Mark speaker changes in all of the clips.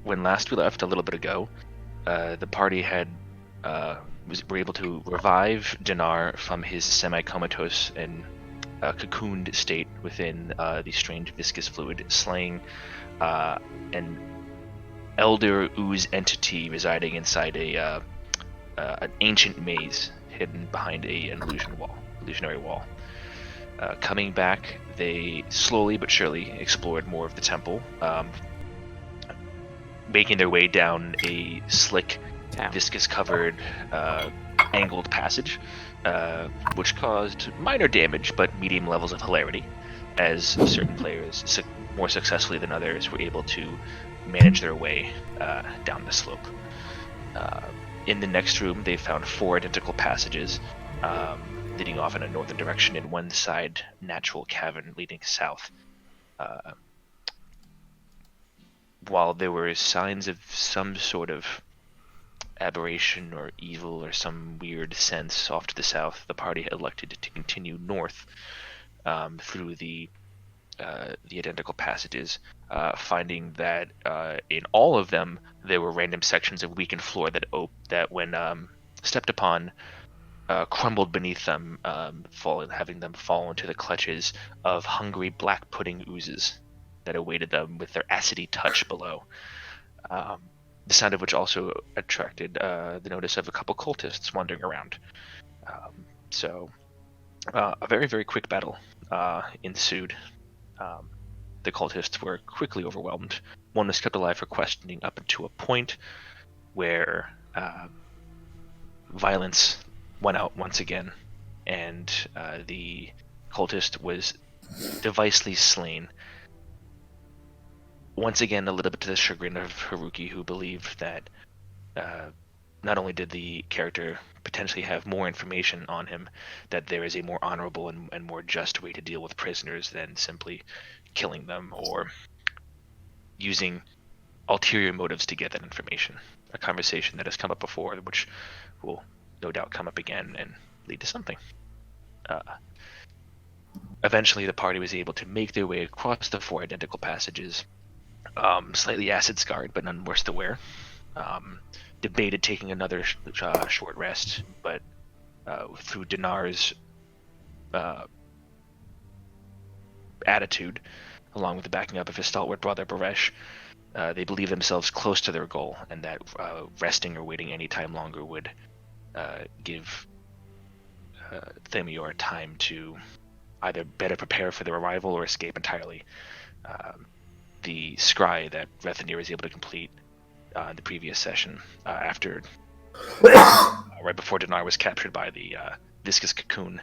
Speaker 1: when last we left, a little bit ago, the party had were able to revive Dinar from his semi-comatose and cocooned state within the strange viscous fluid, slaying an elder ooze entity residing inside an ancient maze hidden behind an illusionary wall. Coming back, they slowly but surely explored more of the temple, making their way down a slick, viscous-covered, angled passage, which caused minor damage but medium levels of hilarity, as certain players, more successfully than others, were able to manage their way down the slope. In the next room, they found 4 identical passages, leading off in a northern direction, and one side natural cavern leading south. While there were signs of some sort of aberration or evil or some weird sense off to the south, the party elected to continue north through the identical passages, finding that in all of them there were random sections of weakened floor that when stepped upon, crumbled beneath them, having them fall into the clutches of hungry black pudding oozes that awaited them with their acidy touch below. The sound of which also attracted the notice of a couple cultists wandering around. So a very, very quick battle ensued. The cultists were quickly overwhelmed. One was kept alive for questioning up to a point where violence went out once again, and the cultist was devicely slain. Once again, a little bit to the chagrin of Haruki, who believed that not only did the character potentially have more information on him, that there is a more honorable and more just way to deal with prisoners than simply killing them or using ulterior motives to get that information. A conversation that has come up before, which will no doubt come up again and lead to something. Eventually, the party was able to make their way across the 4 identical passages, slightly acid-scarred, but none worse to wear. Debated taking another short rest, but through Dinar's attitude, along with the backing up of his stalwart brother Baresh, they believed themselves close to their goal, and that resting or waiting any time longer would give Thamior time to either better prepare for their arrival or escape entirely. The scry that Rethanir was able to complete in the previous session, after right before Dinar was captured by the viscous cocoon,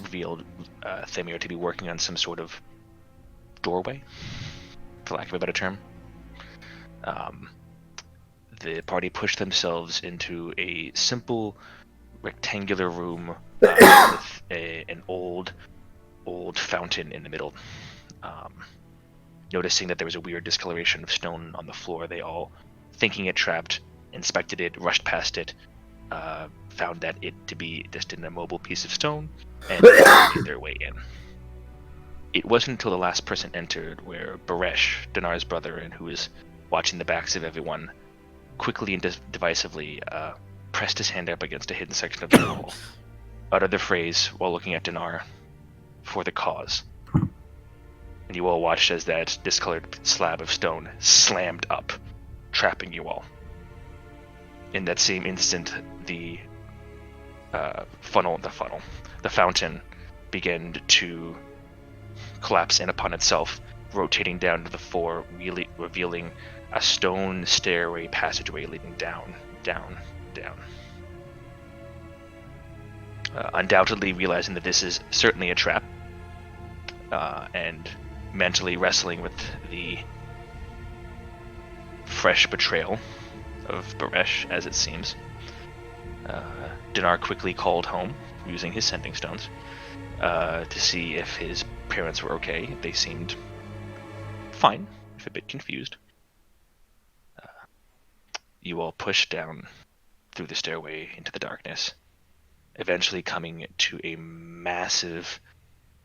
Speaker 1: revealed Thamior to be working on some sort of doorway, for lack of a better term. The party pushed themselves into a simple rectangular room with an old fountain in the middle. Noticing that there was a weird discoloration of stone on the floor, they all, thinking it trapped, inspected it, rushed past it, found that it to be just an immobile piece of stone, and made their way in. It wasn't until the last person entered where Baresh, Dinar's brother, and who was watching the backs of everyone, quickly and devisively pressed his hand up against a hidden section of the wall, uttered the phrase while looking at Dinar, "For the cause." And you all watched as that discolored slab of stone slammed up, trapping you all. In that same instant, the fountain began to collapse in upon itself, rotating down to the floor, really revealing a stone stairway passageway leading down. Undoubtedly realizing that this is certainly a trap, and mentally wrestling with the fresh betrayal of Baresh, as it seems, Dinar quickly called home, using his sending stones, to see if his parents were okay. They seemed fine, if a bit confused. You all pushed down through the stairway into the darkness, eventually coming to a massive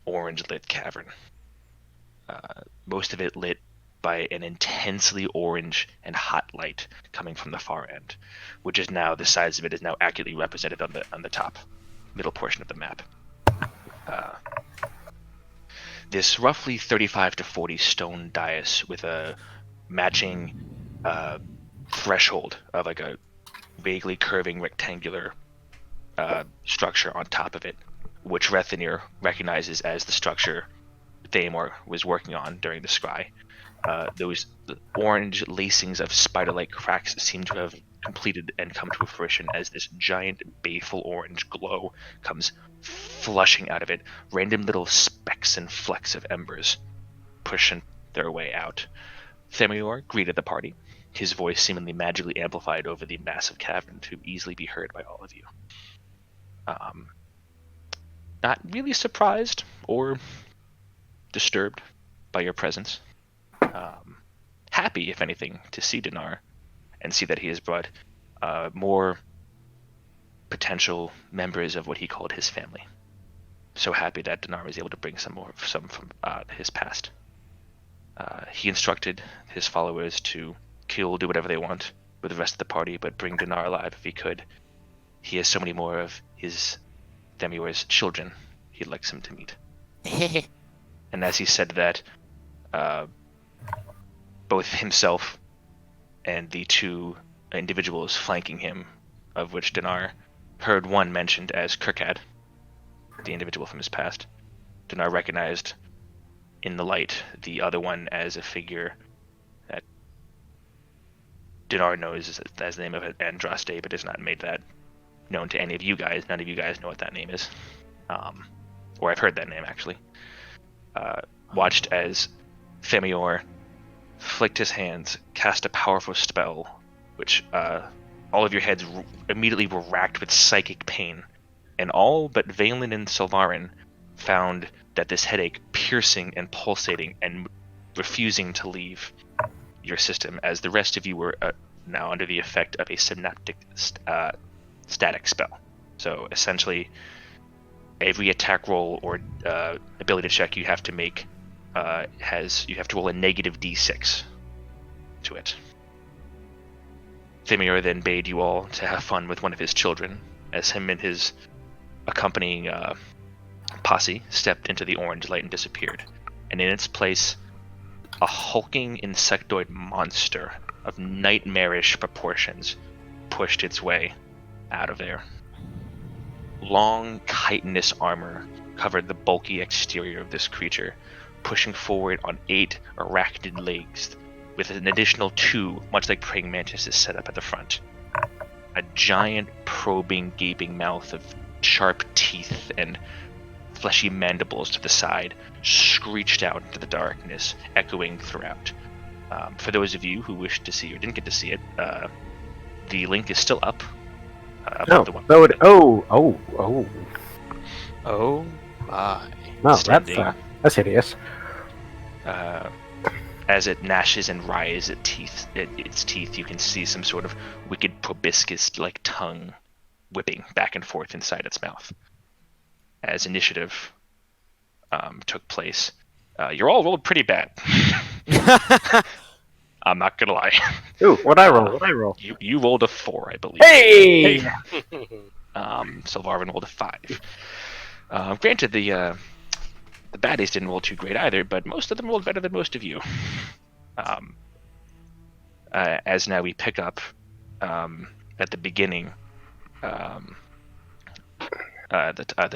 Speaker 1: orange-lit cavern. Most of it lit by an intensely orange and hot light coming from the far end, which is now the size of it is now accurately represented on the top middle portion of the map. This roughly 35 to 40 stone dais with a matching threshold of like a vaguely curving rectangular structure on top of it, which Rethanir recognizes as the structure Thamior was working on during the scry. Those orange lacings of spider-like cracks seem to have completed and come to fruition as this giant baleful orange glow comes flushing out of it, random little specks and flecks of embers pushing their way out. Thamior greeted the party, his voice seemingly magically amplified over the massive cavern to easily be heard by all of you. Not really surprised or disturbed by your presence. Happy, if anything, to see Dndnar and see that he has brought more potential members of what he called his family. So happy that Dndnar was able to bring some from his past. He instructed his followers to kill, do whatever they want with the rest of the party, but bring Dndnar alive if he could. He has so many more of his Thamior's children he'd like him to meet. And as he said that, both himself and the two individuals flanking him, of which Dndnar heard one mentioned as Kirkad, the individual from his past, Dndnar recognized in the light the other one as a figure that Dndnar knows as the name of Andraste, but has not made that known to any of you guys. None of you guys know what that name is. Or I've heard that name, actually. Watched as Thamior flicked his hands, cast a powerful spell, which all of your heads immediately were racked with psychic pain, and all but Valen and Silvarin found that this headache piercing and pulsating and refusing to leave your system, as the rest of you were now under the effect of a synaptic static spell. So essentially, every attack roll or ability check you have to make you have to roll a negative d6 to it. Thamior then bade you all to have fun with one of his children, as him and his accompanying posse stepped into the orange light and disappeared. And in its place, a hulking insectoid monster of nightmarish proportions pushed its way out of there. Long, chitinous armor covered the bulky exterior of this creature, pushing forward on 8 arachnid legs, with an additional 2, much like praying mantises, set up at the front. A giant, probing, gaping mouth of sharp teeth and fleshy mandibles to the side screeched out into the darkness, echoing throughout. For those of you who wished to see or didn't get to see it, the link is still up.
Speaker 2: Oh
Speaker 1: my!
Speaker 2: No, that's hideous.
Speaker 1: As it gnashes and writhes its teeth, you can see some sort of wicked proboscis-like tongue whipping back and forth inside its mouth. As initiative took place, you're all rolled pretty bad. I'm not gonna lie.
Speaker 2: Ooh, what'd I roll?
Speaker 1: You rolled a 4, I believe.
Speaker 2: Hey!
Speaker 1: Silvarvin rolled a 5. Granted, the baddies didn't roll too great either, but most of them rolled better than most of you. As now we pick up at the beginning, the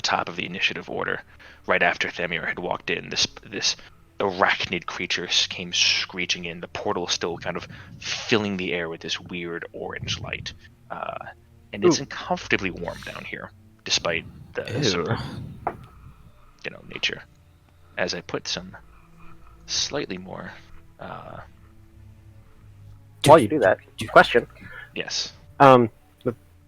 Speaker 1: top of the initiative order, right after Thamior had walked in, this arachnid creature came screeching in, the portal still kind of filling the air with this weird orange light. And it's uncomfortably warm down here, despite the nature. As I put some slightly more...
Speaker 2: While you do that, question.
Speaker 1: Yes.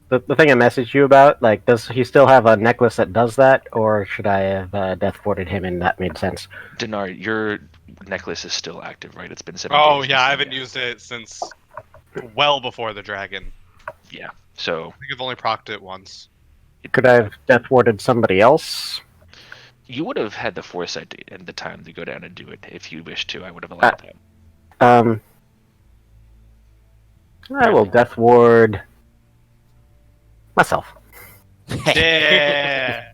Speaker 2: The thing I messaged you about, like, does he still have a necklace that does that, or should I have death warded him and that made sense?
Speaker 1: Dndnar, your necklace is still active, right? It's been 7 days.
Speaker 3: Oh, yeah, I haven't used it since well before the dragon.
Speaker 1: Yeah, so...
Speaker 3: I think I've only procced it once.
Speaker 2: Could I have death warded somebody else?
Speaker 1: You would have had the foresight and the time to go down and do it if you wished to. I would have allowed that.
Speaker 2: I will death ward myself.
Speaker 3: Yeah.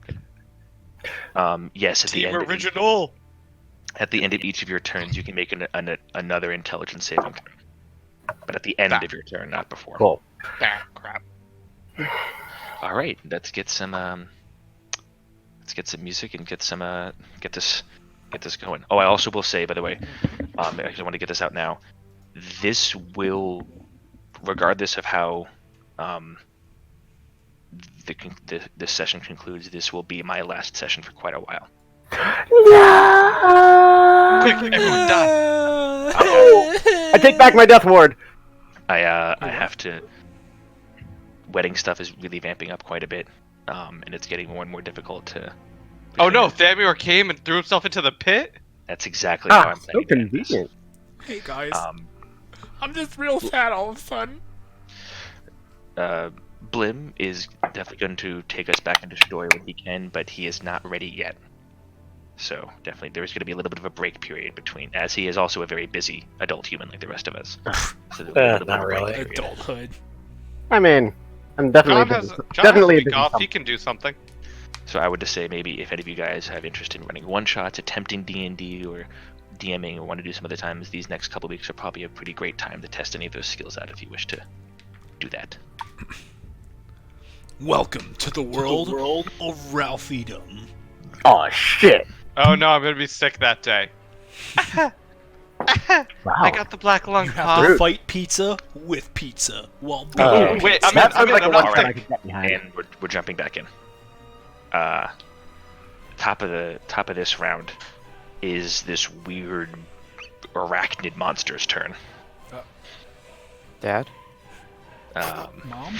Speaker 1: Yes,
Speaker 3: Team original.
Speaker 1: at the end of each of your turns, you can make another intelligence saving throw. But at the end of your turn, not before.
Speaker 2: Cool.
Speaker 3: Ah, crap.
Speaker 1: All right, let's get some music and get this going. Oh, I also will say, by the way, I just want to get this out now. This will, regardless of how this session concludes, this will be my last session for quite a while.
Speaker 2: No!
Speaker 3: Quick, everyone die.
Speaker 2: I take back my death ward.
Speaker 1: I have to. Wedding stuff is really vamping up quite a bit, and it's getting more and more difficult to.
Speaker 3: Oh no, Thamior came and threw himself into the pit?
Speaker 1: That's exactly how I'm
Speaker 2: so
Speaker 1: planning to end this.
Speaker 2: convenient.
Speaker 4: Hey guys, I'm just real sad all of a sudden.
Speaker 1: Blim is definitely going to take us back into Shadori when he can, but he is not ready yet. So definitely there's going to be a little bit of a break period between, as he is also a very busy adult human like the rest of us. So there'll be a little bit of a break period.
Speaker 4: Adulthood.
Speaker 2: I mean, I'm definitely
Speaker 3: John has
Speaker 2: definitely
Speaker 3: a
Speaker 2: a
Speaker 3: week off. He can do something.
Speaker 1: So I would just say maybe if any of you guys have interest in running one-shots, attempting D&D, or DMing, or want to do some other times, these next couple weeks are probably a pretty great time to test any of those skills out if you wish to do that.
Speaker 4: Welcome to the world of Ralphiedom.
Speaker 2: Oh shit!
Speaker 3: Oh no, I'm gonna be sick that day.
Speaker 2: Wow.
Speaker 3: I got the black lung
Speaker 4: You have
Speaker 3: pop.
Speaker 4: to fight pizza with pizza while
Speaker 2: Oh,
Speaker 3: wait, I'm
Speaker 2: that sounds
Speaker 3: in,
Speaker 2: like
Speaker 3: I'm
Speaker 2: a
Speaker 3: not
Speaker 2: one
Speaker 3: sick.
Speaker 2: I could get behind.
Speaker 1: And we're jumping back in. Top of this round is this weird arachnid monster's turn.
Speaker 5: Dad?
Speaker 4: Mom?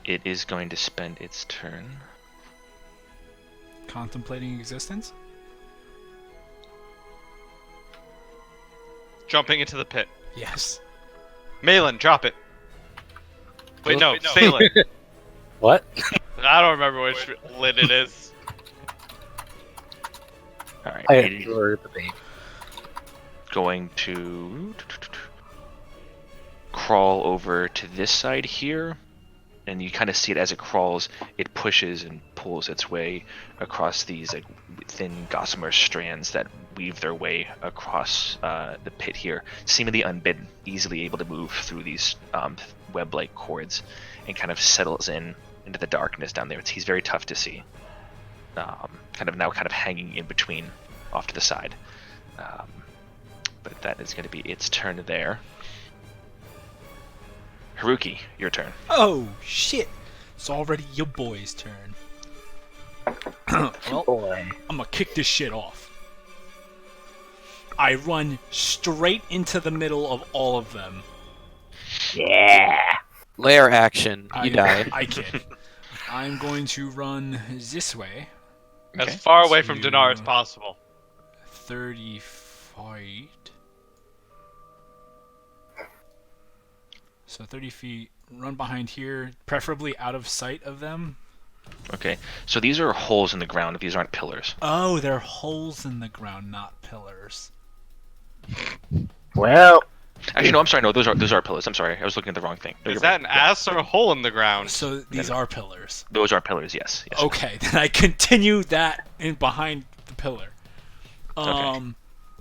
Speaker 1: It is going to spend its turn.
Speaker 4: Contemplating existence?
Speaker 3: Jumping into the pit.
Speaker 4: Yes.
Speaker 3: Malin, drop it. Wait, no, sail it.
Speaker 5: What?
Speaker 3: I don't remember which lid it is.
Speaker 1: All right.
Speaker 5: I
Speaker 1: It is
Speaker 5: adore the baby.
Speaker 1: going to crawl over to this side here, and you kind of see it as it crawls. It pushes and pulls its way across these like thin gossamer strands that weave their way across the pit here, seemingly unbidden, easily able to move through these web-like cords, and kind of settles into the darkness down there. He's very tough to see. Kind of hanging in between, off to the side. But that is going to be its turn there. Haruki, your turn.
Speaker 4: Oh, shit. It's already your boy's turn. Well,
Speaker 2: Boy.
Speaker 4: I'm gonna kick this shit off. I run straight into the middle of all of them.
Speaker 2: Yeah.
Speaker 5: Lair action. You die.
Speaker 4: I can. I'm going to run this way.
Speaker 3: As far away from Dinar as possible.
Speaker 4: 30 feet. So 30 feet. Run behind here, preferably out of sight of them.
Speaker 1: Okay, so these are holes in the ground. These aren't pillars.
Speaker 4: Oh, they're holes in the ground, not pillars.
Speaker 2: Well,
Speaker 1: Actually, no. I'm sorry. No, those are pillars. I'm sorry. I was looking at the wrong thing. No,
Speaker 3: Is
Speaker 1: you're
Speaker 3: that
Speaker 1: right.
Speaker 3: an ass or a hole in the ground?
Speaker 4: So these are pillars.
Speaker 1: Those are pillars. Yes. Yes.
Speaker 4: Okay, then I continue that in behind the pillar.
Speaker 1: Okay.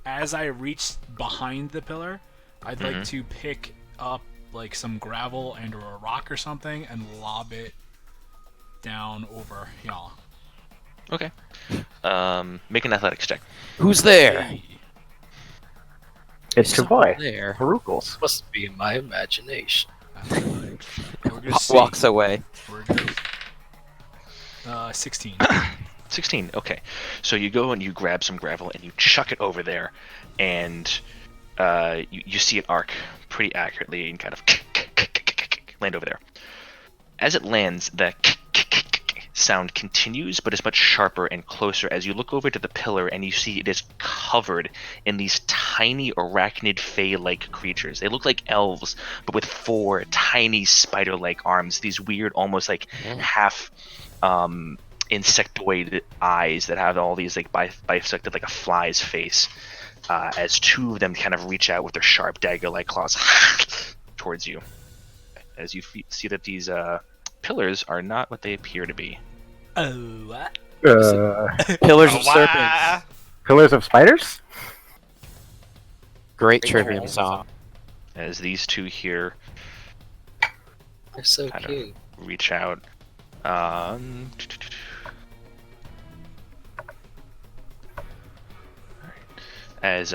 Speaker 4: As I reach behind the pillar, I'd like to pick up like some gravel and or a rock or something and lob it down over y'all.
Speaker 1: Okay. Make an athletics check.
Speaker 5: Who's there?
Speaker 4: Hey.
Speaker 2: it's your boy,
Speaker 5: There.
Speaker 2: Harukles.
Speaker 6: Must be my imagination.
Speaker 4: We're gonna see.
Speaker 5: Walks away.
Speaker 4: We're good. 16.
Speaker 1: 16. Okay. So you go and you grab some gravel and you chuck it over there, and you see it arc pretty accurately and kind of land over there. As it lands, the sound continues, but is much sharper and closer as you look over to the pillar and you see it is covered in these tiny arachnid fae-like creatures. They look like elves, but with 4 tiny spider-like arms. These weird, almost like half insectoid eyes that have all these like bisected like a fly's face. as two of them kind of reach out with their sharp dagger-like claws towards you. As you see that these pillars are not what they appear to be.
Speaker 4: Oh, what?
Speaker 5: Pillars of
Speaker 3: Oh,
Speaker 5: serpents.
Speaker 3: wow.
Speaker 2: Pillars of spiders?
Speaker 5: Great Trivium song.
Speaker 1: As these two here
Speaker 6: They're so
Speaker 1: kind of
Speaker 6: cute.
Speaker 1: reach out. As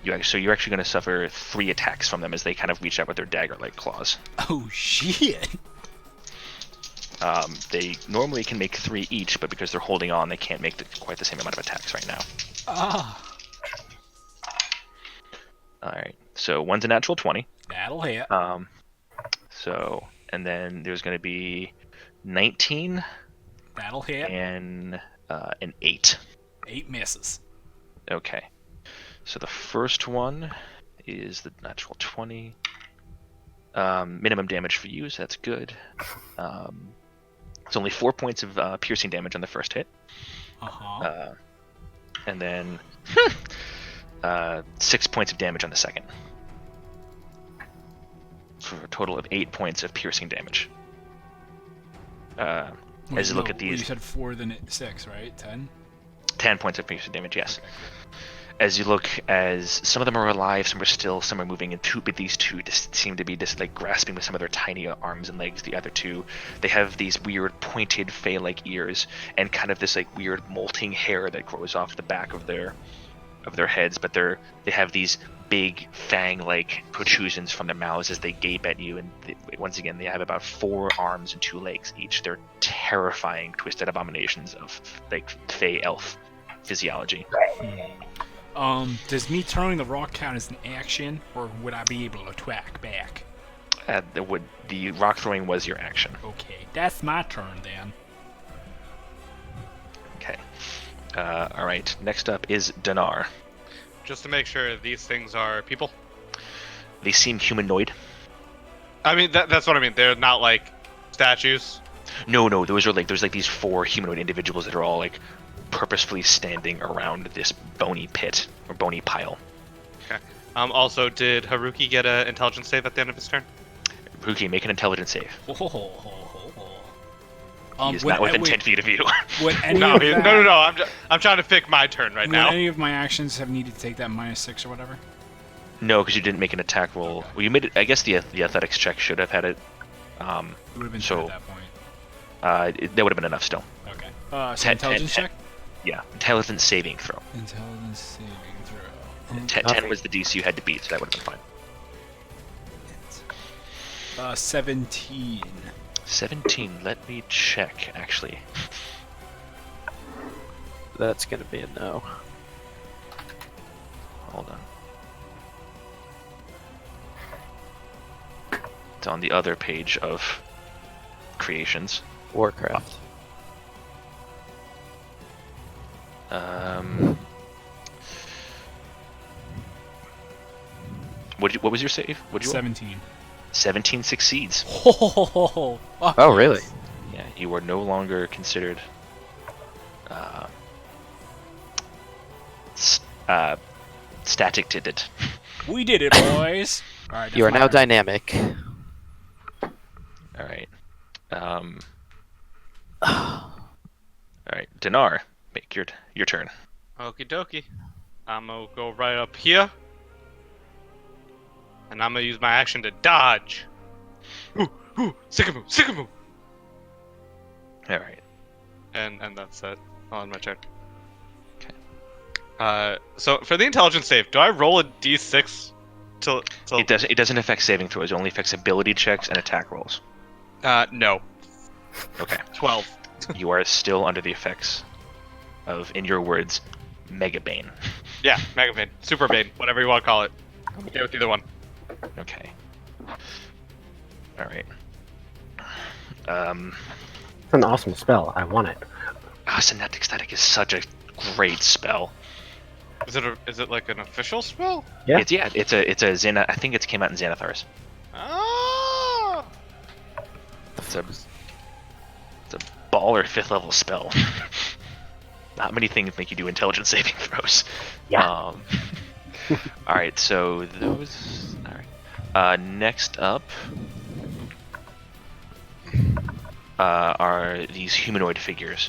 Speaker 1: you're actually going to suffer 3 attacks from them as they kind of reach out with their dagger-like claws.
Speaker 4: Oh shit!
Speaker 1: They normally can make 3 each, but because they're holding on, they can't make quite the same amount of attacks right now.
Speaker 4: Ah,
Speaker 1: All right, so one's a natural 20.
Speaker 4: that'll hit.
Speaker 1: So, and then there's going to be 19
Speaker 4: That'll hit.
Speaker 1: and an 8.
Speaker 4: 8 misses.
Speaker 1: Okay. So the first one is the natural 20. Minimum damage for you, so that's good. It's only 4 points of piercing damage on the first hit.
Speaker 4: Uh-huh.
Speaker 1: And then 6 points of damage on the second. For a total of 8 points of piercing damage. As you look at these...
Speaker 4: You said 4, then 6, right? 10?
Speaker 1: 10 points of piercing damage, yes. As you look, as some of them are alive, some are still, some are moving, but these two just seem to be just like grasping with some of their tiny arms and legs. The other two, they have these weird pointed fey-like ears and kind of this like weird molting hair that grows off the back of their heads. But they have these big fang-like protrusions from their mouths as they gape at you. And once again, they have about 4 arms and 2 legs each. They're terrifying, twisted abominations of like fey elf physiology.
Speaker 4: Does me throwing the rock count as an action, or would I be able to attack back?
Speaker 1: The rock throwing was your action.
Speaker 4: Okay, that's my turn then.
Speaker 1: Okay. All right. Next up is Dinar.
Speaker 3: Just to make sure these things are people.
Speaker 1: They seem humanoid.
Speaker 3: I mean, that's what I mean. They're not like statues.
Speaker 1: No, there's like these 4 humanoid individuals that are all like purposefully standing around this bony pit or bony pile.
Speaker 3: Okay. Also, did Haruki get an intelligence save at the end of his turn?
Speaker 1: Haruki, make an intelligence save. He is
Speaker 4: would-
Speaker 1: not within
Speaker 4: would-
Speaker 1: 10 feet of you.
Speaker 4: Would any
Speaker 3: No,
Speaker 4: of that,
Speaker 3: no. I'm trying to pick my turn right
Speaker 4: would
Speaker 3: now.
Speaker 4: any of my actions have needed to take that -6 or whatever?
Speaker 1: No, because you didn't make an attack roll. Well, you made it. I guess the athletics check should have had it.
Speaker 4: It would have been
Speaker 1: So-
Speaker 4: 10 at that point.
Speaker 1: That would have been enough still.
Speaker 4: Okay. So
Speaker 1: 10
Speaker 4: intelligence check?
Speaker 1: Yeah, intelligence saving throw.
Speaker 4: Intelligence saving throw.
Speaker 1: 10 was the DC you had to beat, so that would have been fine.
Speaker 4: 17.
Speaker 1: 17. Let me check. Actually,
Speaker 5: That's gonna be a no.
Speaker 1: hold on. It's on the other page of creations.
Speaker 5: Warcraft.
Speaker 1: What was your save? What did you roll?
Speaker 4: 17.
Speaker 1: 17 succeeds.
Speaker 4: Oh,
Speaker 5: Oh, really?
Speaker 1: Yeah, you are no longer considered static to it.
Speaker 4: we did it, boys. All right,
Speaker 5: You are now dynamic.
Speaker 1: All right. All right, Dinar, make your turn.
Speaker 3: Okie dokie. I'm gonna go right up here. And I'm gonna use my action to dodge. Sickamoo.
Speaker 1: All right.
Speaker 3: And that's it. On my turn. Okay. So for the intelligence save, do I roll a d6 till
Speaker 1: It doesn't affect saving throws. It only affects ability checks and attack rolls.
Speaker 3: no.
Speaker 1: Okay.
Speaker 3: 12.
Speaker 1: You are still under the effects of, in your words, Mega Bane.
Speaker 3: Yeah, Mega Bane, Super Bane, whatever you want to call it. I'm okay with either one.
Speaker 1: Okay. All right.
Speaker 2: It's an awesome spell. I want it.
Speaker 1: Synaptic Static is such a great spell.
Speaker 3: Is it like an official spell?
Speaker 2: Yeah.
Speaker 1: It's a Xanath. I think it came out in Xanathar's.
Speaker 3: Oh!
Speaker 1: It's a baller 5th level spell. not many things make you do intelligence saving throws.
Speaker 2: Yeah.
Speaker 1: All right, so those. All right. Next up are these humanoid figures.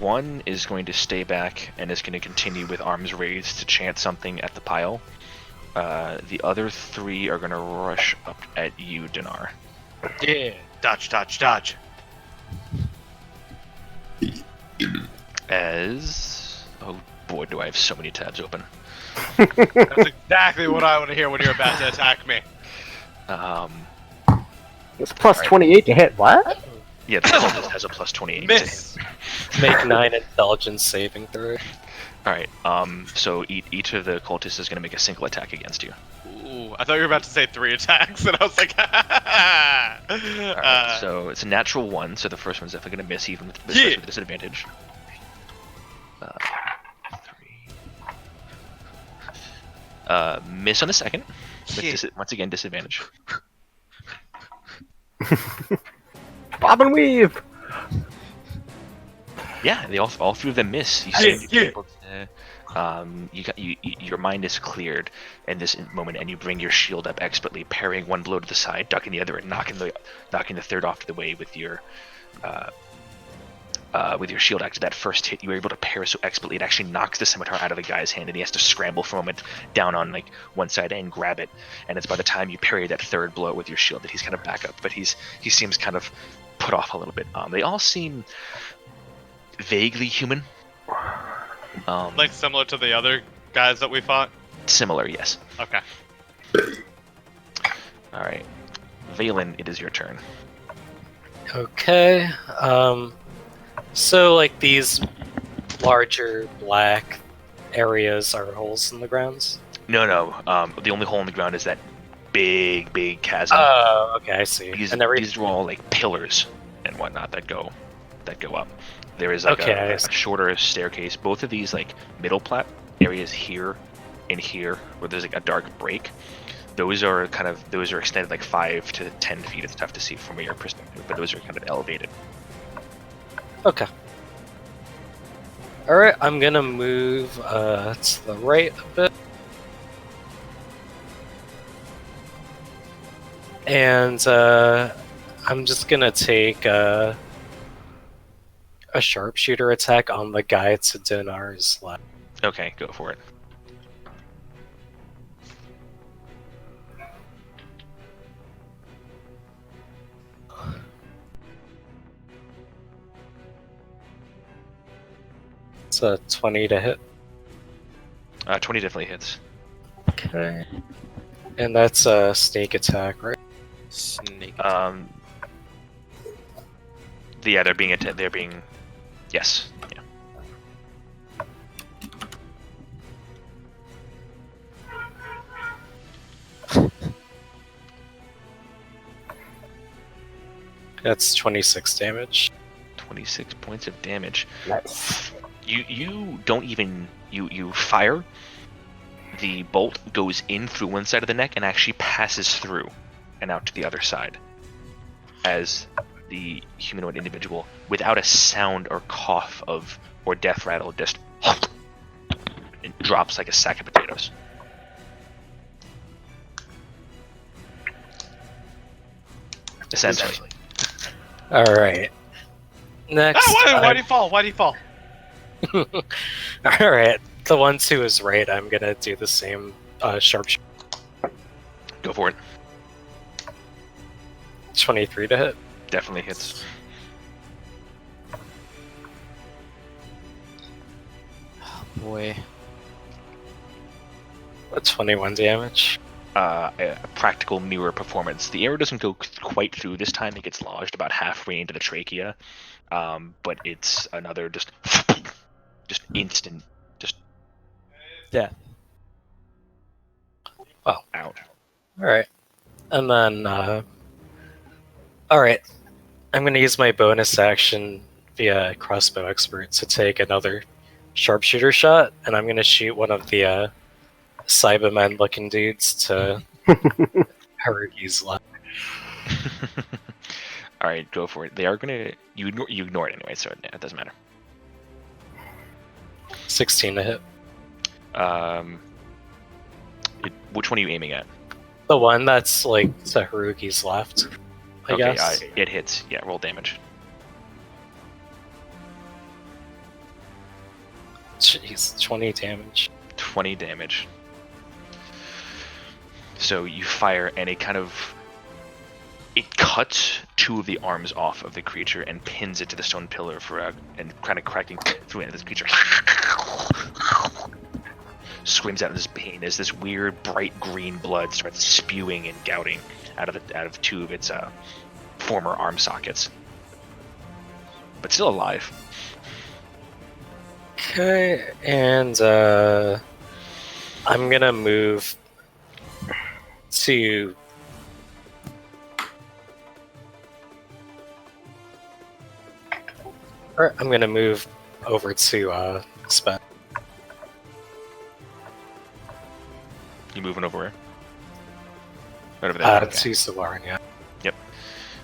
Speaker 1: One is going to stay back and is going to continue with arms raised to chant something at the pile. The other 3 are going to rush up at you, Dinar.
Speaker 3: Yeah. Dodge, dodge, dodge.
Speaker 1: As... Oh boy, do I have so many tabs open.
Speaker 3: That's exactly what I want to hear when you're about to attack me.
Speaker 2: It's plus
Speaker 1: Alright.
Speaker 2: 28 to hit. What?
Speaker 1: Yeah, the cultist has a plus 28.
Speaker 3: Miss.
Speaker 6: Make 9 intelligence saving throw.
Speaker 1: Alright, so each of the cultists is going to make a single attack against you.
Speaker 3: Ooh, I thought you were about to say 3 attacks, and I was like,
Speaker 1: Alright, so it's a natural 1, so the first one's definitely going to miss, even with the disadvantage. 3. Miss on the second. With once again, disadvantage.
Speaker 2: Bob and weave.
Speaker 1: Yeah, they all 3 of them miss. You seem to be able to. Your mind is cleared in this moment, and you bring your shield up expertly, parrying one blow to the side, ducking the other, and knocking the third off to the way with your shield action. That first hit, you were able to parry so expertly, it actually knocks the scimitar out of the guy's hand, and he has to scramble for a moment down on like one side and grab it. And it's by the time you parry that third blow with your shield that he's kind of back up, but he seems kind of put off a little bit. They all seem vaguely human.
Speaker 3: like similar to the other guys that we fought?
Speaker 1: Similar, yes.
Speaker 3: Okay.
Speaker 1: Alright. Valen, it is your turn.
Speaker 6: Okay. So like these larger black areas are holes in the grounds?
Speaker 1: No. The only hole in the ground is that big chasm.
Speaker 6: Oh, okay, I see.
Speaker 1: These are all like pillars and whatnot that go up. There is like a shorter staircase. Both of these like middle plat areas here and here, where there's like a dark break. Those are extended like 5 to 10 feet. It's tough to see from your perspective, but those are kind of elevated.
Speaker 6: Okay. Alright, I'm gonna move to the right a bit. And I'm just gonna take a sharpshooter attack on the guy to Dinar's left.
Speaker 1: Okay, go for it.
Speaker 6: It's a 20 to hit.
Speaker 1: 20 definitely hits.
Speaker 6: Okay. And that's a sneak attack, right?
Speaker 5: Snake.
Speaker 1: They're being. Yes. Yeah.
Speaker 6: That's 26 damage.
Speaker 1: 26 points of damage.
Speaker 2: Nice.
Speaker 1: You don't even you fire. The bolt goes in through one side of the neck and actually passes through and out to the other side. As the humanoid individual, without a sound or cough or death rattle, just it drops like a sack of potatoes. Essentially.
Speaker 6: Alright. Next.
Speaker 3: Why'd he fall? Why'd he fall?
Speaker 6: Alright. The one who is right, I'm gonna do the same sharpshooter.
Speaker 1: Go for it.
Speaker 6: 23 to hit.
Speaker 1: Definitely hits.
Speaker 5: Boy.
Speaker 6: 21 damage.
Speaker 1: A practical mirror performance. The arrow doesn't go quite through this time. It gets lodged about halfway into the trachea, but it's another just instant, just
Speaker 5: Death.
Speaker 6: Wow.
Speaker 1: out.
Speaker 6: Alright. And then, alright. I'm gonna use my bonus action via crossbow expert to take another sharpshooter shot, and I'm gonna shoot one of the Cybermen looking dudes to Harugi's left.
Speaker 1: All right, go for it. They are gonna you ignore it anyway, so it doesn't matter.
Speaker 6: 16 to hit.
Speaker 1: Which one are you aiming at?
Speaker 6: The one that's like to Haruki's left, I guess.
Speaker 1: It hits. Yeah, roll damage.
Speaker 6: Jeez, 20 damage.
Speaker 1: 20 damage. So you fire, and it cuts two of the arms off of the creature and pins it to the stone pillar and kind of cracking through it. This creature screams out in this pain as this weird bright green blood starts spewing and gouting out of two of its former arm sockets, but still alive.
Speaker 6: Okay, and I'm gonna move to I'm gonna move over to Spen.
Speaker 1: You moving over where? Right over there. Okay.
Speaker 6: To Savarin, yeah.
Speaker 1: Yep.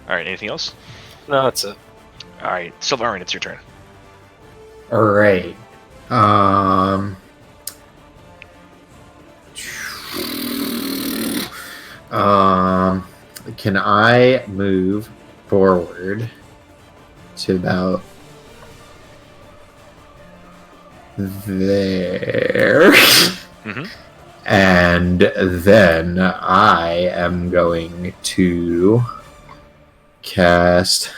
Speaker 1: All right. Anything else?
Speaker 6: No, that's it.
Speaker 1: All right, Sylvarin, it's your turn.
Speaker 7: All right. Can I move forward to about there?
Speaker 1: Mm-hmm.
Speaker 7: And then I am going to cast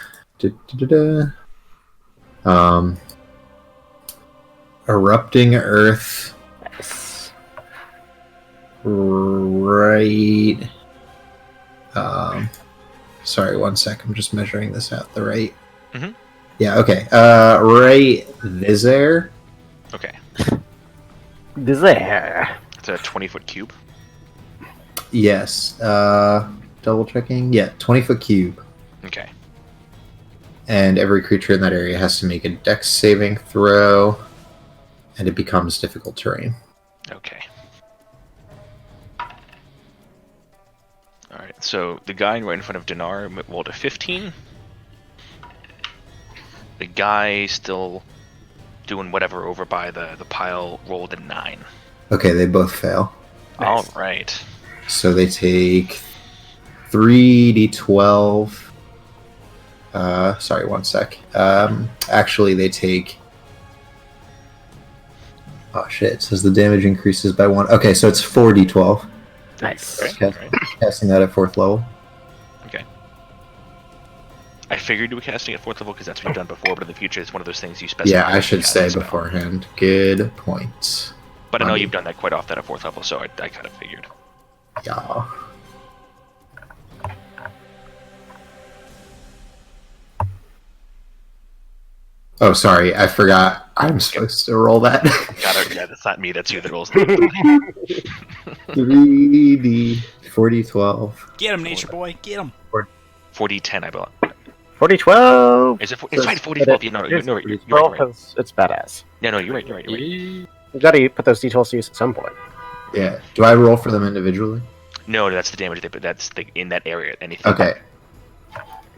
Speaker 7: Erupting Earth
Speaker 2: Nice.
Speaker 7: right. Sorry, one sec. I'm just measuring this out. The right.
Speaker 1: Mhm.
Speaker 7: Yeah. Okay. Right there.
Speaker 1: Okay.
Speaker 2: There.
Speaker 1: It's a 20-foot cube.
Speaker 7: Yes. Double checking. Yeah, 20-foot cube.
Speaker 1: Okay.
Speaker 7: And every creature in that area has to make a dex saving throw, and it becomes difficult terrain.
Speaker 1: Okay. All right. So the guy right in front of Dinar rolled a 15. The guy still doing whatever over by the pile rolled a 9.
Speaker 7: Okay, they both fail.
Speaker 1: All right.
Speaker 7: So they take 3d12. Sorry, one sec. Actually, they take. Oh shit! It says the damage increases by 1. Okay, so it's 4d12.
Speaker 2: Nice.
Speaker 1: Okay.
Speaker 7: Okay.
Speaker 1: All right.
Speaker 7: Casting that at 4th level.
Speaker 1: Okay. I figured you were casting at 4th level because that's what you've done before, but in the future it's one of those things you specify.
Speaker 7: Yeah, I
Speaker 1: when
Speaker 7: should
Speaker 1: you cast
Speaker 7: say
Speaker 1: a spell.
Speaker 7: beforehand. Good point.
Speaker 1: But I know you've done that quite often at 4th level, so I kind of figured.
Speaker 7: Yeah. Oh, sorry, I forgot. I'm supposed to roll that.
Speaker 1: Got it. Yeah, that's not me. That's you that rolls.
Speaker 7: 3d 4d12.
Speaker 4: Get him, nature boy. Get him.
Speaker 1: 4d10, I believe.
Speaker 2: 4012.
Speaker 1: Is it? It's right. 4012. You know, you're right. You're right.
Speaker 2: It's badass.
Speaker 1: Yeah, no, you're right. You're right.
Speaker 2: You gotta put those d12s to use at some point.
Speaker 7: Yeah. Do I roll for them individually?
Speaker 1: No, that's the damage. But that's in that area. Anything.
Speaker 7: Okay.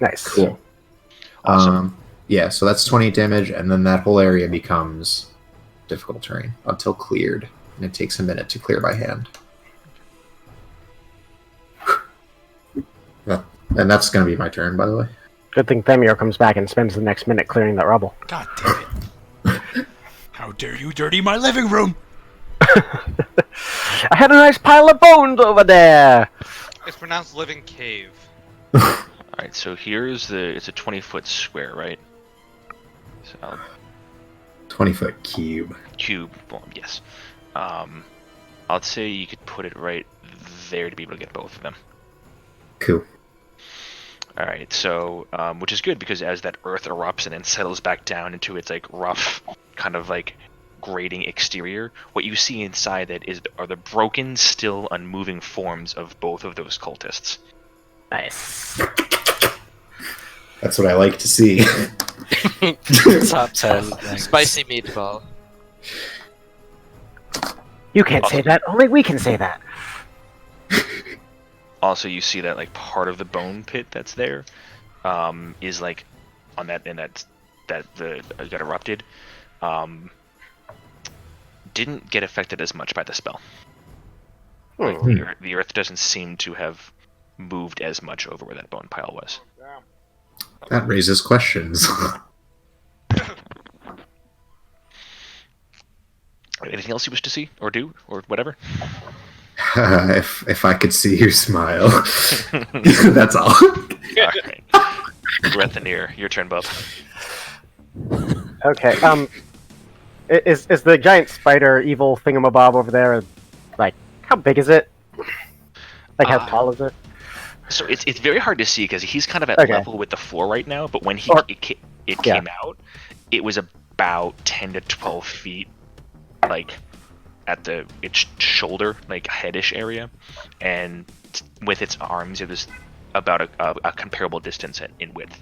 Speaker 2: Nice.
Speaker 7: Cool.
Speaker 1: Awesome.
Speaker 7: Yeah, so that's 20 damage, and then that whole area becomes difficult terrain until cleared, and it takes a minute to clear by hand. Yeah, and that's going to be my turn, by the way.
Speaker 2: Good thing Thamior comes back and spends the next minute clearing that rubble.
Speaker 4: God damn it. How dare you dirty my living room?
Speaker 2: I had a nice pile of bones over there.
Speaker 3: It's pronounced living cave.
Speaker 1: All right. So here's it's a 20-foot square, right? So
Speaker 7: 20-foot cube.
Speaker 1: cube. Well, yes. I'd say you could put it right there to be able to get both of them.
Speaker 7: Cool.
Speaker 1: All right, so which is good because as that earth erupts and then settles back down into its like rough, kind of like grating exterior, what you see inside it are the broken, still unmoving forms of both of those cultists.
Speaker 2: Nice.
Speaker 7: That's what I like to see.
Speaker 6: Top 10.
Speaker 5: Spicy meatball.
Speaker 2: You can't say that. Only we can say that.
Speaker 1: Also, you see that like part of the bone pit that's there is like on that and that got erupted. didn't get affected as much by the spell. Like
Speaker 2: Hmm.
Speaker 1: the earth doesn't seem to have moved as much over where that bone pile was.
Speaker 7: That raises questions.
Speaker 1: Anything else you wish to see or do or whatever?
Speaker 7: If I could see you smile, that's all.
Speaker 1: Alright. Kirinthenia, your turn, Bub.
Speaker 2: Okay. Is the giant spider evil thingamabob over there? Like, how big is it? Like, how tall is it?
Speaker 1: So it's very hard to see because he's kind of at
Speaker 2: Okay.
Speaker 1: level with the floor right now. But when it
Speaker 2: Yeah.
Speaker 1: came out, it was about 10 to 12 feet, like at its shoulder, like headish area, and with its arms, it was about a comparable distance in width.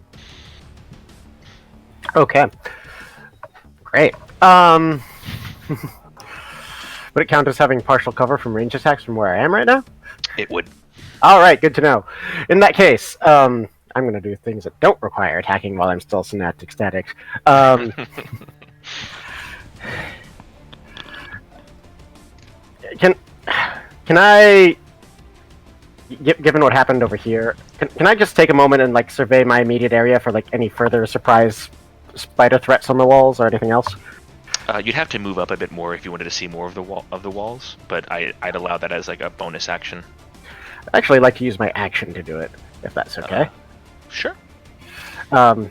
Speaker 2: Okay. Great. Would it count as having partial cover from range attacks from where I am right now?
Speaker 1: It would.
Speaker 2: All right, good to know. In that case, I'm going to do things that don't require attacking while I'm still synaptic static. Can I, given what happened over here, can I just take a moment and like survey my immediate area for like any further surprise spider threats on the walls or anything else?
Speaker 1: You'd have to move up a bit more if you wanted to see more of the walls, but I'd allow that as like a bonus action.
Speaker 2: I'd actually like to use my action to do it, if that's okay.
Speaker 1: Sure.
Speaker 2: Um,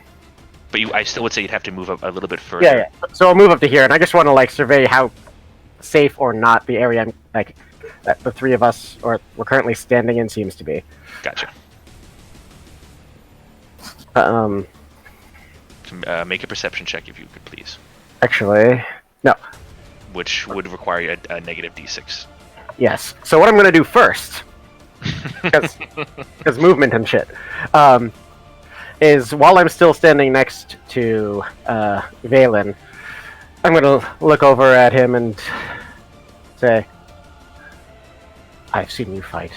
Speaker 1: But I still would say you'd have to move up a little bit further.
Speaker 2: yeah. So I'll move up to here, and I just want to like survey how safe or not the area I'm like that the three of us or we're currently standing in seems to be.
Speaker 1: Gotcha. Make a perception check if you could, please.
Speaker 2: Actually, no.
Speaker 1: Which would require a negative d6.
Speaker 2: Yes. So what I'm going to do first, because movement and shit, is while I'm still standing next to Valen, I'm going to look over at him and say, "I've seen you fight.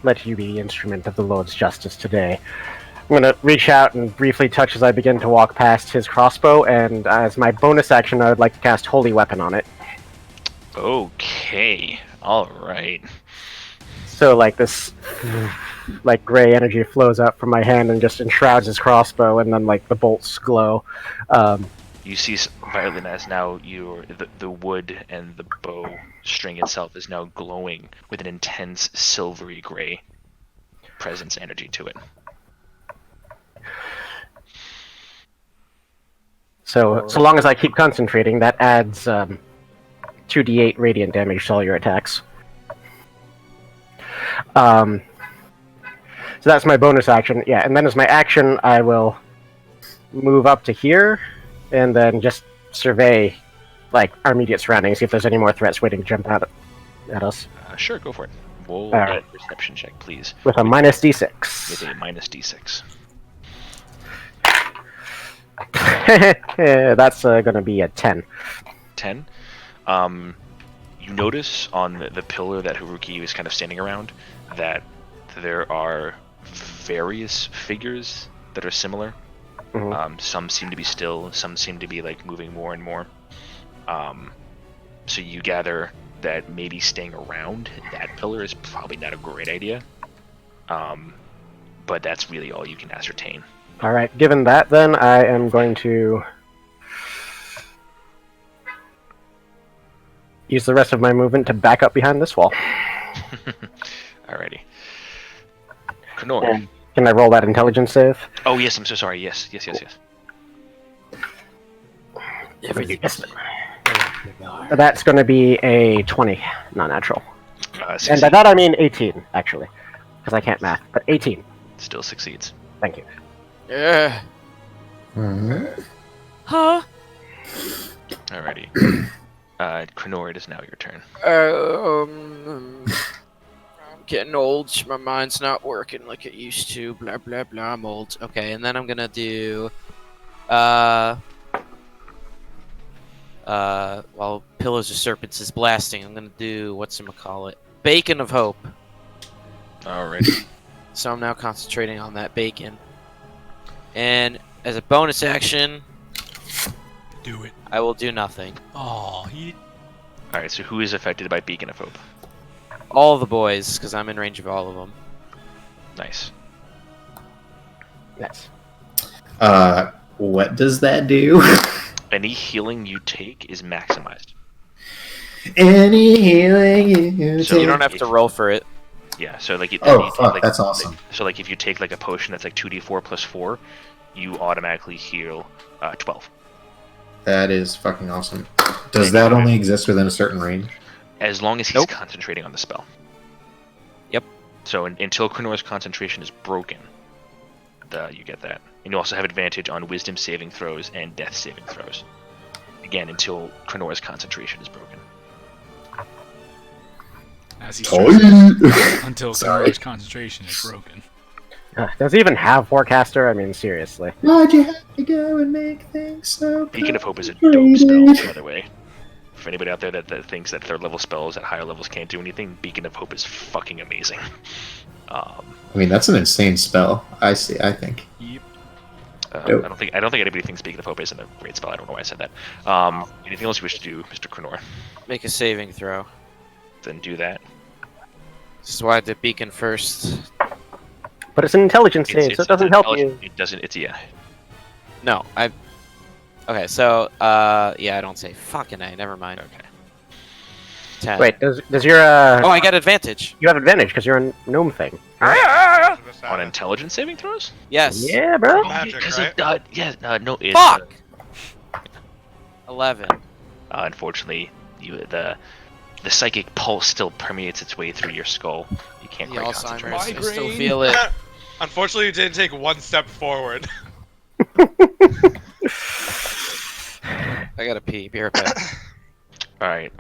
Speaker 2: Let you be the instrument of the Lord's justice today." I'm going to reach out and briefly touch as I begin to walk past his crossbow, and as my bonus action, I would like to cast Holy Weapon on it.
Speaker 1: Okay. All right.
Speaker 2: So, like, this, like, gray energy flows up from my hand and just enshrouds his crossbow, and then, like, the bolts glow.
Speaker 1: You see, Violin, as now the wood and the bow string itself is now glowing with an intense silvery gray presence energy to it.
Speaker 2: So long as I keep concentrating, that adds 2d8 radiant damage to all your attacks. So that's my bonus action. Yeah, and then as my action, I will move up to here, and then just survey, like, our immediate surroundings, see if there's any more threats waiting to jump out at us.
Speaker 1: Sure, go for it. Roll
Speaker 2: All right.
Speaker 1: a perception check, please.
Speaker 2: With a minus d6.
Speaker 1: With a minus d6.
Speaker 2: That's going to be a 10.
Speaker 1: 10. You notice on the pillar that Haruki was kind of standing around that there are various figures that are similar.
Speaker 2: Mhm.
Speaker 1: Some seem to be still, some seem to be like moving more and more. So you gather that maybe staying around that pillar is probably not a great idea. But that's really all you can ascertain.
Speaker 2: Alright, given that, then, I am going to use the rest of my movement to back up behind this wall.
Speaker 1: Alrighty. Knorr.
Speaker 2: And can I roll that intelligence save?
Speaker 1: Oh, yes, I'm so sorry. Yes.
Speaker 2: That's going to be a 20, not natural. And by
Speaker 1: 16.
Speaker 2: that I mean 18, actually. Because I can't math, but 18.
Speaker 1: Still succeeds.
Speaker 2: Thank you.
Speaker 5: Yeah. Huh?
Speaker 1: Alrighty. Knorr, it is now your turn.
Speaker 5: I'm getting old. My mind's not working like it used to. Blah blah blah. I'm old. Okay, and then I'm gonna do. While Pillars of Serpents is blasting, I'm gonna do whatchamacallit? Bacon of Hope.
Speaker 1: Alrighty.
Speaker 5: So I'm now concentrating on that bacon. And as a bonus action,
Speaker 4: Do it.
Speaker 5: I will do nothing.
Speaker 4: Oh, he.
Speaker 1: All right. So who is affected by Beacon of Hope?
Speaker 5: All the boys, because I'm in range of all of them.
Speaker 1: Nice.
Speaker 2: Yes.
Speaker 7: What does that do?
Speaker 1: Any healing you take is maximized.
Speaker 7: Any healing you
Speaker 1: So
Speaker 5: You
Speaker 7: take.
Speaker 5: don't have to roll for it.
Speaker 1: Yeah. So like,
Speaker 7: Oh, fuck, that's awesome.
Speaker 1: So like, if you take like a potion that's like 2d4 plus 4, you automatically heal 12.
Speaker 7: That is fucking awesome. Does that only exist within a certain range?
Speaker 1: As long as he's
Speaker 5: Nope.
Speaker 1: concentrating on the spell.
Speaker 5: Yep.
Speaker 1: So until Krenor's concentration is broken, you get that. And you also have advantage on wisdom saving throws and death saving throws. Again, until Krenor's concentration is broken.
Speaker 4: As he
Speaker 7: Toy!
Speaker 4: stresses until
Speaker 7: Sorry.
Speaker 4: Connor's concentration is broken.
Speaker 2: Does he even have Forecaster? I mean, seriously.
Speaker 7: Why'd you have to go and make things so
Speaker 1: Beacon of Hope is a dope spell, by the way. For anybody out there that thinks that third level spells at higher levels can't do anything, Beacon of Hope is fucking amazing.
Speaker 7: I mean, that's an insane spell. I think.
Speaker 4: Yep.
Speaker 1: I
Speaker 7: Nope.
Speaker 1: don't think anybody thinks Beacon of Hope isn't a great spell. I don't know why I said that. Anything else you wish to do, Mr. Krenor?
Speaker 5: Make a saving throw.
Speaker 1: Then do that.
Speaker 5: This is why I did beacon first.
Speaker 2: But it's an intelligence save, so it doesn't help you.
Speaker 1: It doesn't. It's yeah.
Speaker 5: No, I. Okay, so yeah, I don't say fucking A. Never mind.
Speaker 1: Okay.
Speaker 5: 10.
Speaker 2: Wait, does your
Speaker 5: Oh, I get advantage.
Speaker 2: you have advantage because you're a gnome thing?
Speaker 1: On intelligence saving throws?
Speaker 5: Yes.
Speaker 2: Yeah, bro.
Speaker 3: Magic,
Speaker 1: Because
Speaker 3: right?
Speaker 1: of no. It's,
Speaker 5: Fuck. 11.
Speaker 1: Unfortunately, the psychic pulse still permeates its way through your skull. You can't
Speaker 5: The
Speaker 1: quite concentrate.
Speaker 5: Alzheimer's. I still
Speaker 4: Migraine.
Speaker 5: feel it.
Speaker 3: Unfortunately, you didn't take one step forward.
Speaker 5: I gotta pee. Be right back.
Speaker 1: All right.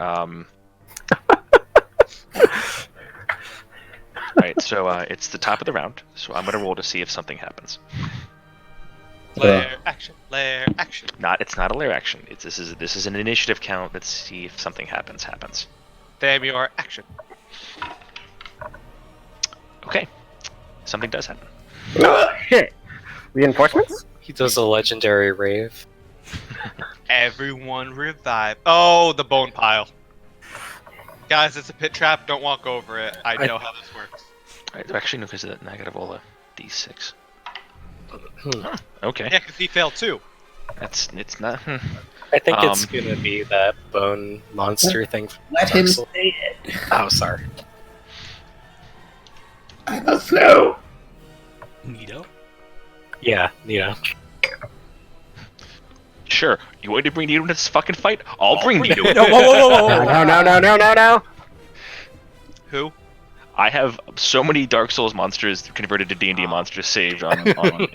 Speaker 1: Alright, so it's the top of the round, so I'm gonna roll to see if something happens.
Speaker 3: Lair action. Lair action.
Speaker 1: It's not a lair action. This is an initiative count. Let's see if something happens.
Speaker 3: Thamior action.
Speaker 1: Okay, something does happen.
Speaker 2: Shit. Reinforcements?
Speaker 6: He does a legendary rave.
Speaker 3: Everyone revive. Oh, the bone pile. Guys, it's a pit trap. Don't walk over it. I know how this works.
Speaker 1: Alright, actually no, because of that, I gotta roll a d6.
Speaker 6: Hmm.
Speaker 1: Okay,
Speaker 3: Yeah, because he failed too.
Speaker 1: it's not.
Speaker 6: I think it's
Speaker 1: Um,
Speaker 6: gonna be that bone monster thing. From
Speaker 7: Let
Speaker 6: Dark
Speaker 7: him
Speaker 6: Souls.
Speaker 7: say it.
Speaker 6: Oh, sorry.
Speaker 7: I must know.
Speaker 4: Neato.
Speaker 6: Yeah, yeah.
Speaker 1: Sure, you want to bring Nito into this fucking fight? I'll bring Nito.
Speaker 4: No, whoa.
Speaker 2: No.
Speaker 3: Who?
Speaker 1: I have so many Dark Souls monsters converted to D&D monsters saved on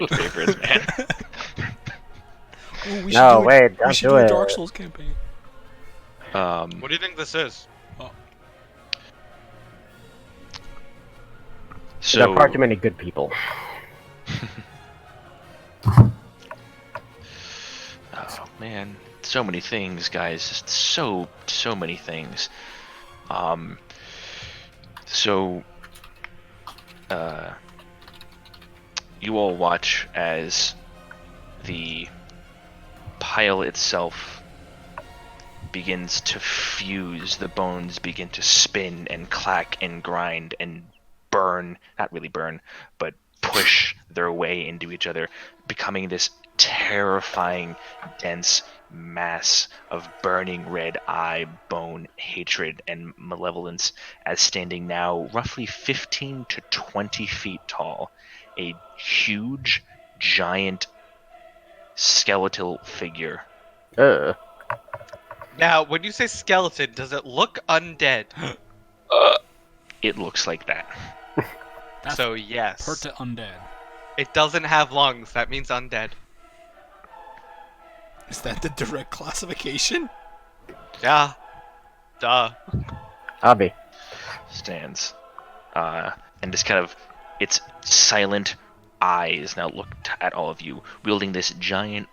Speaker 1: favorites, man.
Speaker 4: Ooh, we
Speaker 2: No,
Speaker 4: should
Speaker 2: wait,
Speaker 4: we
Speaker 2: don't
Speaker 4: should
Speaker 2: do
Speaker 4: a
Speaker 2: it.
Speaker 4: Dark Souls campaign.
Speaker 3: What do you think this is?
Speaker 2: There
Speaker 1: So
Speaker 2: are far too many good people.
Speaker 1: oh man, so many things, guys. Just so many things. You all watch as the pile itself begins to fuse, the bones begin to spin and clack and grind and burn, not really burn, but push their way into each other, becoming this terrifying, dense mass of burning red eye, bone, hatred, and malevolence, as standing now roughly 15 to 20 feet tall, a huge, giant, skeletal figure.
Speaker 3: Now, when you say skeleton, does it look undead?
Speaker 1: It looks like that.
Speaker 4: That's
Speaker 3: So yes.
Speaker 4: Hurt to undead.
Speaker 3: It doesn't have lungs. That means undead.
Speaker 4: Is that the direct classification?
Speaker 3: Yeah. Duh.
Speaker 2: Hobby.
Speaker 1: Stands. And just kind of, its silent eyes now look at all of you, wielding this giant,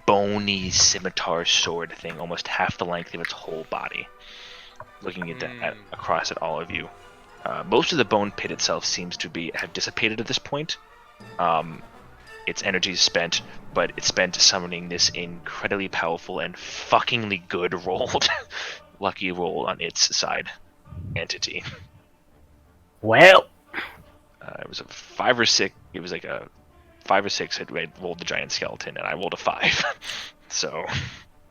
Speaker 1: bony scimitar sword thing, almost half the length of its whole body. Looking at across at all of you. Most of the bone pit itself seems to have dissipated at this point. Its energy is spent, but it's spent summoning this incredibly powerful and fuckingly good rolled lucky roll on its side entity.
Speaker 2: Well,
Speaker 1: It was a 5 or 6. It was like a 5 or 6. I rolled the giant skeleton, and I rolled a 5. So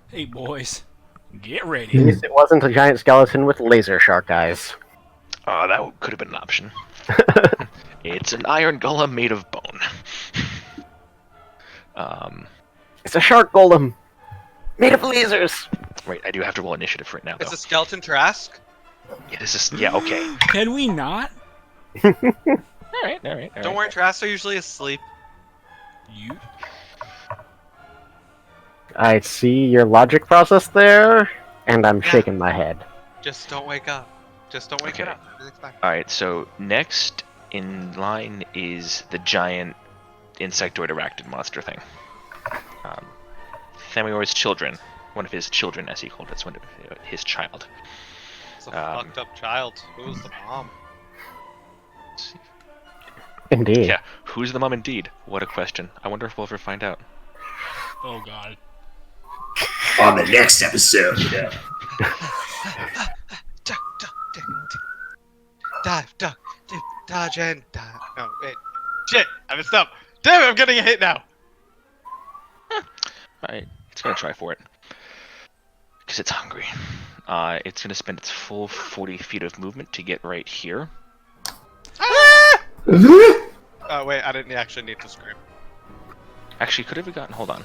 Speaker 4: Hey, boys. Get
Speaker 2: at
Speaker 4: ready.
Speaker 2: least it wasn't a giant skeleton with laser shark eyes.
Speaker 1: that could have been an option. It's an iron golem made of bone.
Speaker 2: It's a shark golem made of lasers.
Speaker 1: Right, I do have to roll initiative for it now, though.
Speaker 3: It's a skeleton Trask.
Speaker 1: Yeah, this is okay.
Speaker 4: Can we not?
Speaker 1: All right.
Speaker 3: Don't worry, Trask are usually asleep.
Speaker 4: You?
Speaker 2: I see your logic process there, and I'm shaking my head.
Speaker 3: Just don't wake up. Just don't wake
Speaker 1: Okay.
Speaker 3: up. Everything's fine.
Speaker 1: All right, so next in line is the giant insectoid arachnid monster thing. Thamior's children, one of his children, as he called it, it's one of his child.
Speaker 3: It's a fucked up child. Who's the mom?
Speaker 1: Let's see.
Speaker 2: Indeed.
Speaker 1: Yeah, who's the mom indeed? What a question. I wonder if we'll ever find out.
Speaker 4: Oh, God.
Speaker 7: On the next episode.
Speaker 3: Dive, duck, dip, dodge, and dive. No, wait. Shit, I messed up. Damn it, I'm getting a hit now.
Speaker 1: Alright, it's gonna try for it. Because it's hungry. It's gonna spend its full 40 feet of movement to get right here.
Speaker 3: Oh, wait, I didn't actually need to scream.
Speaker 1: Actually, could have gotten. Hold on.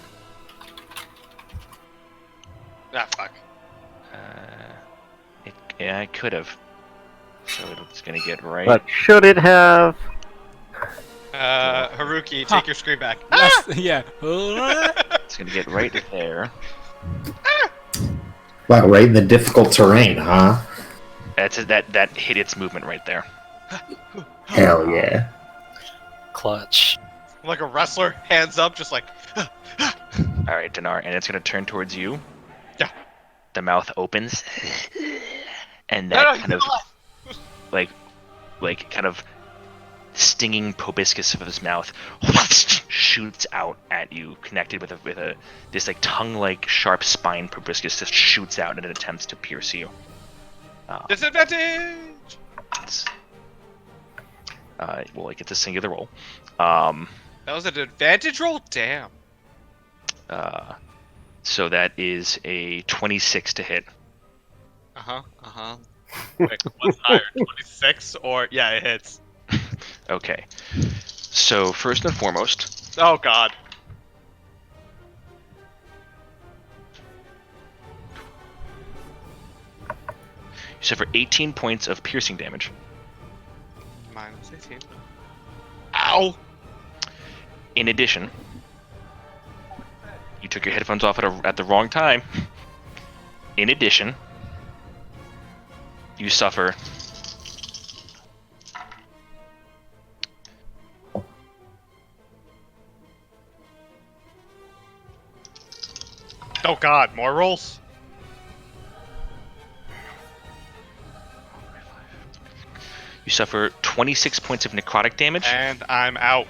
Speaker 3: Ah, fuck.
Speaker 1: Yeah, I could have. So it's gonna get right.
Speaker 2: But should it have?
Speaker 3: Haruki, take your scream back.
Speaker 4: Yes, yeah.
Speaker 1: It's gonna get right there.
Speaker 7: Wow, right in the difficult terrain, huh?
Speaker 1: That's it, that hit its movement right there.
Speaker 7: Hell yeah.
Speaker 6: Clutch.
Speaker 3: Like a wrestler, hands up, just like.
Speaker 1: All right, Dinar, and it's gonna turn towards you.
Speaker 3: Yeah.
Speaker 1: The mouth opens, and
Speaker 3: No,
Speaker 1: that
Speaker 3: no,
Speaker 1: kind of like kind of stinging proboscis of his mouth shoots out at you, connected with a this like tongue-like sharp spine proboscis just shoots out and it attempts to pierce you.
Speaker 3: Disadvantage!
Speaker 1: It's, well, like it's a singular roll.
Speaker 3: That was an advantage roll? Damn.
Speaker 1: So that is a 26 to hit.
Speaker 3: Wait, what's higher, 26 or yeah, it hits.
Speaker 1: Okay. So first and foremost,
Speaker 3: Oh god.
Speaker 1: you suffer 18 points of piercing damage.
Speaker 3: Minus 18. Ow!
Speaker 1: In addition, you took your headphones off at the wrong time. In addition, you suffer
Speaker 3: Oh god, more rolls?
Speaker 1: you suffer 26 points of necrotic damage.
Speaker 3: And I'm out.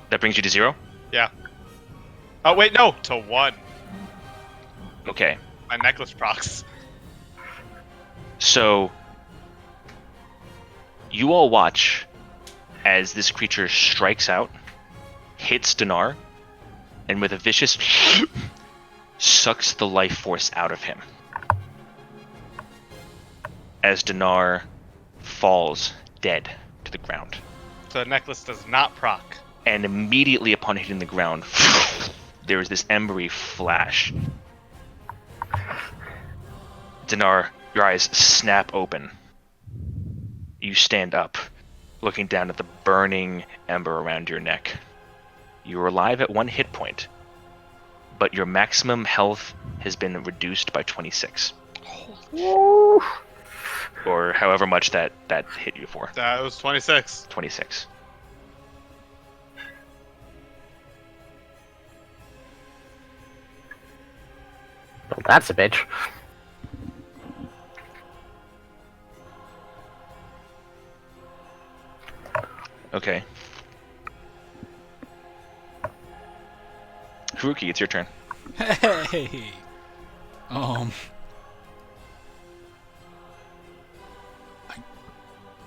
Speaker 1: That brings you to 0.
Speaker 3: Yeah. Oh wait, no, to 1.
Speaker 1: Okay.
Speaker 3: My necklace procs.
Speaker 1: So you all watch as this creature strikes out, hits Dinar, and with a vicious sucks the life force out of him. As Dinar falls dead to the ground.
Speaker 3: The necklace does not proc.
Speaker 1: And immediately upon hitting the ground, there is this embery flash. Dinar, your eyes snap open. You stand up, looking down at the burning ember around your neck. You are alive at 1 hit point, but your maximum health has been reduced by 26. Or however much that hit you for.
Speaker 3: That was 26.
Speaker 1: 26.
Speaker 2: Well, that's a bitch.
Speaker 1: Okay. Haruki, it's your turn.
Speaker 4: Hey.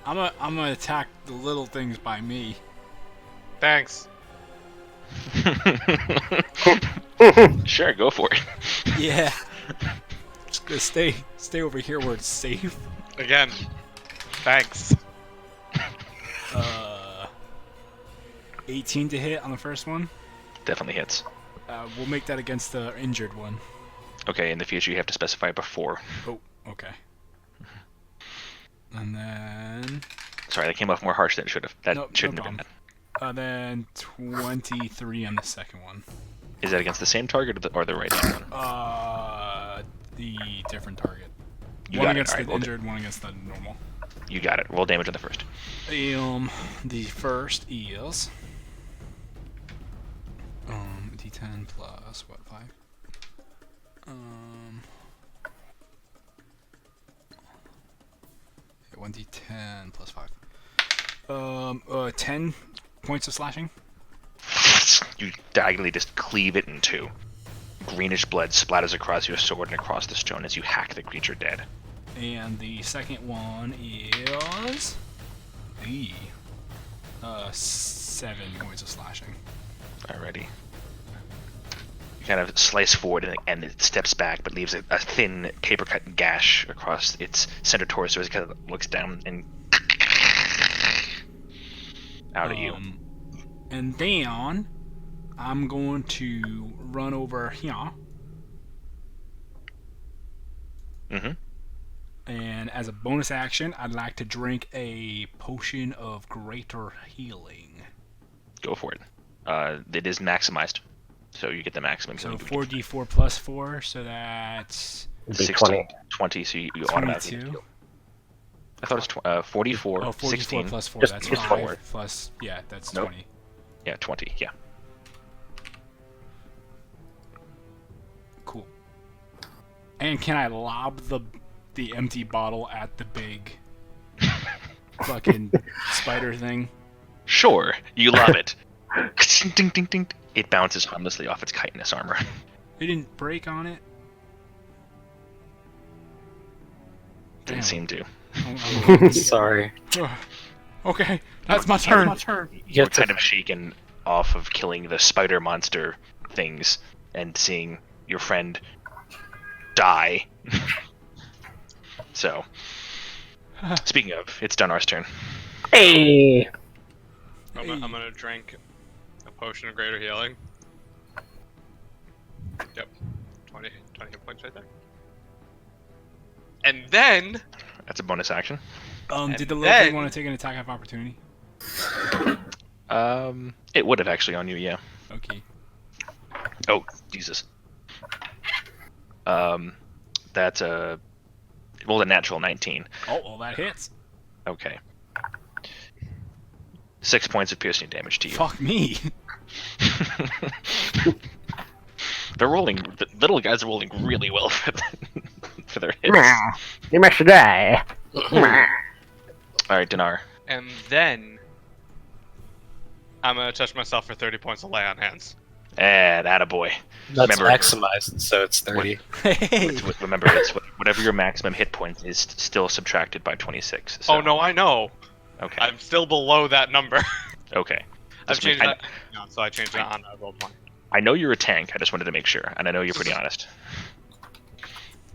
Speaker 4: I'm gonna attack the little things by me.
Speaker 3: Thanks.
Speaker 1: Sure, go for it.
Speaker 4: Yeah. Just gonna stay over here where it's safe.
Speaker 3: Again. Thanks.
Speaker 4: 18 to hit on the first one.
Speaker 1: Definitely hits.
Speaker 4: We'll make that against the injured one.
Speaker 1: Okay, in the future you have to specify before.
Speaker 4: Oh, okay. And then...
Speaker 1: Sorry, that came off more harsh than it should have. That
Speaker 4: Nope,
Speaker 1: shouldn't
Speaker 4: no
Speaker 1: have been
Speaker 4: problem. Then 23 on the second one.
Speaker 1: that. Is that against the same target or the right hand one?
Speaker 4: The different target.
Speaker 1: You
Speaker 4: One
Speaker 1: got it.
Speaker 4: against
Speaker 1: Alright,
Speaker 4: the injured, one against the normal.
Speaker 1: you got it. Roll damage on the first.
Speaker 4: The first is... D10 plus, what, 5? 1d10 plus 5. 10 points of slashing.
Speaker 1: You diagonally just cleave it in two. Greenish blood splatters across your sword and across the stone as you hack the creature dead.
Speaker 4: And the second one is... 7 points of slashing.
Speaker 1: Alrighty. You kind of slice forward and it steps back, but leaves a thin paper-cut gash across its center torso as it kind of looks down and out at you.
Speaker 4: And then I'm going to run over here.
Speaker 1: Mm-hmm.
Speaker 4: And as a bonus action, I'd like to drink a potion of greater healing.
Speaker 1: Go for it. It is maximized, so you get the maximum.
Speaker 4: So
Speaker 1: healing.
Speaker 4: 4d4 plus 4, so that's
Speaker 2: It'd be
Speaker 1: 16, 20, so you automatically
Speaker 4: 22.
Speaker 1: heal. I thought it was 44,
Speaker 4: Oh, 44
Speaker 1: 16.
Speaker 4: plus 4,
Speaker 2: Just-
Speaker 4: that's
Speaker 2: just
Speaker 4: 5
Speaker 1: 4.
Speaker 4: plus, yeah, that's
Speaker 1: Nope.
Speaker 4: 20.
Speaker 1: Yeah, 20, yeah.
Speaker 4: Cool. And can I lob the empty bottle at the big fucking spider thing?
Speaker 1: Sure, you love it. Ding, ding, ding. It bounces harmlessly off its chitinous armor.
Speaker 4: It didn't break on it?
Speaker 1: Didn't seem to.
Speaker 6: Sorry.
Speaker 4: Okay, that's my turn.
Speaker 6: You
Speaker 1: You're
Speaker 6: have to
Speaker 1: kind of shaken off of killing the spider monster things and seeing your friend die. So, speaking of, it's Dunar's turn.
Speaker 2: Hey!
Speaker 3: I'm gonna drink a potion of greater healing. Yep. 20 hit points right there. And then...
Speaker 1: That's a bonus action.
Speaker 4: Did the little
Speaker 3: then-
Speaker 4: thing want to take an attack of opportunity?
Speaker 1: It would have actually on you, yeah.
Speaker 4: Okay.
Speaker 1: Oh, Jesus. That's a... Rolled a natural 19.
Speaker 4: Oh, well, that hits.
Speaker 1: Okay. 6 points of piercing damage to you.
Speaker 4: Fuck me.
Speaker 1: They're rolling... The little guys are rolling really well for, for their hits.
Speaker 2: You must die.
Speaker 1: Alright, Dinar.
Speaker 3: And then... I'm gonna touch myself for 30 points of lay on hands.
Speaker 1: And attaboy.
Speaker 6: That's
Speaker 1: Remember-
Speaker 6: maximized, so it's 30.
Speaker 4: Hey.
Speaker 1: Remember, it's whatever your maximum hit point is still subtracted by 26. So.
Speaker 3: Oh no, I know.
Speaker 1: Okay.
Speaker 3: I'm still below that number.
Speaker 1: Okay.
Speaker 3: I've
Speaker 1: Just
Speaker 3: changed
Speaker 1: make-
Speaker 3: that. No, so I changed that on roll 1.
Speaker 1: I know you're a tank. I just wanted to make sure, and I know you're pretty honest.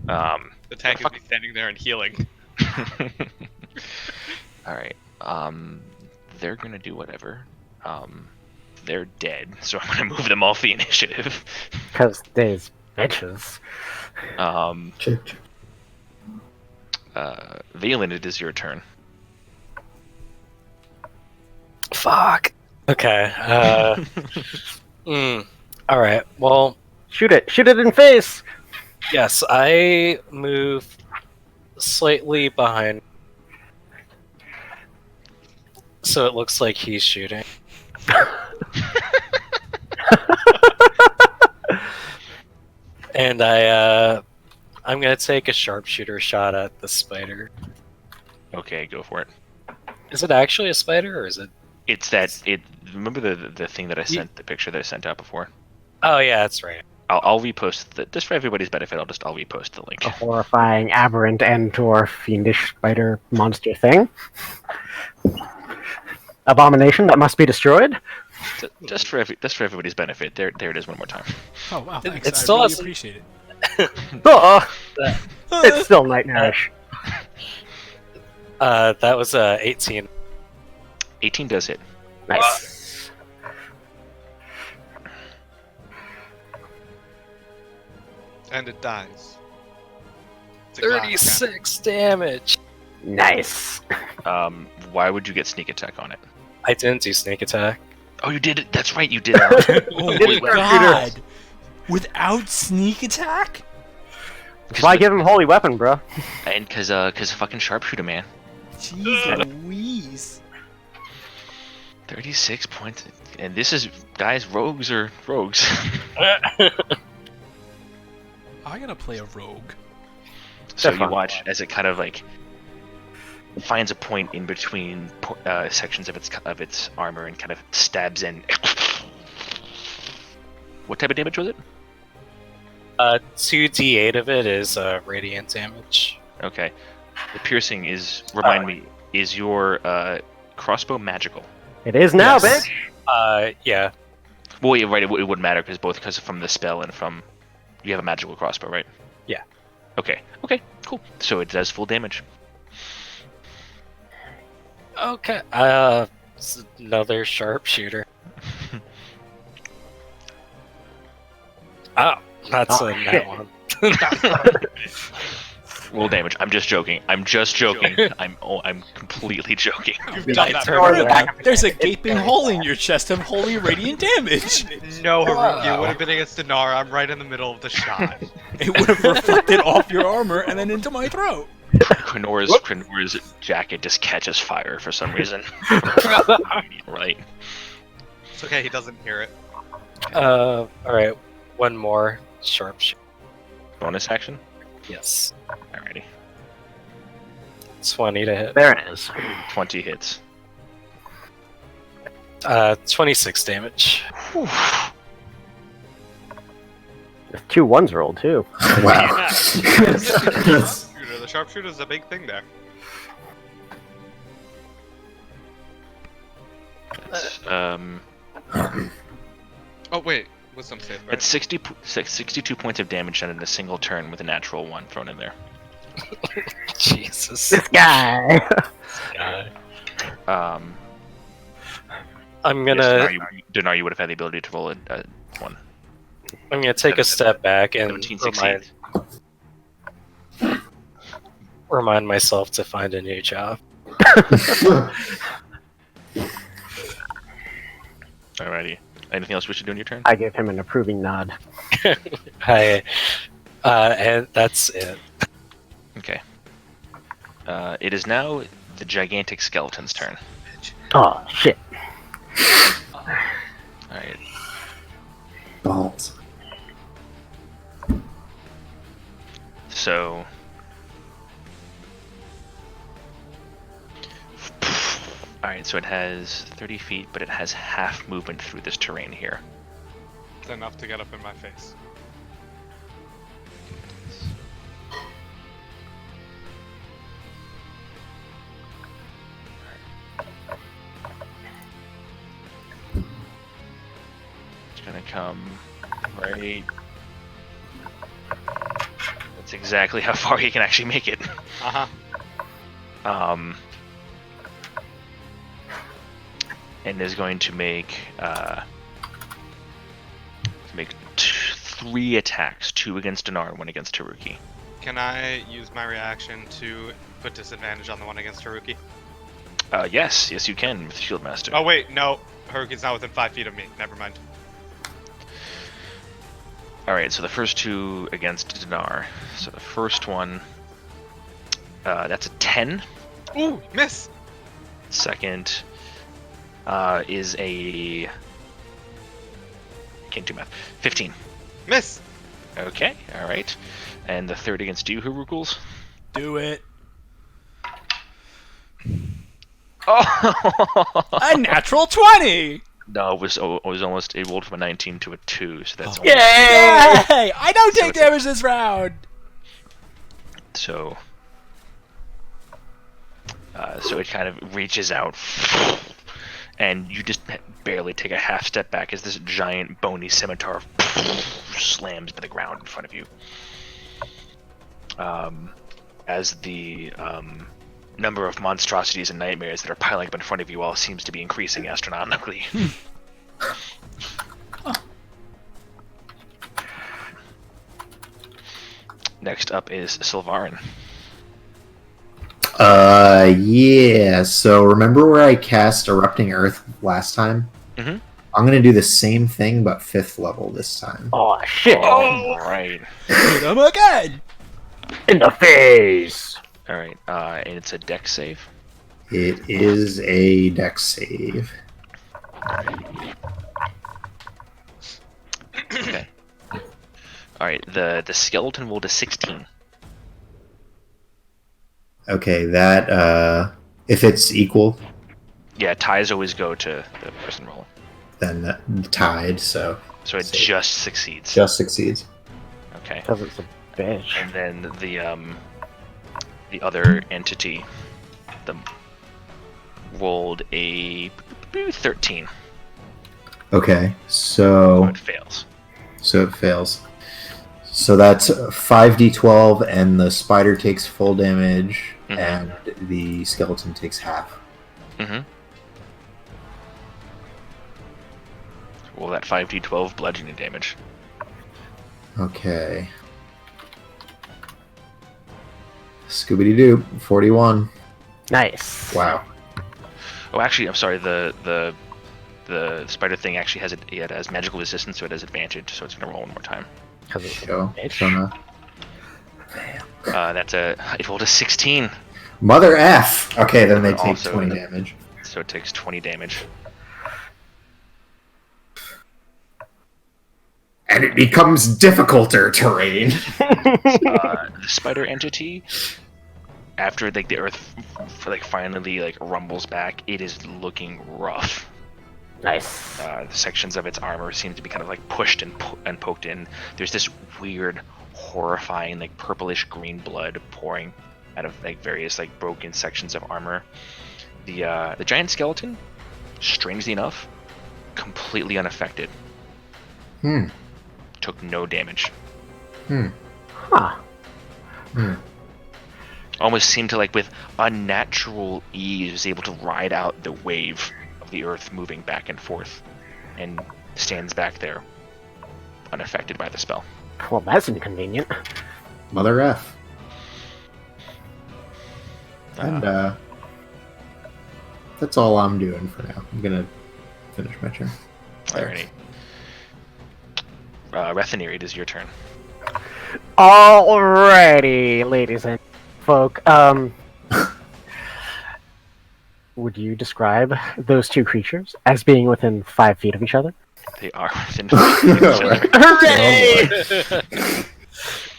Speaker 3: The tank is me standing there and healing.
Speaker 1: All right. They're gonna do whatever. They're dead, so I'm gonna move them off the initiative.
Speaker 2: Because there's bitches.
Speaker 7: Check.
Speaker 1: Valen, it is your turn.
Speaker 6: Fuck. Okay. Alright, well,
Speaker 2: Shoot it! Shoot it in face!
Speaker 6: yes, I move slightly behind. So it looks like he's shooting. And I'm gonna take a sharpshooter shot at the spider.
Speaker 1: Okay, go for it.
Speaker 6: Is it actually a spider or is it?
Speaker 1: It's that it. Remember the thing that I sent, the picture that I sent out before.
Speaker 6: Oh yeah, that's right.
Speaker 1: I'll repost the just for everybody's benefit. I'll repost the link.
Speaker 2: A horrifying, aberrant, and/or fiendish spider monster thing. Abomination that must be destroyed.
Speaker 1: Just for everybody's benefit. There it is one more time.
Speaker 4: Oh wow, thanks.
Speaker 6: It
Speaker 4: I
Speaker 6: still
Speaker 4: really
Speaker 6: hasn't-
Speaker 4: appreciate it.
Speaker 2: It's still nightmarish.
Speaker 6: That was 18.
Speaker 1: 18 does hit.
Speaker 2: Nice.
Speaker 3: And it dies. It's a glass cannon.
Speaker 6: 36 damage.
Speaker 2: Nice.
Speaker 1: Why would you get sneak attack on it?
Speaker 6: I didn't do sneak attack.
Speaker 1: Oh, you did it. That's right, you did.
Speaker 4: Oh
Speaker 2: didn't
Speaker 4: my
Speaker 2: sharpshooter.
Speaker 4: god! Without sneak attack?
Speaker 2: Why give him holy weapon, bro?
Speaker 1: And cause fucking sharpshooter, man.
Speaker 4: Jeez Louise.
Speaker 1: 36 points. And this is, guys, rogues are rogues.
Speaker 4: I gotta play a rogue.
Speaker 1: So
Speaker 2: That's
Speaker 1: you
Speaker 2: fine.
Speaker 1: watch as it kind of like finds a point in between sections of its armor and kind of stabs in. What type of damage was it?
Speaker 6: 2d8 of it is radiant damage.
Speaker 1: Okay. The piercing is, remind me, is your crossbow magical?
Speaker 2: It is now,
Speaker 6: Yes.
Speaker 2: bitch.
Speaker 6: Yeah.
Speaker 1: Well, yeah, right. It wouldn't matter because from the spell and from you have a magical crossbow, right?
Speaker 6: Yeah.
Speaker 1: Okay. Okay. Cool. So it does full damage.
Speaker 6: Okay. It's another sharpshooter. Oh, that's
Speaker 2: Oh,
Speaker 6: a
Speaker 2: shit.
Speaker 6: that one.
Speaker 1: Full damage. I'm just joking. I'm completely joking.
Speaker 3: You've done that
Speaker 6: turn
Speaker 3: before.
Speaker 6: around.
Speaker 4: There's a gaping hole in your chest of holy radiant damage.
Speaker 3: No, Haruki, it
Speaker 6: Wow.
Speaker 3: would have been against Dinar. I'm right in the middle of the shot.
Speaker 4: It would have reflected off your armor and then into my throat.
Speaker 1: Quinora's jacket just catches fire for some reason. Right.
Speaker 3: It's okay, he doesn't hear it.
Speaker 6: Alright. One more sharpshooter.
Speaker 1: Bonus action.
Speaker 6: Yes.
Speaker 1: Alrighty.
Speaker 6: 20 to hit.
Speaker 2: There it is.
Speaker 1: 20 hits.
Speaker 6: 26 damage.
Speaker 2: With 2 1s rolled too.
Speaker 7: Wow.
Speaker 3: The sharpshooter's a big thing there.
Speaker 1: That's,
Speaker 3: Oh wait, wisdom save. Right?
Speaker 1: it's 62 points of damage done in a single turn with a natural 1 thrown in there.
Speaker 6: Jesus.
Speaker 2: This guy.
Speaker 6: I'm
Speaker 1: Yes,
Speaker 6: gonna
Speaker 1: Dinar, you would have had the ability to roll a 1.
Speaker 6: I'm gonna take a step back and
Speaker 1: 17 succeeds.
Speaker 6: remind myself to find a new job.
Speaker 1: Alrighty. Anything else we should do in your turn?
Speaker 2: I give him an approving nod.
Speaker 6: Hi. And that's it.
Speaker 1: Okay. It is now the gigantic skeleton's turn.
Speaker 2: Oh shit.
Speaker 1: Alright.
Speaker 7: Balls.
Speaker 1: So. Alright, so it has 30 feet, but it has half movement through this terrain here.
Speaker 3: It's enough to get up in my face.
Speaker 1: It's gonna come right. That's exactly how far he can actually make it.
Speaker 3: Uh huh.
Speaker 1: And is going to make 3 attacks, 2 against Dinar and 1 against Haruki.
Speaker 3: Can I use my reaction to put disadvantage on the one against Haruki?
Speaker 1: Yes, you can with Shield Master.
Speaker 3: Oh wait, no. Haruki's not within 5 feet of me. Never mind.
Speaker 1: Alright, so the first 2 against Dinar. So the first one, that's a 10.
Speaker 3: Ooh, miss!
Speaker 1: Second is a... Can't do math. 15.
Speaker 3: Miss!
Speaker 1: Okay, alright. And the third against you, Harukles?
Speaker 4: Do it.
Speaker 1: Oh!
Speaker 4: A natural 20!
Speaker 1: No, it was almost, it rolled from a 19 to a 2, so that's
Speaker 4: Oh.
Speaker 1: almost,
Speaker 4: Yay! I don't
Speaker 1: So
Speaker 4: take
Speaker 1: it's a-
Speaker 4: damage this round!
Speaker 1: so... So it kind of reaches out, and you just barely take a half step back as this giant bony scimitar slams to the ground in front of you. As the number of monstrosities and nightmares that are piling up in front of you all seems to be increasing astronomically. Next up is Sylvarin.
Speaker 7: Yeah. So remember where I cast Erupting Earth last time?
Speaker 1: Mm-hmm.
Speaker 7: I'm gonna do the same thing, but 5th level this time.
Speaker 2: Oh shit!
Speaker 1: All right.
Speaker 4: Oh my god!
Speaker 2: In the face.
Speaker 1: All right. And it's a dex save.
Speaker 7: It is a dex save.
Speaker 1: Okay. All right. The skeleton rolled a 16.
Speaker 7: Okay, that if it's equal,
Speaker 1: Yeah, ties always go to the person rolling.
Speaker 7: then tied. So
Speaker 1: So it
Speaker 7: Save.
Speaker 1: just succeeds.
Speaker 7: just succeeds.
Speaker 1: Okay.
Speaker 2: Because it's a bitch.
Speaker 1: And then the other entity, rolled a 13.
Speaker 7: Okay,
Speaker 1: So
Speaker 7: so
Speaker 1: it fails.
Speaker 7: it fails. So that's 5d12, and the spider takes full damage,
Speaker 1: Mhm.
Speaker 7: and the skeleton takes half.
Speaker 1: Mm-hmm. Roll that 5d12 bludgeoning damage.
Speaker 7: Okay. Scooby Doo, 41.
Speaker 2: Nice.
Speaker 7: Wow.
Speaker 1: Oh, actually, I'm sorry. The spider thing actually has magical resistance, so it has advantage. So it's gonna roll one more time.
Speaker 2: Because it's a
Speaker 7: Go.
Speaker 2: bitch.
Speaker 7: Shona.
Speaker 1: It rolled a 16,
Speaker 7: Mother F! Okay, then they take
Speaker 1: Also
Speaker 7: 20
Speaker 1: the-
Speaker 7: damage.
Speaker 1: so it takes 20 damage.
Speaker 7: And it becomes difficulter terrain.
Speaker 1: The spider entity, after the earth finally rumbles back, it is looking rough.
Speaker 2: Nice.
Speaker 1: The sections of its armor seem to be kind of pushed and poked in. There's this weird, horrifying purplish green blood pouring out of various broken sections of armor. The giant skeleton, strangely enough, completely unaffected. Took no damage.
Speaker 2: Huh.
Speaker 1: Almost seemed to with unnatural ease was able to ride out the wave of the earth moving back and forth, and stands back there unaffected by the spell.
Speaker 2: Well, that's inconvenient.
Speaker 7: Mother F. And that's all I'm doing for now. I'm gonna finish my turn.
Speaker 1: Alrighty. Rethanir, it is your turn.
Speaker 2: Alrighty, ladies and folk. Would you describe those two creatures as being within 5 feet of each other?
Speaker 1: They are within 5 feet of each other.
Speaker 2: Hooray!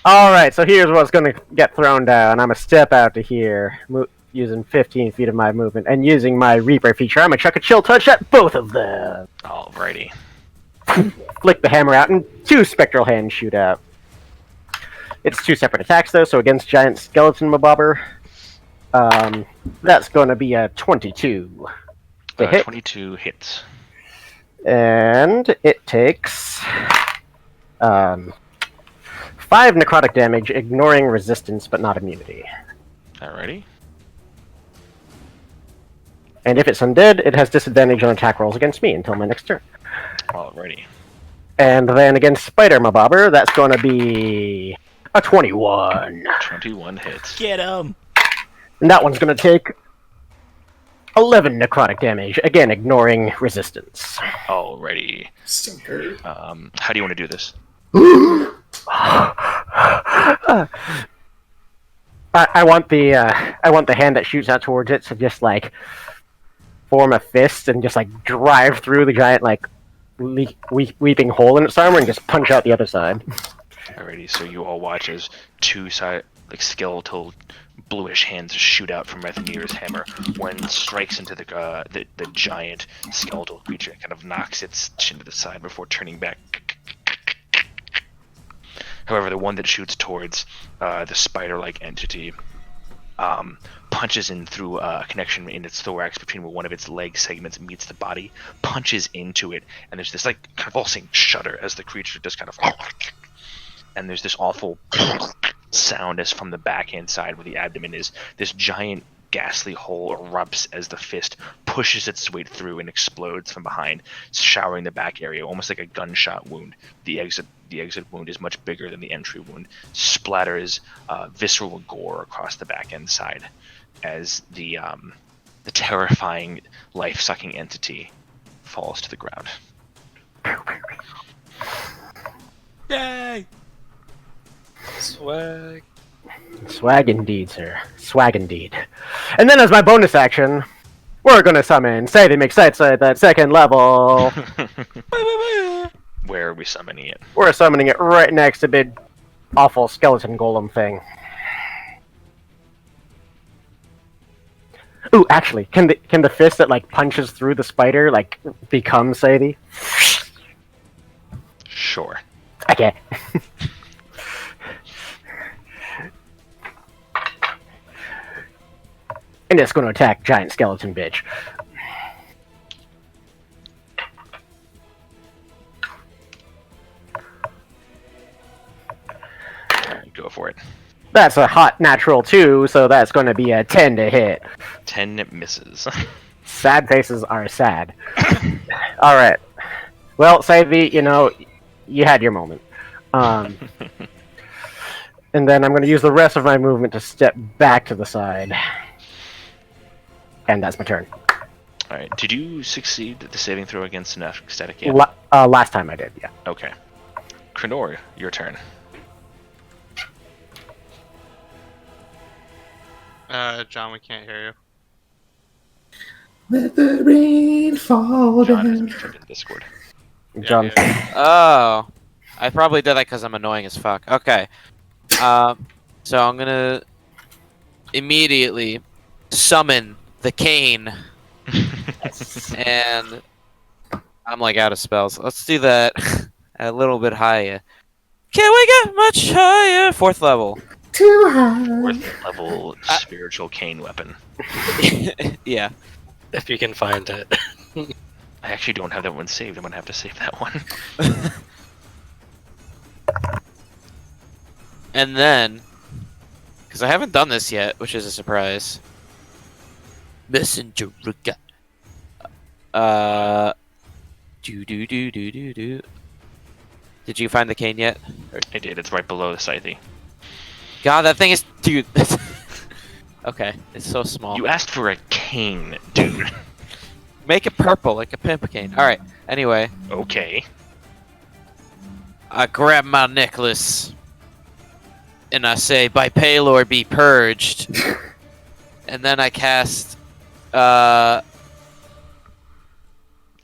Speaker 2: Alright, so here's what's gonna get thrown down. I'm gonna step out to here, using 15 feet of my movement, and using my Reaper feature, I'm gonna chuck a chill touch at both of them.
Speaker 1: Alrighty.
Speaker 2: Flick the hammer out, and 2 spectral hands shoot out. It's 2 separate attacks, though, so against Giant Skeleton Mabobber, that's going to be a 22 to hit.
Speaker 1: 22 hits.
Speaker 2: And it takes 5 necrotic damage, ignoring resistance but not immunity.
Speaker 1: Alrighty.
Speaker 2: And if it's undead, it has disadvantage on attack rolls against me until my next turn.
Speaker 1: Alrighty.
Speaker 2: And then against Spider Mabobber, that's going to be a 21.
Speaker 1: 21 hits.
Speaker 4: Get him!
Speaker 2: And that one's going to take 11 necrotic damage, again ignoring resistance.
Speaker 1: Alrighty.
Speaker 7: Stinker.
Speaker 1: How do you want to do this?
Speaker 2: I want the hand that shoots out towards it to just form a fist and just drive through the giant weeping hole in its armor and just punch out the other side.
Speaker 1: Alrighty, so you all watch as 2 skeletal bluish hands shoot out from Rethanir's hammer. One strikes into the giant skeletal creature, kind of knocks its chin to the side before turning back. However, the one that shoots towards the spider-like entity punches in through a connection in its thorax between where one of its leg segments meets the body, punches into it, and there's this like convulsing shudder as the creature just kind of, and there's this awful sound as from the backhand side where the abdomen is. This giant ghastly hole erupts as the fist pushes its way through and explodes from behind, showering the back area almost like a gunshot wound. The exit wound is much bigger than the entry wound, splatters visceral gore across the back end side as the terrifying life-sucking entity falls to the ground.
Speaker 4: Yay!
Speaker 6: Swag.
Speaker 2: Swag indeed, sir. Swag indeed. And then as my bonus action, we're gonna summon Say They Make Sights at that second level.
Speaker 1: Where are we summoning it?
Speaker 2: We're summoning it right next to big, awful skeleton golem thing. Ooh, actually, can the fist that like punches through the spider like become Sadie?
Speaker 1: Sure.
Speaker 2: Okay. And it's going to attack giant skeleton bitch.
Speaker 1: Go for it.
Speaker 2: That's a hot natural 2, so that's going to be a 10 to hit.
Speaker 1: 10 misses.
Speaker 2: Sad faces are sad. Alright. Well, Savvy, you had your moment. And then I'm going to use the rest of my movement to step back to the side. And that's my turn.
Speaker 1: Alright, did you succeed the saving throw against an static game?
Speaker 2: Last time I did, yeah.
Speaker 1: Okay. Krenor, your turn.
Speaker 3: John, we can't hear you.
Speaker 7: Let the rain fall
Speaker 1: John has
Speaker 7: down.
Speaker 1: jumped into Discord.
Speaker 2: John.
Speaker 3: Yeah.
Speaker 5: Oh, I probably did that because I'm annoying as fuck. Okay. So I'm gonna immediately summon the cane, and I'm like out of spells. Let's do that a little bit higher. Can we get much higher? 4th level.
Speaker 7: Too high.
Speaker 1: 4th level spiritual cane weapon.
Speaker 5: Yeah.
Speaker 6: If you can find it.
Speaker 1: I actually don't have that one saved. I'm gonna have to save that one.
Speaker 5: And then, because I haven't done this yet, which is a surprise. Messenger. Do. Did you find the cane yet?
Speaker 1: I did. It's right below the scythe.
Speaker 5: God, that thing is, dude. Okay, it's so small.
Speaker 1: You asked for a cane, dude.
Speaker 5: Make it purple like a pimp cane. All right. Anyway,
Speaker 1: Okay.
Speaker 5: I grab my necklace and I say, "By Palor be purged," and then I cast.
Speaker 1: Are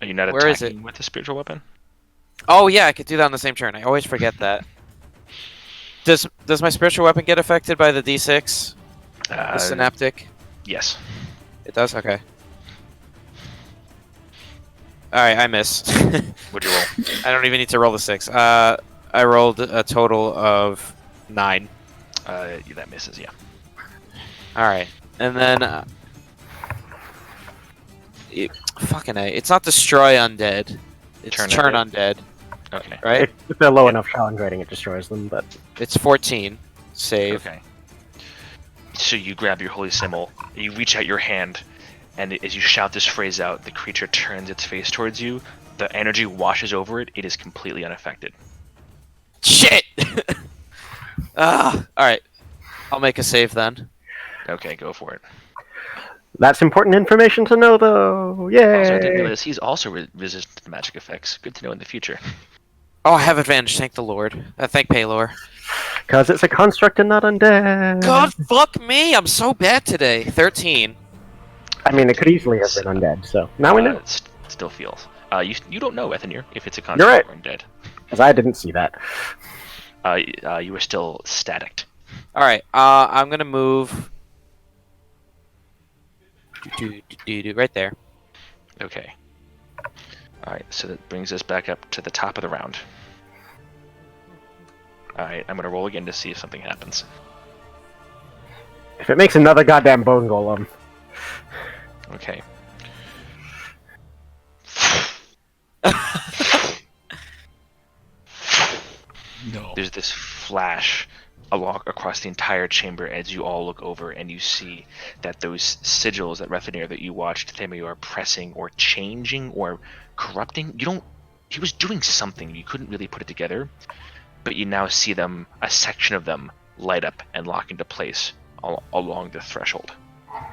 Speaker 1: you not
Speaker 5: Where is
Speaker 1: attacking with the spiritual weapon?
Speaker 5: Oh yeah, I could do that on the same turn. I always forget that. Does my spiritual weapon get affected by the D6? The synaptic?
Speaker 1: Yes.
Speaker 5: It does? Okay. Alright, I miss.
Speaker 1: What'd you roll?
Speaker 5: I don't even need to roll the 6. I rolled a total of 9.
Speaker 1: That misses, yeah.
Speaker 5: Alright. And then... fucking A. It's not destroy undead. It's turn undead.
Speaker 1: Okay.
Speaker 5: Right?
Speaker 2: If they're low enough challenge rating, it destroys them, but...
Speaker 5: It's 14. Save.
Speaker 1: Okay. So you grab your holy symbol, you reach out your hand, and as you shout this phrase out, the creature turns its face towards you. The energy washes over it. It is completely unaffected.
Speaker 5: Shit! Alright. I'll make a save then.
Speaker 1: Okay, go for it.
Speaker 2: That's important information to know, though. Yay!
Speaker 1: Also, I didn't realize he's also resistant to magic effects. Good to know in the future.
Speaker 5: Oh, I have advantage, thank the Lord. Thank Palor.
Speaker 2: Because it's a construct and not undead.
Speaker 5: God, fuck me! I'm so bad today. 13.
Speaker 2: I mean, it could easily have been undead, so now we know.
Speaker 1: It still feels. You don't know, Ethanier, if it's a
Speaker 2: You're right.
Speaker 1: construct or undead.
Speaker 2: Because I didn't see that.
Speaker 1: You were still static.
Speaker 5: Alright, I'm gonna move... right there.
Speaker 1: Okay. Alright, so that brings us back up to the top of the round. Alright, I'm gonna roll again to see if something happens.
Speaker 2: If it makes another goddamn bone golem.
Speaker 1: Okay.
Speaker 4: No.
Speaker 1: There's this flash across the entire chamber as you all look over, and you see that those sigils that Rethanir that you watched Thamior pressing or changing or corrupting, he was doing something, you couldn't really put it together, but you now see them, a section of them, light up and lock into place along the threshold.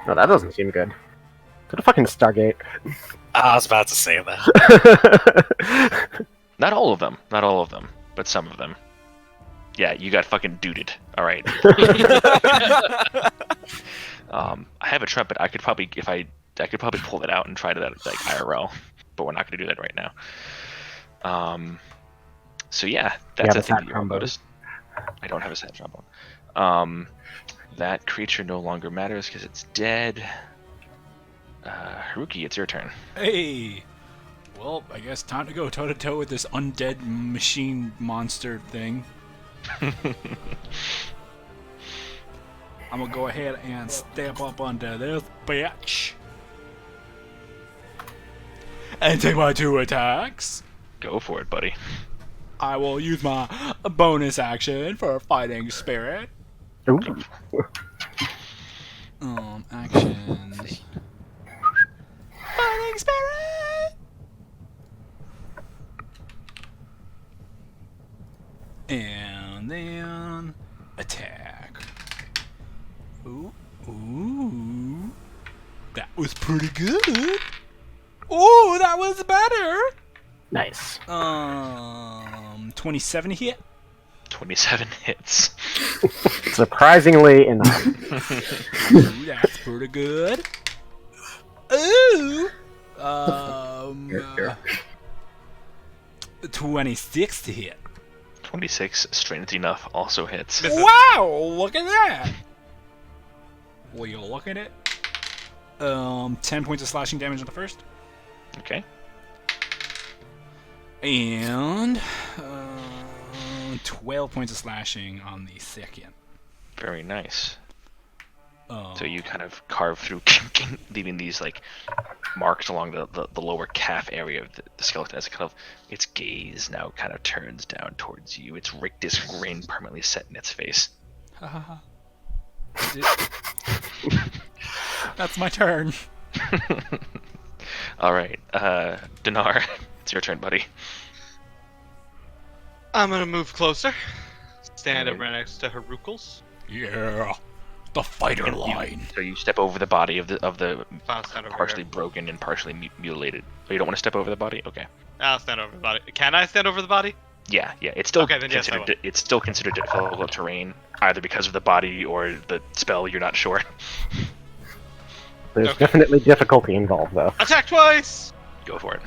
Speaker 2: No, that doesn't seem good. To the fucking Stargate.
Speaker 6: I was about to say that.
Speaker 1: Not all of them, but some of them. Yeah, you got fucking duded. All right. I have a trumpet. I could probably, I could probably pull that out and try that like IRL, but we're not going to do that right now. So yeah, that's a thing that you'll notice. I don't have a sad trombone. That creature no longer matters because it's dead. Haruki, it's your turn.
Speaker 4: Hey! Well, I guess time to go toe-to-toe with this undead machine monster thing. I'm gonna go ahead and step up onto this bitch. And take my 2 attacks.
Speaker 1: Go for it, buddy.
Speaker 4: I will use my bonus action for Fighting Spirit.
Speaker 2: Ooh.
Speaker 4: Actions. Fighting Spirit! And then attack. Ooh. That was pretty good. Ooh, that was better.
Speaker 2: Nice.
Speaker 4: 27 hit.
Speaker 1: 27 hits.
Speaker 2: Surprisingly enough.
Speaker 4: Ooh, that's pretty good. Ooh. 26 to hit.
Speaker 1: 26, strangely enough, also hits.
Speaker 4: Wow, look at that. Will you look at it? 10 points of slashing damage on the first.
Speaker 1: Okay.
Speaker 4: And 12 points of slashing on the second.
Speaker 1: Very nice. So you kind of carve through, leaving these like marks along the lower calf area of the skeleton as it kind of its gaze now kind of turns down towards you. Its rictus grin permanently set in its face.
Speaker 4: That's my turn.
Speaker 1: All right, Dinar, it's your turn, buddy.
Speaker 3: I'm gonna move closer. Stand up right next to Harukles.
Speaker 4: Yeah, the fighter line.
Speaker 1: So you step over the body of the
Speaker 3: I'll stand over
Speaker 1: partially
Speaker 3: here.
Speaker 1: broken and partially mutilated. Oh, you don't want to step over the body? Okay.
Speaker 3: I'll stand over the body. Can I stand over the body?
Speaker 1: Yeah. It's still
Speaker 3: Okay, then yes, I
Speaker 1: considered it's still considered difficult terrain, either because of the body or the spell. You're not sure.
Speaker 2: There's
Speaker 3: Okay.
Speaker 2: definitely difficulty involved, though.
Speaker 3: Attack twice!
Speaker 1: Go for it.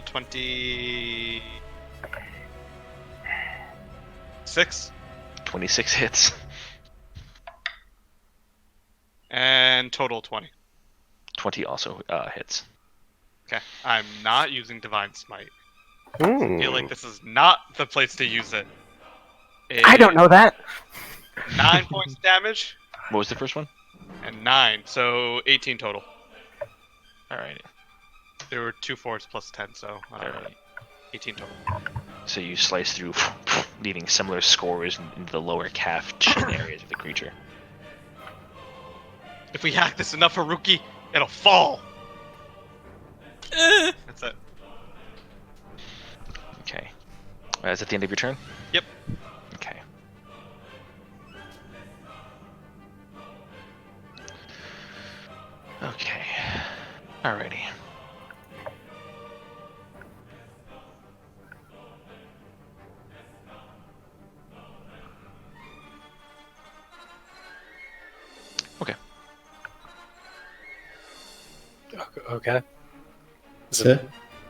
Speaker 3: 26.
Speaker 1: 26 hits.
Speaker 3: And total 20.
Speaker 1: 20 also hits.
Speaker 3: Okay. I'm not using Divine Smite. I
Speaker 2: Hmm.
Speaker 3: feel like this is not the place to use it.
Speaker 2: I don't know that.
Speaker 3: 9 points damage
Speaker 1: What was the first one?
Speaker 3: and 9, so 18 total.
Speaker 1: Alright.
Speaker 3: There were 2 4s plus 10, so
Speaker 1: Alright.
Speaker 3: 18 total.
Speaker 1: So you slice through, leaving similar scores into the lower calf chin areas of the creature.
Speaker 3: If we hack this enough, Haruki, it'll fall. That's it.
Speaker 1: Okay. Is that the end of your turn?
Speaker 3: Yep.
Speaker 1: Okay. Okay. Alrighty. Okay.
Speaker 6: Okay. Is
Speaker 7: That's
Speaker 6: it,
Speaker 7: it.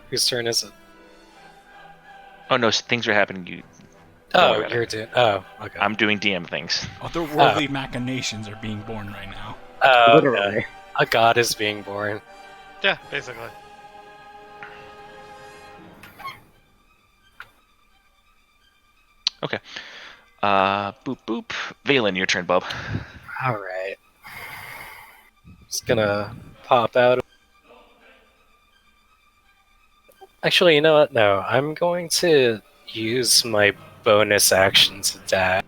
Speaker 6: whose turn is it?
Speaker 1: Oh no, things are happening. Don't
Speaker 6: Oh,
Speaker 1: worry about
Speaker 6: you're
Speaker 1: it.
Speaker 6: doing. Oh, okay.
Speaker 1: I'm doing DM things.
Speaker 4: Otherworldly machinations are being born right now.
Speaker 6: Oh, okay.
Speaker 2: Literally.
Speaker 6: A god is being born.
Speaker 3: Yeah, basically.
Speaker 1: Boop boop. Valen, your turn, bub.
Speaker 6: Alright. Just gonna pop out. Actually, you know what? No, I'm going to use my bonus action to dash.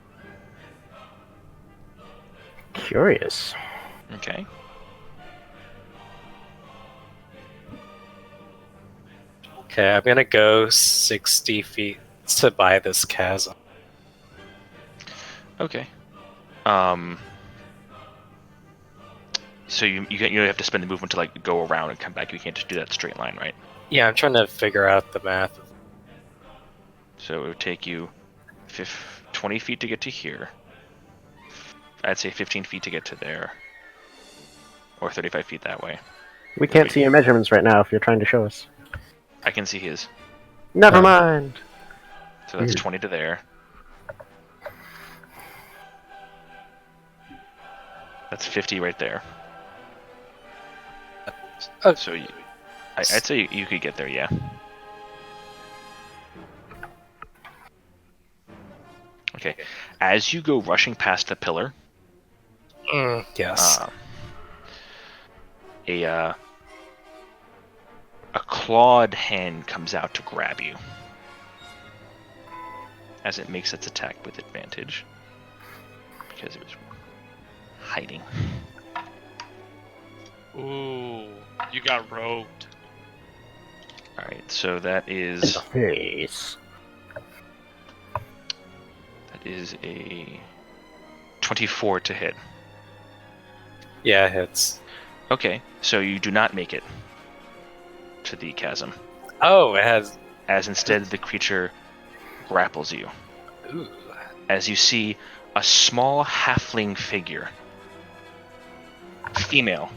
Speaker 2: Curious.
Speaker 1: Okay.
Speaker 6: Okay, I'm gonna go 60 feet to buy this chasm.
Speaker 1: Okay. So you have to spend the movement to like go around and come back. You can't just do that straight line, right?
Speaker 6: Yeah, I'm trying to figure out the math.
Speaker 1: So it would take you 20 feet to get to here. I'd say 15 feet to get to there. Or 35 feet that way.
Speaker 2: We can't see your measurements right now if you're trying to show us.
Speaker 1: I can see his.
Speaker 2: Never
Speaker 7: Oh.
Speaker 2: mind.
Speaker 1: So that's
Speaker 7: Weird.
Speaker 1: 20 to there. That's 50 right there.
Speaker 6: Oh.
Speaker 1: So I'd say you could get there, yeah. Okay. As you go rushing past the pillar,
Speaker 6: Yes.
Speaker 1: a clawed hand comes out to grab you as it makes its attack with advantage because it was hiding.
Speaker 3: Ooh, you got rogued.
Speaker 1: All right, so that is
Speaker 2: Face.
Speaker 1: a 24 to hit.
Speaker 6: Yeah, it hits.
Speaker 1: Okay, so you do not make it to the chasm,
Speaker 6: Oh, it has.
Speaker 1: as instead the creature grapples you.
Speaker 6: Ooh.
Speaker 1: As you see a small halfling figure, female,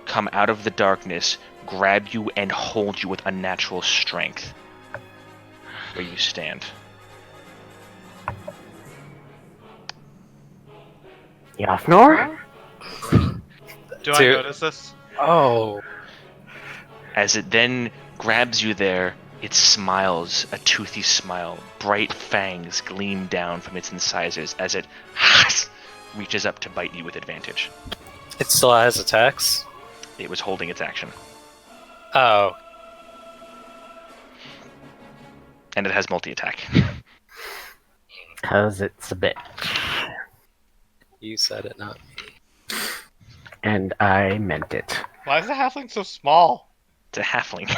Speaker 1: come out of the darkness, grab you, and hold you with unnatural strength where you stand.
Speaker 2: Yafnor?
Speaker 3: Do I
Speaker 6: Dude.
Speaker 3: notice this?
Speaker 6: Oh.
Speaker 1: As it then grabs you there, it smiles a toothy smile. Bright fangs gleam down from its incisors as it reaches up to bite you with advantage.
Speaker 6: It still has attacks?
Speaker 1: It was holding its action.
Speaker 6: Oh.
Speaker 1: And it has multi-attack.
Speaker 2: Because it's a bitch.
Speaker 6: You said it, not me.
Speaker 2: And I meant it.
Speaker 3: Why is the halfling so small?
Speaker 1: It's a halfling.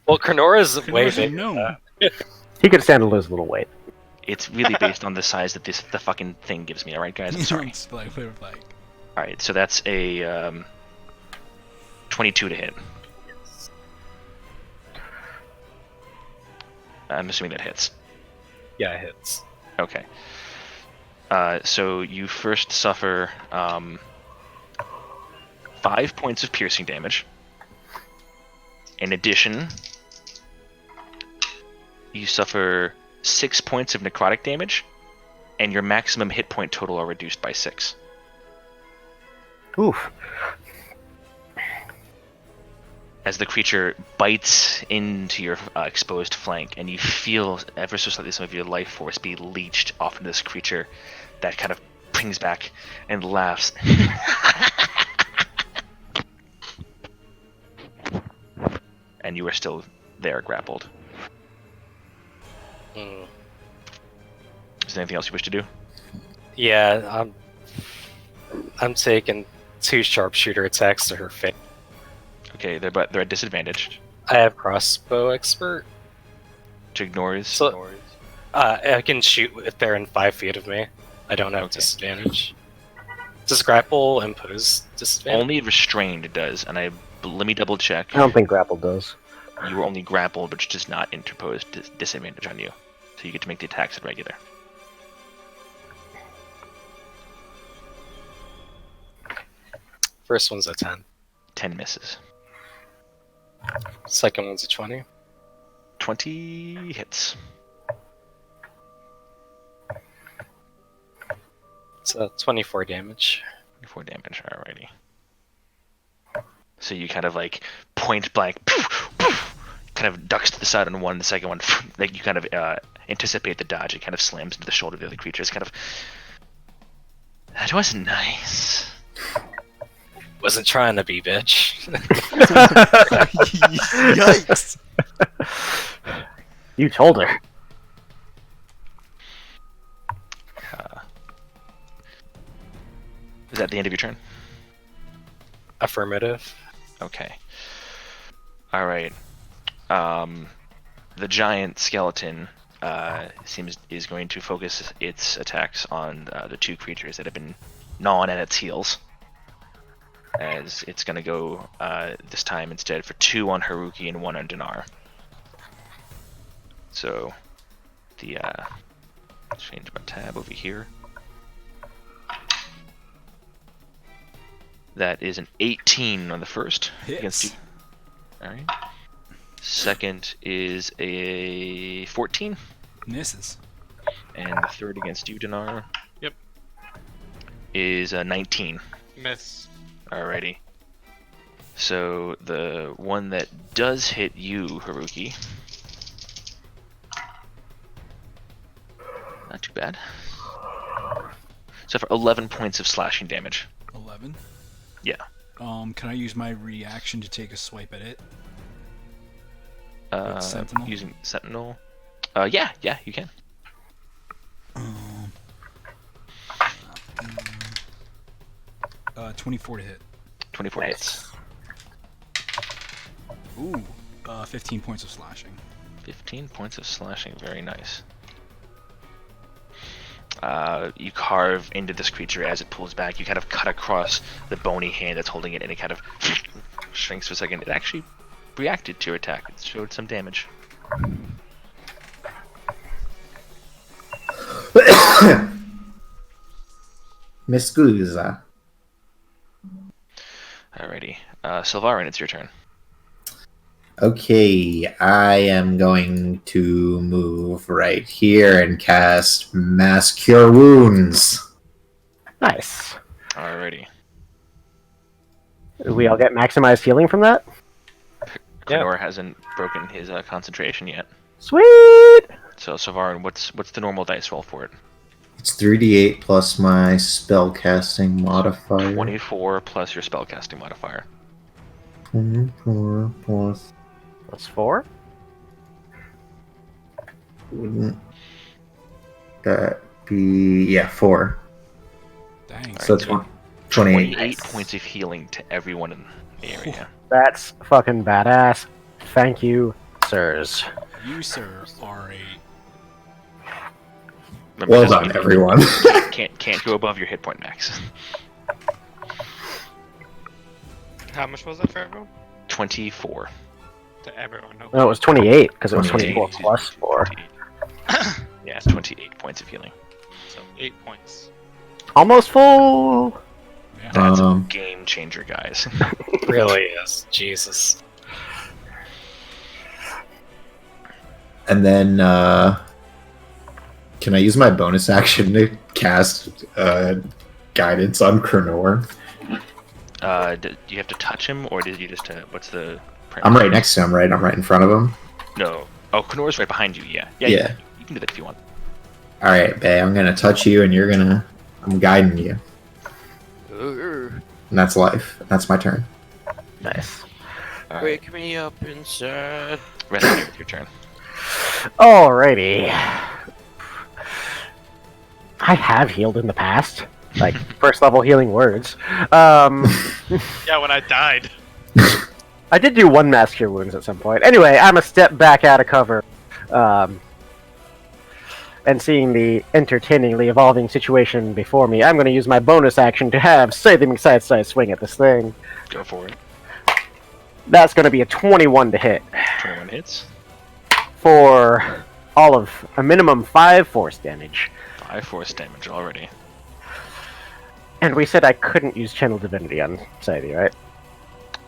Speaker 6: Well, Cronora's way
Speaker 4: Cronora's a
Speaker 6: bigger.
Speaker 4: gnome.
Speaker 2: He could stand to lose a little weight.
Speaker 1: It's really based on the size that the fucking thing gives me, alright guys? I'm sorry.
Speaker 4: It's like,
Speaker 1: Alright, so that's a 22 to hit. I'm assuming that hits.
Speaker 6: Yeah, it hits.
Speaker 1: Okay. So you first suffer 5 points of piercing damage. In addition, you suffer 6 points of necrotic damage, and your maximum hit point total are reduced by 6.
Speaker 2: Oof.
Speaker 1: As the creature bites into your exposed flank, and you feel ever so slightly some of your life force be leached off into this creature that kind of brings back and laughs. And you are still there, grappled.
Speaker 6: Mm.
Speaker 1: Is there anything else you wish to do?
Speaker 6: Yeah, I'm taking 2 sharpshooter attacks to her face.
Speaker 1: Okay, they're at disadvantage.
Speaker 6: I have crossbow expert.
Speaker 1: Which ignores.
Speaker 6: So, I can shoot if they're in 5 feet of me. I don't have
Speaker 1: Okay.
Speaker 6: disadvantage. Does grapple impose disadvantage?
Speaker 1: Only restrained it does, and let me double check.
Speaker 2: I don't think grapple does.
Speaker 1: You were only grappled, which does not interpose disadvantage on you. So you get to make the attacks at regular.
Speaker 6: First one's a 10.
Speaker 1: 10 misses.
Speaker 6: Second one's a 20.
Speaker 1: 20 hits.
Speaker 6: It's 24 damage.
Speaker 1: 4 damage, alrighty. So you kind of like point blank poof, poof, kind of ducks to the side on one. The second one, like you kind of anticipate the dodge. It kind of slams into the shoulder of the other creature. It's kind of, that was nice.
Speaker 6: Wasn't trying to be, bitch.
Speaker 4: Yikes!
Speaker 2: You told her.
Speaker 1: Is that the end of your turn?
Speaker 6: Affirmative.
Speaker 1: Okay. All right. The giant skeleton is going to focus its attacks on the two creatures that have been gnawing at its heels. As it's going to go this time instead for 2 on Haruki and 1 on Dinar. So the change my tab over here. That is an 18 on the first against you.
Speaker 4: Hits.
Speaker 1: All right. Second is a 14,
Speaker 4: Misses.
Speaker 1: and the third against you, Dinar.
Speaker 3: Yep.
Speaker 1: Is a 19.
Speaker 3: Miss.
Speaker 1: Alrighty. So the one that does hit you, Haruki. Not too bad. So for 11 points of slashing damage.
Speaker 4: 11.
Speaker 1: Yeah.
Speaker 4: Can I use my reaction to take a swipe at it? With Sentinel?
Speaker 1: Using Sentinel. Yeah, you can.
Speaker 4: 24 to hit.
Speaker 1: 24 hits.
Speaker 4: Ooh, 15 points of slashing.
Speaker 1: 15 points of slashing, very nice. You carve into this creature as it pulls back. You kind of cut across the bony hand that's holding it, and it kind of shrinks for a second. It actually reacted to your attack. It showed some damage.
Speaker 7: Miss Guza.
Speaker 1: Alrighty. Sylvarin, it's your turn.
Speaker 7: Okay, I am going to move right here and cast Mass Cure Wounds.
Speaker 2: Nice.
Speaker 1: Alrighty.
Speaker 2: Do we all get maximized healing from that?
Speaker 1: Krenor hasn't broken his concentration yet.
Speaker 2: Sweet!
Speaker 1: So, Sylvarin, what's the normal dice roll for it?
Speaker 7: It's 3d8 plus my spellcasting modifier.
Speaker 1: 24 plus your spellcasting modifier.
Speaker 7: 24 plus.
Speaker 2: Plus 4?
Speaker 7: Wouldn't that be. Yeah, 4.
Speaker 4: Dang.
Speaker 7: So
Speaker 1: Alright,
Speaker 7: 28.
Speaker 1: 28 points of healing to everyone in the area.
Speaker 2: That's fucking badass. Thank you, sirs.
Speaker 4: You, sir, are a...
Speaker 1: Remember,
Speaker 7: Well
Speaker 1: that's
Speaker 7: done,
Speaker 1: what
Speaker 7: everyone.
Speaker 1: can't go above your hit point max.
Speaker 3: How much was that for everyone?
Speaker 1: 24.
Speaker 3: To everyone. No.
Speaker 2: No, it was 28, because it was
Speaker 7: 28.
Speaker 2: 24 plus 4.
Speaker 1: 28. Yeah, it's 28 points of healing.
Speaker 3: So 8 points.
Speaker 2: Almost full!
Speaker 4: Yeah.
Speaker 1: That's a
Speaker 7: Um,
Speaker 1: game changer, guys.
Speaker 6: Really is. Jesus.
Speaker 7: And then, can I use my bonus action to cast Guidance on Krenor?
Speaker 1: Do you have to touch him, or did you just? What's the?
Speaker 7: I'm right next to him, right? I'm right in front of him.
Speaker 1: No. Oh, Knorr's right behind you. Yeah.
Speaker 7: Yeah.
Speaker 1: You can do that if you want.
Speaker 7: Alright, Bay, I'm gonna touch you and I'm guiding you. And that's life. That's my turn.
Speaker 2: Nice.
Speaker 1: All right.
Speaker 5: Wake me up inside.
Speaker 1: Rescue, it's your turn.
Speaker 2: Alrighty. I have healed in the past. Like, first level healing words.
Speaker 3: Yeah, when I died.
Speaker 2: I did do 1 mass cure wounds at some point. Anyway, I'm a step back out of cover. And seeing the entertainingly evolving situation before me, I'm going to use my bonus action to have Scything side swing at this thing.
Speaker 1: Go for it.
Speaker 2: That's going to be a 21 to hit
Speaker 1: 21 hits.
Speaker 2: for all of a minimum 5 force damage.
Speaker 1: 5 force damage already.
Speaker 2: And we said I couldn't use Channel Divinity on Scythe,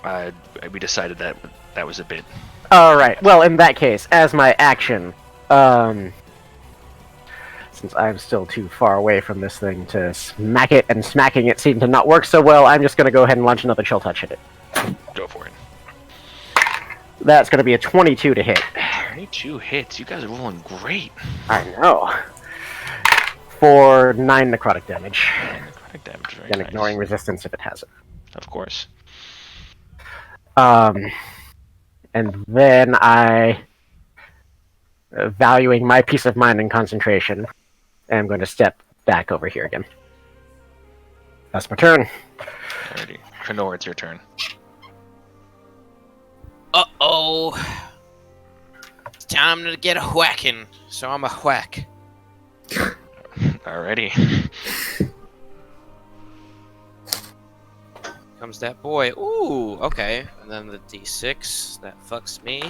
Speaker 2: right?
Speaker 1: We decided that was a bit.
Speaker 2: Alright, well, in that case, as my action, since I'm still too far away from this thing to smack it, and smacking it seemed to not work so well, I'm just going to go ahead and launch another Chill Touch at it.
Speaker 1: Go for it.
Speaker 2: That's going to be a 22 to hit.
Speaker 1: 22 hits. You guys are rolling great.
Speaker 2: I know. For 9 necrotic damage.
Speaker 1: And necrotic damage, very
Speaker 2: Again,
Speaker 1: nice.
Speaker 2: ignoring resistance if it has it.
Speaker 1: Of course.
Speaker 2: And then I, valuing my peace of mind and concentration, am going to step back over here again. That's my turn.
Speaker 1: Alrighty. Krenor, it's your turn.
Speaker 5: Uh-oh. It's time to get a whacking, so I'm a whack.
Speaker 1: Alrighty.
Speaker 5: Comes that boy. Ooh, okay. And then the D6. That fucks me.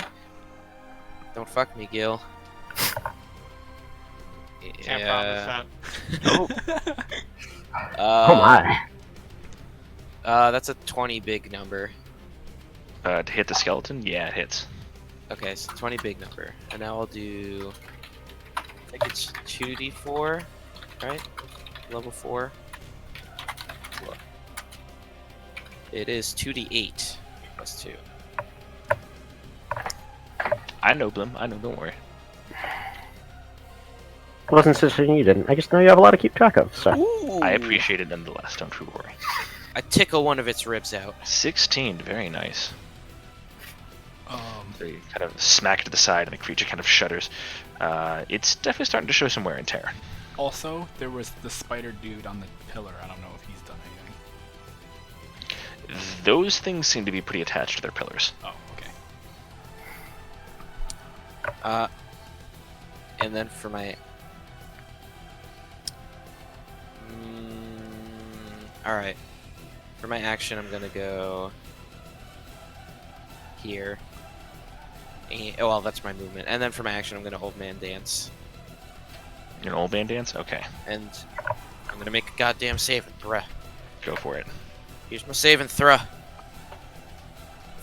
Speaker 5: Don't fuck me, Gil.
Speaker 3: Can't promise that.
Speaker 2: Oh my.
Speaker 5: That's a 20 big number.
Speaker 1: To hit the skeleton? Yeah, it hits.
Speaker 5: Okay, so 20 big number. And now I'll do... I think it's 2d4, right? Level 4. Look. It is 2d8 plus 2.
Speaker 1: I know, Blim. I know, don't worry.
Speaker 2: I wasn't suggesting you didn't. I just know you have a lot to keep track of. So
Speaker 5: Ooh!
Speaker 1: I appreciate it nonetheless, don't you worry.
Speaker 5: I tickle one of its ribs out.
Speaker 1: 16, very nice. So you kind of smack it to the side and the creature kind of shudders. It's definitely starting to show some wear and tear.
Speaker 4: Also, there was the spider dude on the pillar. I don't know if he's done anything.
Speaker 1: Those things seem to be pretty attached to their pillars.
Speaker 4: Oh, okay.
Speaker 5: And then for my... Alright. For my action, I'm gonna go... here. Oh, well, that's my movement. And then for my action, I'm gonna Old Man Dance.
Speaker 1: An old man dance? Okay,
Speaker 5: And I'm gonna make a goddamn save and throw.
Speaker 1: go for it.
Speaker 5: Here's my save and throw.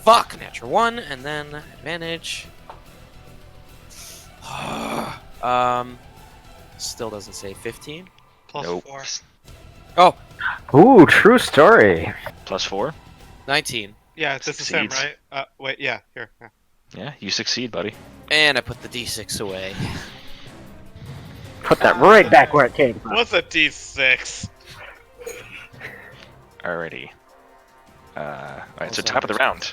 Speaker 5: Fuck! Natural 1, and then advantage. Still doesn't say 15.
Speaker 3: Plus
Speaker 1: Nope.
Speaker 3: 4.
Speaker 5: Oh,
Speaker 2: ooh, true story.
Speaker 1: Plus 4?
Speaker 5: 19.
Speaker 3: Yeah, it's the same,
Speaker 1: Succeeds.
Speaker 3: right? Wait, yeah, here. Yeah.
Speaker 1: Yeah, you succeed, buddy.
Speaker 5: And I put the D6 away.
Speaker 2: Put that right back where it came from.
Speaker 3: What's a D6?
Speaker 1: Alrighty. Alright, so top of the round.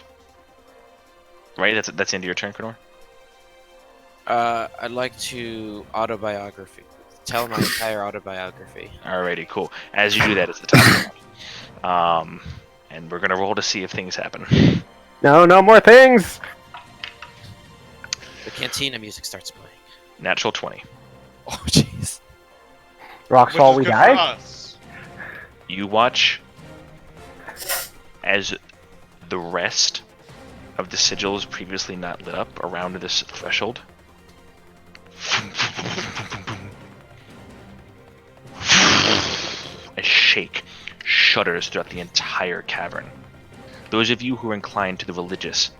Speaker 1: Right, that's the end of your turn, Krenor?
Speaker 5: I'd like to tell my entire autobiography.
Speaker 1: Alrighty, cool. As you do that, it's the top of the round. And we're gonna roll to see if things happen.
Speaker 2: No more things.
Speaker 5: The cantina music starts playing.
Speaker 1: Natural 20.
Speaker 5: Oh, jeez.
Speaker 2: Rocks
Speaker 3: Which
Speaker 2: while
Speaker 3: is
Speaker 2: we
Speaker 3: good for
Speaker 2: die.
Speaker 3: us.
Speaker 1: You watch as the rest of the sigils previously not lit up around this threshold a shake shudders throughout the entire cavern. Those of you who are inclined to the religious,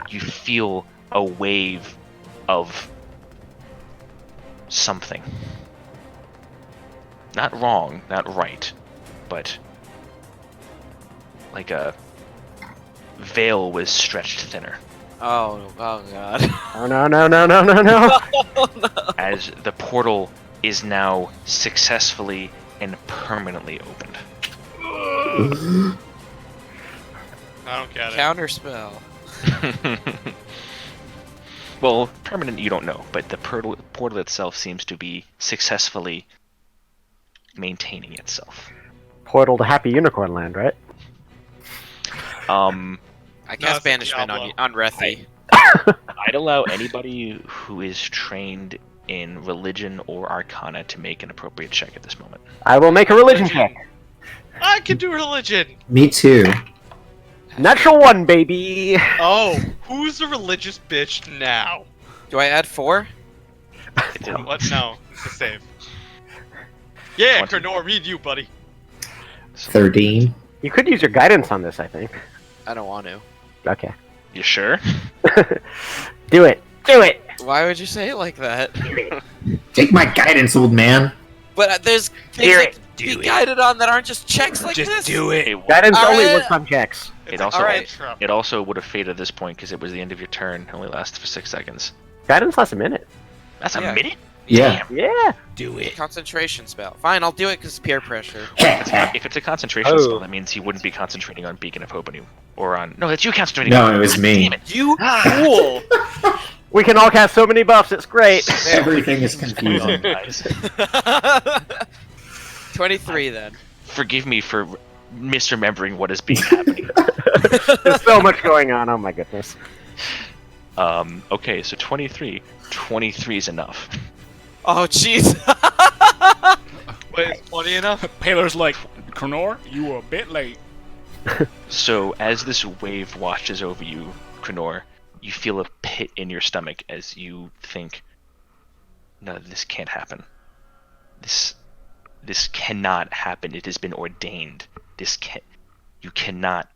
Speaker 1: you feel a wave of something. Not wrong, not right, but like a veil was stretched thinner
Speaker 5: Oh god.
Speaker 2: Oh no.
Speaker 1: as the portal is now successfully and permanently opened.
Speaker 3: I don't get it.
Speaker 5: Counterspell.
Speaker 1: Well, permanent you don't know, but the portal itself seems to be successfully maintaining itself.
Speaker 2: Portal to Happy Unicorn Land, right?
Speaker 5: I
Speaker 3: No,
Speaker 5: cast
Speaker 3: it's
Speaker 5: banishment
Speaker 3: Diablo.
Speaker 5: on Rethi.
Speaker 1: I'd allow anybody who is trained in religion or arcana to make an appropriate check at this moment.
Speaker 2: I will make a religion check.
Speaker 3: I can do religion!
Speaker 7: Me too.
Speaker 2: Natural 1, baby.
Speaker 3: Oh, who's the religious bitch now?
Speaker 5: Do I add 4?
Speaker 3: What? No, it's a save. Yeah,
Speaker 1: 20.
Speaker 3: Krenor, read you, buddy.
Speaker 7: 13.
Speaker 2: You could use your guidance on this, I think.
Speaker 5: I don't want to.
Speaker 2: Okay.
Speaker 1: You sure?
Speaker 2: Do it. Do it.
Speaker 5: Why would you say it like that?
Speaker 7: Take my guidance, old man.
Speaker 5: But there's things
Speaker 2: Hear
Speaker 5: that,
Speaker 2: it.
Speaker 5: be guided on that aren't just checks like
Speaker 4: Just
Speaker 5: this?
Speaker 4: do it.
Speaker 2: Guidance
Speaker 5: All
Speaker 2: only
Speaker 5: right.
Speaker 2: works on checks.
Speaker 3: It's
Speaker 1: It also-
Speaker 3: alright.
Speaker 1: It also would have faded at this point because it was the end of your turn. It only lasted for 6 seconds.
Speaker 2: Guidance lasts a minute.
Speaker 1: That's
Speaker 5: Yeah.
Speaker 1: a minute?
Speaker 7: Yeah.
Speaker 1: Damn.
Speaker 2: Yeah.
Speaker 4: Do it.
Speaker 5: Concentration spell. Fine, I'll do it because peer pressure.
Speaker 1: If it's a concentration
Speaker 6: Oh.
Speaker 1: spell, that means he wouldn't be concentrating on Beacon of Hope or on. No, that's you concentrating.
Speaker 7: No,
Speaker 1: on
Speaker 7: it was me.
Speaker 1: Damn it.
Speaker 5: You
Speaker 1: Ah.
Speaker 5: fool!
Speaker 2: We can all cast so many buffs. It's great.
Speaker 7: Everything is
Speaker 1: Hold on,
Speaker 7: confusing.
Speaker 1: guys.
Speaker 5: 23 then.
Speaker 1: Forgive me for misremembering what is being happening.
Speaker 2: There's so much going on. Oh my goodness.
Speaker 1: Okay, so 23. 23 is enough.
Speaker 5: Oh jeez.
Speaker 3: Wait, is 20 enough?
Speaker 4: Paler's like, Krenor, you were a bit late.
Speaker 1: So as this wave washes over you, Krenor, you feel a pit in your stomach as you think, no, this can't happen. This cannot happen. It has been ordained. You cannot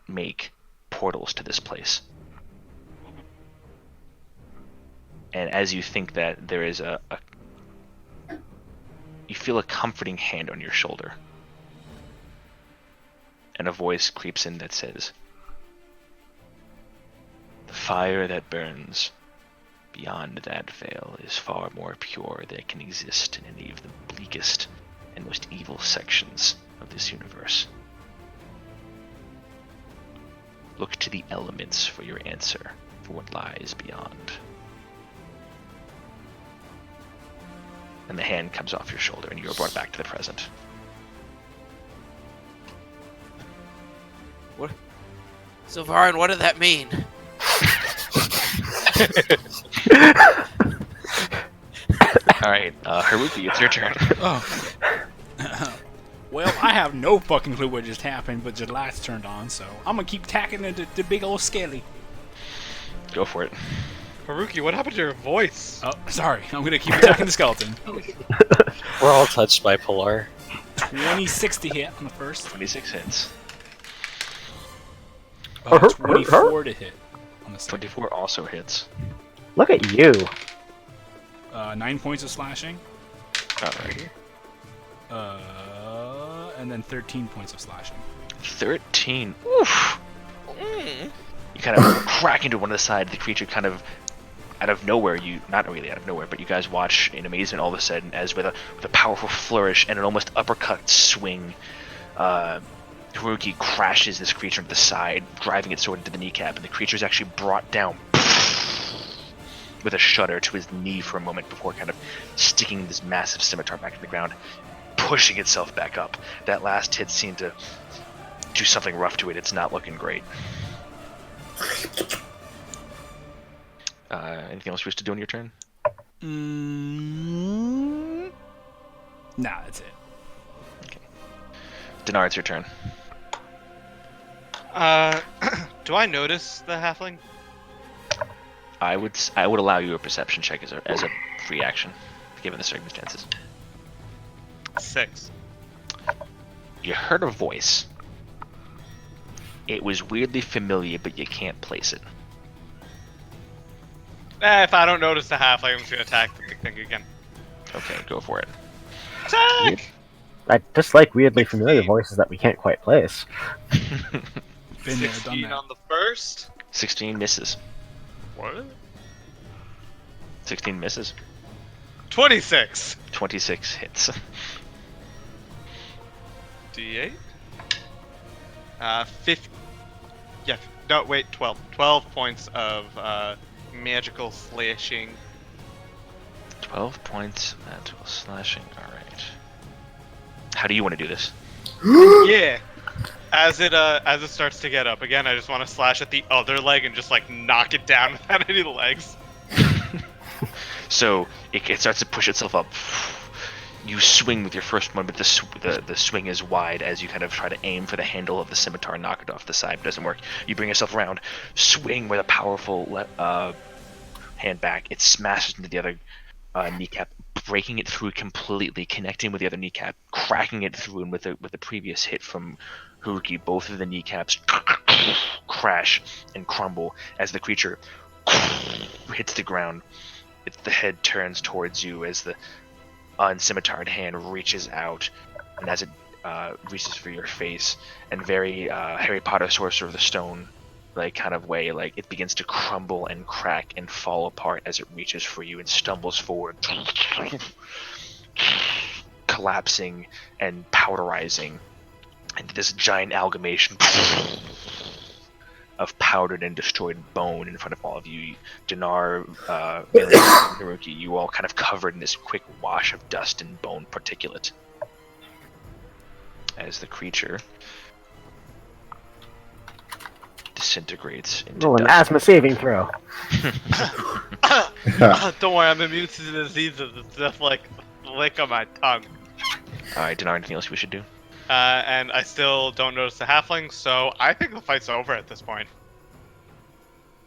Speaker 1: make portals to this place. And as you think that, there is you feel a comforting hand on your shoulder. And a voice creeps in that says, "The fire that burns beyond that veil is far more pure than it can exist in any of the bleakest and most evil sections of this universe. Look to the elements for your answer for what lies beyond." And the hand comes off your shoulder and you are brought back to the present.
Speaker 5: Sylvarin, what did that mean?
Speaker 1: Alright, Haruki, it's your turn.
Speaker 4: Oh. Well, I have no fucking clue what just happened, but the lights turned on, so I'm gonna keep tacking into the big old skelly.
Speaker 1: Go for it.
Speaker 3: Haruki, what happened to your voice?
Speaker 4: Oh, sorry. I'm gonna keep attacking the skeleton.
Speaker 6: We're all touched by Pilar.
Speaker 4: 26 to hit on the first.
Speaker 1: 26 hits.
Speaker 4: 24 to hit on the second.
Speaker 1: 24 also hits.
Speaker 2: Look at you.
Speaker 4: 9 points of slashing.
Speaker 1: Alright.
Speaker 4: And then 13 points of slashing.
Speaker 1: 13. Oof! You kind of crack into one of the sides. The creature kind of, out of nowhere, not really out of nowhere, but you guys watch in amazement all of a sudden as with a powerful flourish and an almost uppercut swing, Haruki crashes this creature into the side, driving its sword into the kneecap, and the creature is actually brought down with a shudder to his knee for a moment before kind of sticking this massive scimitar back in the ground, pushing itself back up. That last hit seemed to do something rough to it. It's not looking great. Anything else you wish to do on your turn?
Speaker 4: Nah, that's it.
Speaker 1: Dinar, it's your turn.
Speaker 3: Do I notice the halfling?
Speaker 1: I would allow you a perception check as a free action, given the circumstances.
Speaker 3: 6.
Speaker 1: You heard a voice. It was weirdly familiar, but you can't place it.
Speaker 3: If I don't notice the halfling, I'm just gonna attack the big thing again.
Speaker 1: Okay, go for it.
Speaker 3: Attack!
Speaker 2: I just like weirdly familiar voices that we can't quite place.
Speaker 4: Been there, done
Speaker 3: 16
Speaker 4: that.
Speaker 3: on the first.
Speaker 1: 16 misses.
Speaker 3: What?
Speaker 1: 16 misses.
Speaker 3: 26.
Speaker 1: 26 hits.
Speaker 3: D8. 50. Yeah. No, wait. 12. 12 points of magical slashing.
Speaker 1: 12 points of magical slashing. Alright. How do you want to do this?
Speaker 3: Yeah. As it starts to get up again, I just want to slash at the other leg and just like knock it down without any legs.
Speaker 1: So it starts to push itself up. You swing with your first one, but the swing is wide as you kind of try to aim for the handle of the scimitar and knock it off the side. It doesn't work. You bring yourself around, swing with a powerful hand back. It smashes into the other kneecap, breaking it through completely, connecting with the other kneecap, cracking it through, and with the previous hit from Haruki, both of the kneecaps crash and crumble as the creature hits the ground. The head turns towards you as the unscimitarred hand reaches out, and as it reaches for your face, and very Harry Potter Sorcerer of the Stone like kind of way, like it begins to crumble and crack and fall apart as it reaches for you and stumbles forward, collapsing and powderizing into this giant amalgamation of powdered and destroyed bone in front of all of you. Dinar, Naruki, you all kind of covered in this quick wash of dust and bone particulate as the creature disintegrates into
Speaker 2: Roll an
Speaker 1: dust.
Speaker 2: asthma saving throw.
Speaker 3: Don't worry, I'm immune to the diseases. It's just like lick on my tongue.
Speaker 1: Alright, Dinar, anything else we should do?
Speaker 3: And I still don't notice the halfling, so I think the fight's over at this point.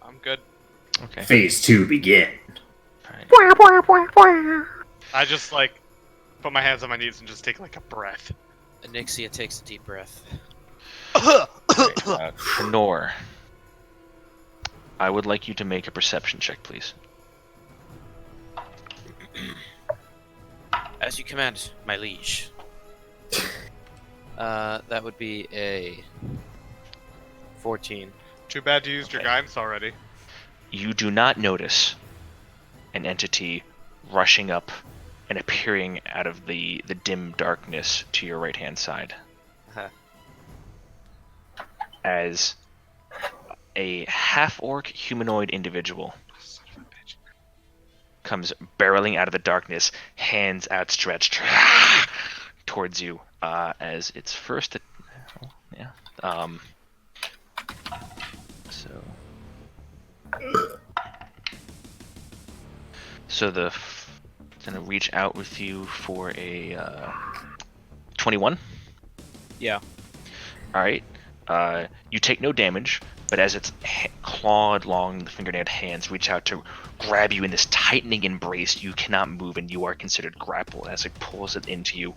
Speaker 3: I'm good.
Speaker 1: Okay.
Speaker 7: Phase 2 begin.
Speaker 1: Alright.
Speaker 3: I just like put my hands on my knees and just take like a breath.
Speaker 5: Anixia takes a deep breath.
Speaker 1: Nor, I would like you to make a perception check, please.
Speaker 5: As you command, my liege. That would be a 14.
Speaker 3: Too bad you used your
Speaker 1: Okay.
Speaker 3: guidance already.
Speaker 1: You do not notice an entity rushing up and appearing out of the dim darkness to your right-hand side.
Speaker 5: Huh.
Speaker 1: As a half-orc humanoid individual
Speaker 3: Son of a bitch.
Speaker 1: comes barreling out of the darkness, hands outstretched towards you, as its first. Yeah. So. So it's gonna reach out with you for a 21.
Speaker 5: Yeah.
Speaker 1: All right. You take no damage, but as its clawed, long, fingernailed hands reach out to grab you in this tightening embrace, you cannot move, and you are considered grappled as it pulls it into you,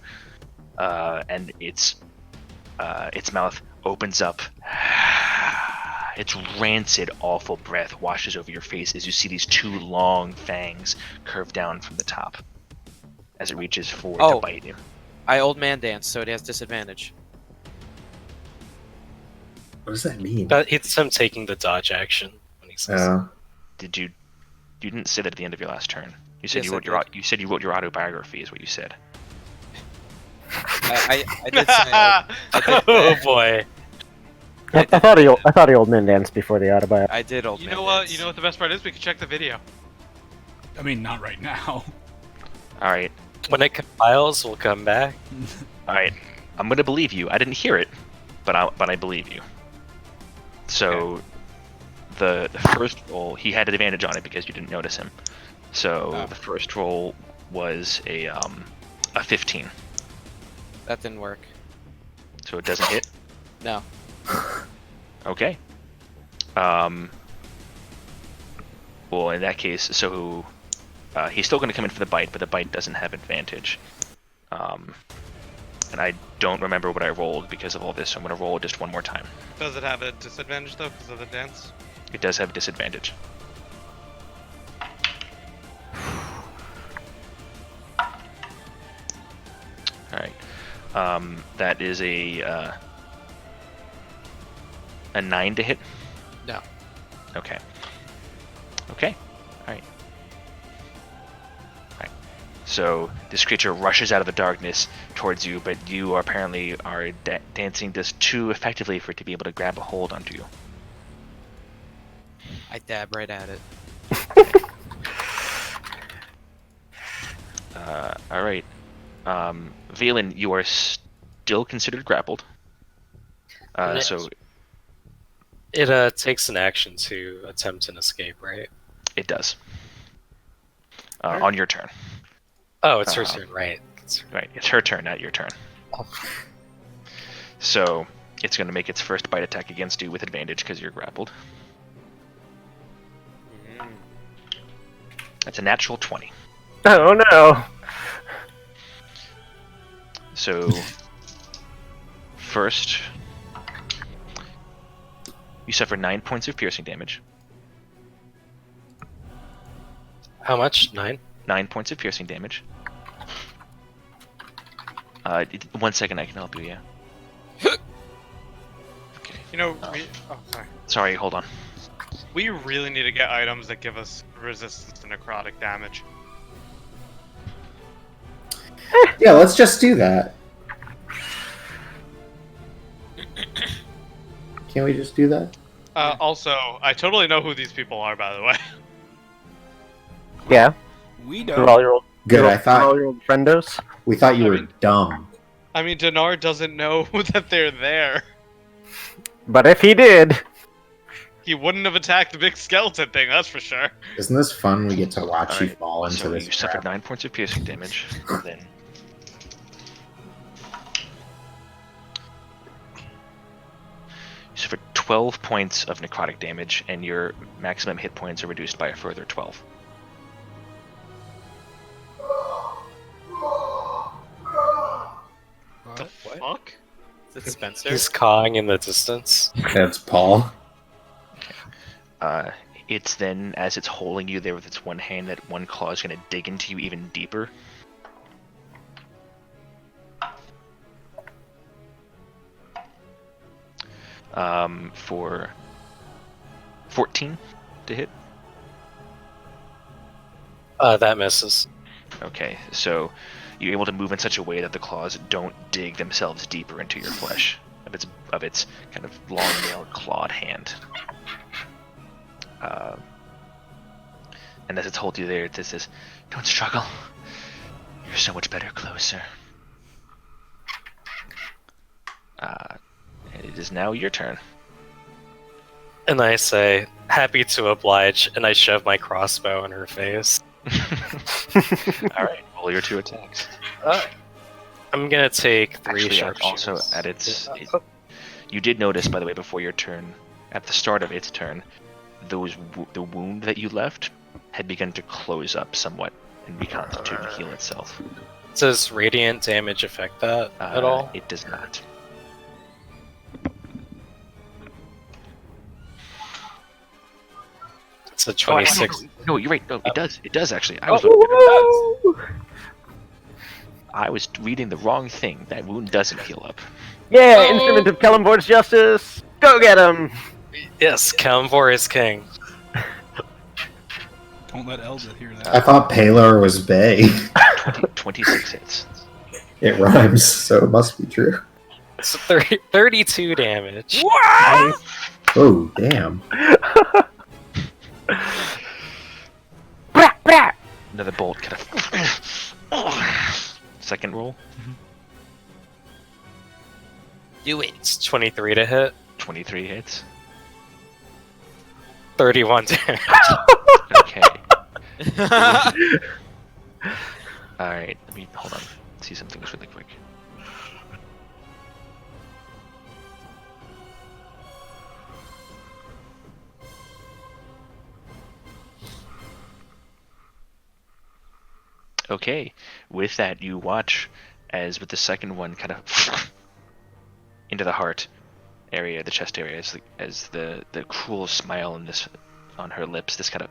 Speaker 1: and its mouth opens up. Its rancid, awful breath washes over your face as you see these two long fangs curve down from the top as it reaches forward to bite you.
Speaker 5: I old man dance, so it has disadvantage.
Speaker 7: What does that mean?
Speaker 6: But it's him taking the dodge action when he says that.
Speaker 1: You didn't say that at the end of your last turn. You said
Speaker 5: Yes,
Speaker 1: you said you wrote your autobiography is what you said.
Speaker 5: I did say I did,
Speaker 6: Oh boy.
Speaker 2: I thought he old man danced before the autobiography.
Speaker 5: I did old
Speaker 3: You
Speaker 5: man
Speaker 3: know what?
Speaker 5: dance.
Speaker 3: You know what the best part is? We can check the video.
Speaker 4: I mean, not right now.
Speaker 1: All right.
Speaker 6: When it compiles, we'll come back.
Speaker 1: All right. I'm gonna believe you. I didn't hear it, but I believe you. So, the first roll, he had an advantage on it because you didn't notice him. So the first roll was a 15.
Speaker 5: That didn't work.
Speaker 1: So it doesn't hit.
Speaker 5: No.
Speaker 1: Okay. Well, in that case, so he's still going to come in for the bite, but the bite doesn't have advantage. And I don't remember what I rolled because of all this, so I'm going to roll just one more time.
Speaker 3: Does it have a disadvantage though because of the dance?
Speaker 1: It does have disadvantage. Alright. That is a 9 to hit?
Speaker 5: No.
Speaker 1: Okay. Okay. Alright. Alright. So this creature rushes out of the darkness towards you, but you apparently are dancing just too effectively for it to be able to grab a hold onto you.
Speaker 5: I dab right at it.
Speaker 1: Alright. Valen, you are still considered grappled. So
Speaker 6: It takes an action to attempt an escape, right?
Speaker 1: it does. On your turn.
Speaker 6: Oh, it's her turn, right?
Speaker 1: Right, it's her turn, not your turn.
Speaker 6: Oh.
Speaker 1: So it's going to make its first bite attack against you with advantage because you're grappled.
Speaker 5: Mm.
Speaker 1: That's a natural 20.
Speaker 2: Oh no!
Speaker 1: So first, you suffer 9 points of piercing damage.
Speaker 6: How much? 9?
Speaker 1: 9 points of piercing damage. 1 second, I can help you. Yeah. Okay.
Speaker 3: You know, oh, sorry.
Speaker 1: Sorry. Hold on.
Speaker 3: We really need to get items that give us resistance to necrotic damage.
Speaker 7: Yeah, let's just do that. Can't we just do that?
Speaker 3: Also, I totally know who these people are, by the way.
Speaker 2: Yeah.
Speaker 4: We
Speaker 2: They're
Speaker 4: don't.
Speaker 2: all your old,
Speaker 7: Good. I
Speaker 2: all
Speaker 7: thought
Speaker 2: your old friendos.
Speaker 7: we thought you
Speaker 3: I
Speaker 7: were
Speaker 3: mean-
Speaker 7: dumb.
Speaker 3: I mean, Dinar doesn't know that they're there.
Speaker 2: But if he did,
Speaker 3: He wouldn't have attacked the big skeleton thing, that's for sure.
Speaker 7: Isn't this fun? We get to watch you
Speaker 1: Alright,
Speaker 7: fall into
Speaker 1: So
Speaker 7: this
Speaker 1: you suffered
Speaker 7: trap.
Speaker 1: 9 points of piercing damage. Then you suffered 12 points of necrotic damage, and your maximum hit points are reduced by a further 12.
Speaker 3: The
Speaker 4: What?
Speaker 3: fuck?
Speaker 5: Is it Spencer?
Speaker 6: He's cawing in the distance.
Speaker 7: That's Paul.
Speaker 1: It's then, as it's holding you there with its one hand, that one claw is going to dig into you even deeper. For 14 to hit.
Speaker 6: That misses.
Speaker 1: Okay, so you're able to move in such a way that the claws don't dig themselves deeper into your flesh of its kind of long-nailed clawed hand. And as it's holding you there, it says, "Don't struggle. You're so much better closer." And it is now your turn.
Speaker 6: And I say, happy to oblige, and I shove my crossbow in her face.
Speaker 1: All right, roll your 2 attacks.
Speaker 6: I'm gonna take 3
Speaker 1: Actually,
Speaker 6: sharpshooters.
Speaker 1: also at you did notice, by the way, before your turn, at the start of its turn, the wound that you left had begun to close up somewhat and reconstitute and heal itself.
Speaker 6: Does radiant damage affect that at all?
Speaker 1: It does not.
Speaker 6: It's a
Speaker 1: Oh,
Speaker 6: 26.
Speaker 1: no, you're right. No, it does. It does actually. I was reading the wrong thing. That wound doesn't heal up.
Speaker 2: yeah,
Speaker 3: Oh.
Speaker 2: instrument of Kellenborg's justice. Go get him.
Speaker 6: Yes, Kalimvor is king.
Speaker 4: Don't let Eldith hear
Speaker 7: I
Speaker 4: that.
Speaker 7: thought Palor was Bay.
Speaker 1: 26 hits.
Speaker 7: It rhymes, so it must be true.
Speaker 6: So 32 damage.
Speaker 7: Oh, damn.
Speaker 2: Blah, blah.
Speaker 1: Another bolt kind of. Second roll.
Speaker 5: Do it.
Speaker 6: It's 23 to hit.
Speaker 1: 23 hits.
Speaker 6: 31 damage.
Speaker 1: Okay. Alright, let me hold on. See some things really quick. Okay, with that, you watch as with the second one kind of into the heart area, the chest area, as the cruel smile on her lips, this kind of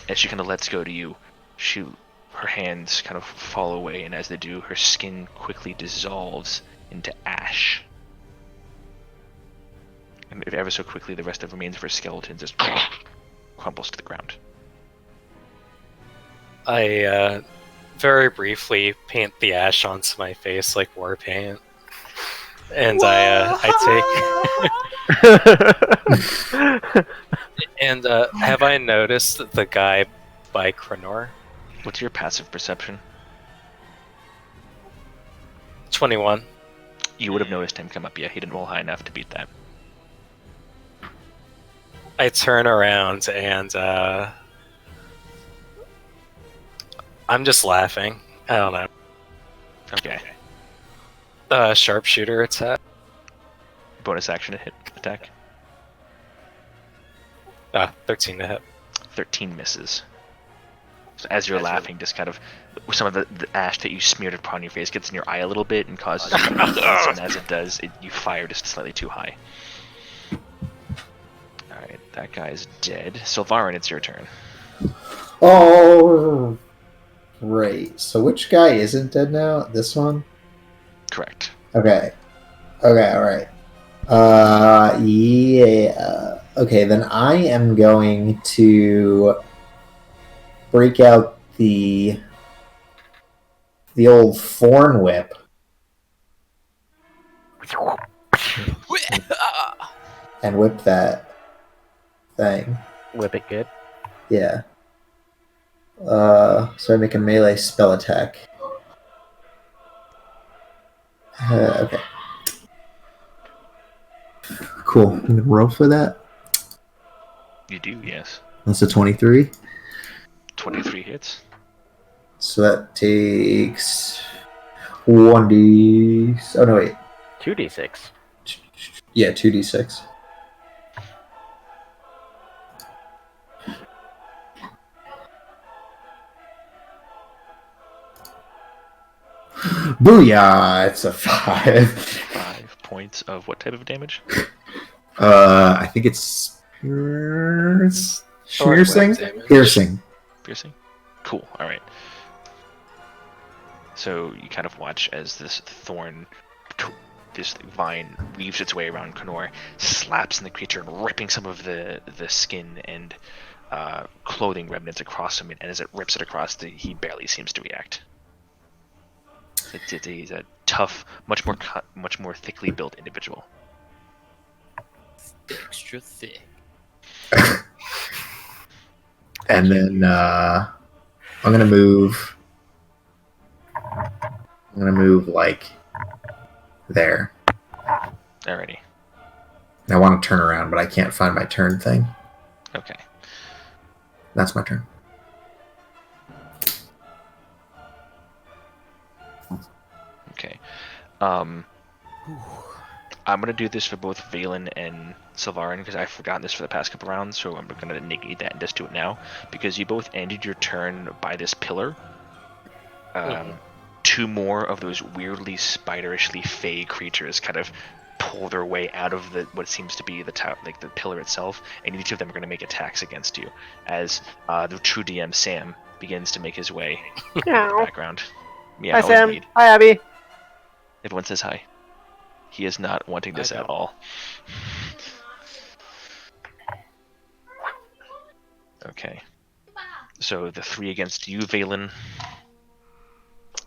Speaker 1: as she kind of lets go to you, her hands kind of fall away, and as they do, her skin quickly dissolves into ash. And ever so quickly, the rest of the remains of her skeleton just crumbles to the ground.
Speaker 6: I very briefly paint the ash onto my face like war paint. And I take. And have I noticed the guy by Krenor?
Speaker 1: What's your passive perception?
Speaker 6: 21.
Speaker 1: You would have noticed him come up. Yeah, he didn't roll high enough to beat that.
Speaker 6: I turn around and I'm just laughing. I don't know.
Speaker 1: Okay.
Speaker 6: Sharpshooter attack.
Speaker 1: Bonus action to hit attack.
Speaker 6: 13 to hit.
Speaker 1: 13 misses. So as you're laughing, just kind of some of the ash that you smeared upon your face gets in your eye a little bit and causes you to and as it does, you fire just slightly too high. Alright, That guy's dead. Sylvarin, it's your turn.
Speaker 7: Oh, right. So which guy isn't dead now? This one?
Speaker 1: Correct.
Speaker 7: Okay. Okay, alright. Yeah. Okay, then I am going to break out the old thorn whip. And whip that thing.
Speaker 2: Whip it good.
Speaker 7: Yeah. So I make a melee spell attack. Okay. Cool. I'm gonna roll for that.
Speaker 1: You do, yes.
Speaker 7: That's a 23.
Speaker 1: 23 hits.
Speaker 7: So that takes 1d. Oh no, wait.
Speaker 2: 2d6.
Speaker 7: Yeah, 2d6. Booyah! It's a 5.
Speaker 1: 5 points of what type of damage?
Speaker 7: I think it's piercing.
Speaker 6: damage.
Speaker 7: Piercing.
Speaker 1: Piercing? Cool, alright. So you kind of watch as this vine weaves its way around Connor, slaps in the creature, ripping some of the skin and clothing remnants across him, and as it rips it across, he barely seems to react. He's a tough, much more thickly built individual.
Speaker 5: Extra thick.
Speaker 7: And then I'm gonna move. I'm gonna move like there.
Speaker 1: Alrighty.
Speaker 7: I want to turn around, but I can't find my turn thing.
Speaker 1: Okay.
Speaker 7: That's my turn.
Speaker 1: Okay. I'm gonna do this for both Valen and Sylvarin because I've forgotten this for the past couple rounds, so I'm gonna negate that and just do it now because you both ended your turn by this pillar. Two more of those weirdly spiderishly fey creatures kind of pull their way out of what seems to be the the pillar itself, and each of them are going to make attacks against you as the true DM Sam begins to make his way in the background. Yeah,
Speaker 2: Hi, Sam. Hi, Abby.
Speaker 1: Everyone says hi. He is not wanting this at all. Okay. So the 3 against you, Valen,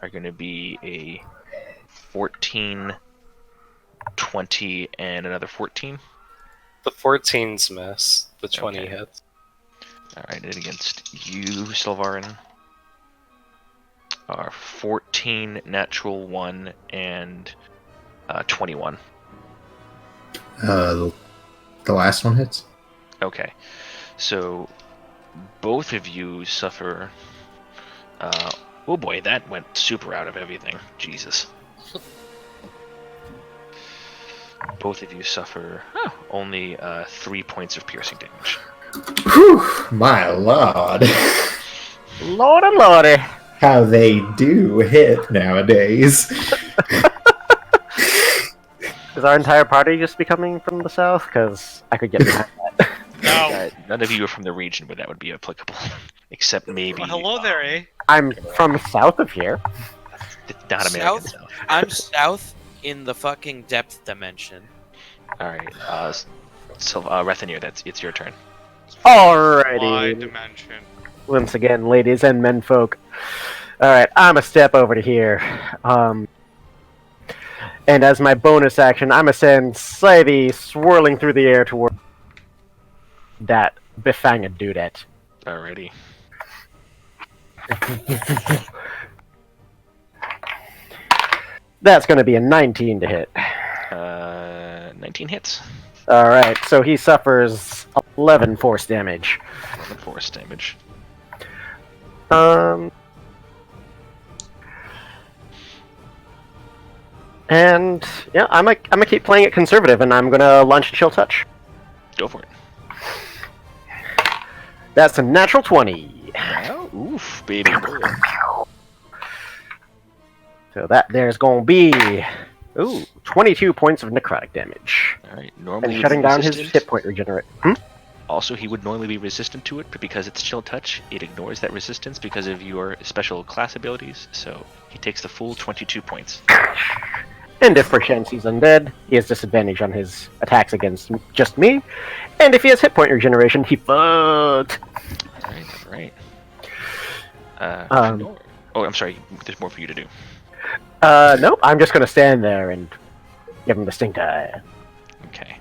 Speaker 1: are going to be a 14, 20, and another 14.
Speaker 6: The 14's miss. The 20
Speaker 1: Okay.
Speaker 6: hits.
Speaker 1: Alright, and against you, Sylvarin, are 14, natural 1, and 21.
Speaker 7: The last one hits.
Speaker 1: Okay. So both of you suffer... oh boy, that went super out of everything. Jesus. Both of you suffer only 3 points of piercing damage.
Speaker 7: Whew, my lord.
Speaker 2: Lordy, lordy.
Speaker 7: How they do hit nowadays.
Speaker 2: Is our entire party just be coming from the south? Because I could get behind that.
Speaker 3: No.
Speaker 1: None of you are from the region where that would be applicable. Except maybe...
Speaker 3: Well, hello there, eh?
Speaker 2: I'm from south of here.
Speaker 1: Not American South.
Speaker 5: I'm south in the fucking depth dimension.
Speaker 1: Alright, so Rethanir, it's your turn.
Speaker 3: My
Speaker 2: Alrighty.
Speaker 3: dimension.
Speaker 2: Once again, ladies and menfolk. Alright, I'm a step over to here. And as my bonus action, I'm gonna send Scythe swirling through the air toward that befanged dudette.
Speaker 1: Alrighty.
Speaker 2: That's gonna be a 19 to hit.
Speaker 1: 19 hits.
Speaker 2: Alright, so he suffers 11 force damage.
Speaker 1: 11 force damage.
Speaker 2: And yeah, I'm gonna keep playing it conservative, and I'm gonna launch a chill touch.
Speaker 1: Go for it.
Speaker 2: That's a natural 20.
Speaker 1: Wow, oof, baby.
Speaker 2: So that there's gonna be 22 points of necrotic damage.
Speaker 1: Alright,
Speaker 2: And
Speaker 1: normally
Speaker 2: shutting down his
Speaker 1: resistant.
Speaker 2: hit point regenerate.
Speaker 1: Also, he would normally be resistant to it, but because it's chill touch, it ignores that resistance because of your special class abilities. So he takes the full 22 points.
Speaker 2: And if perchance he's undead, he has disadvantage on his attacks against just me. And if he has hit point regeneration, he fucked.
Speaker 1: All right.
Speaker 2: Um,
Speaker 1: Fenor. Oh, I'm sorry. There's more for you to do.
Speaker 2: Nope. I'm just gonna stand there and give him the stink eye.
Speaker 1: Okay.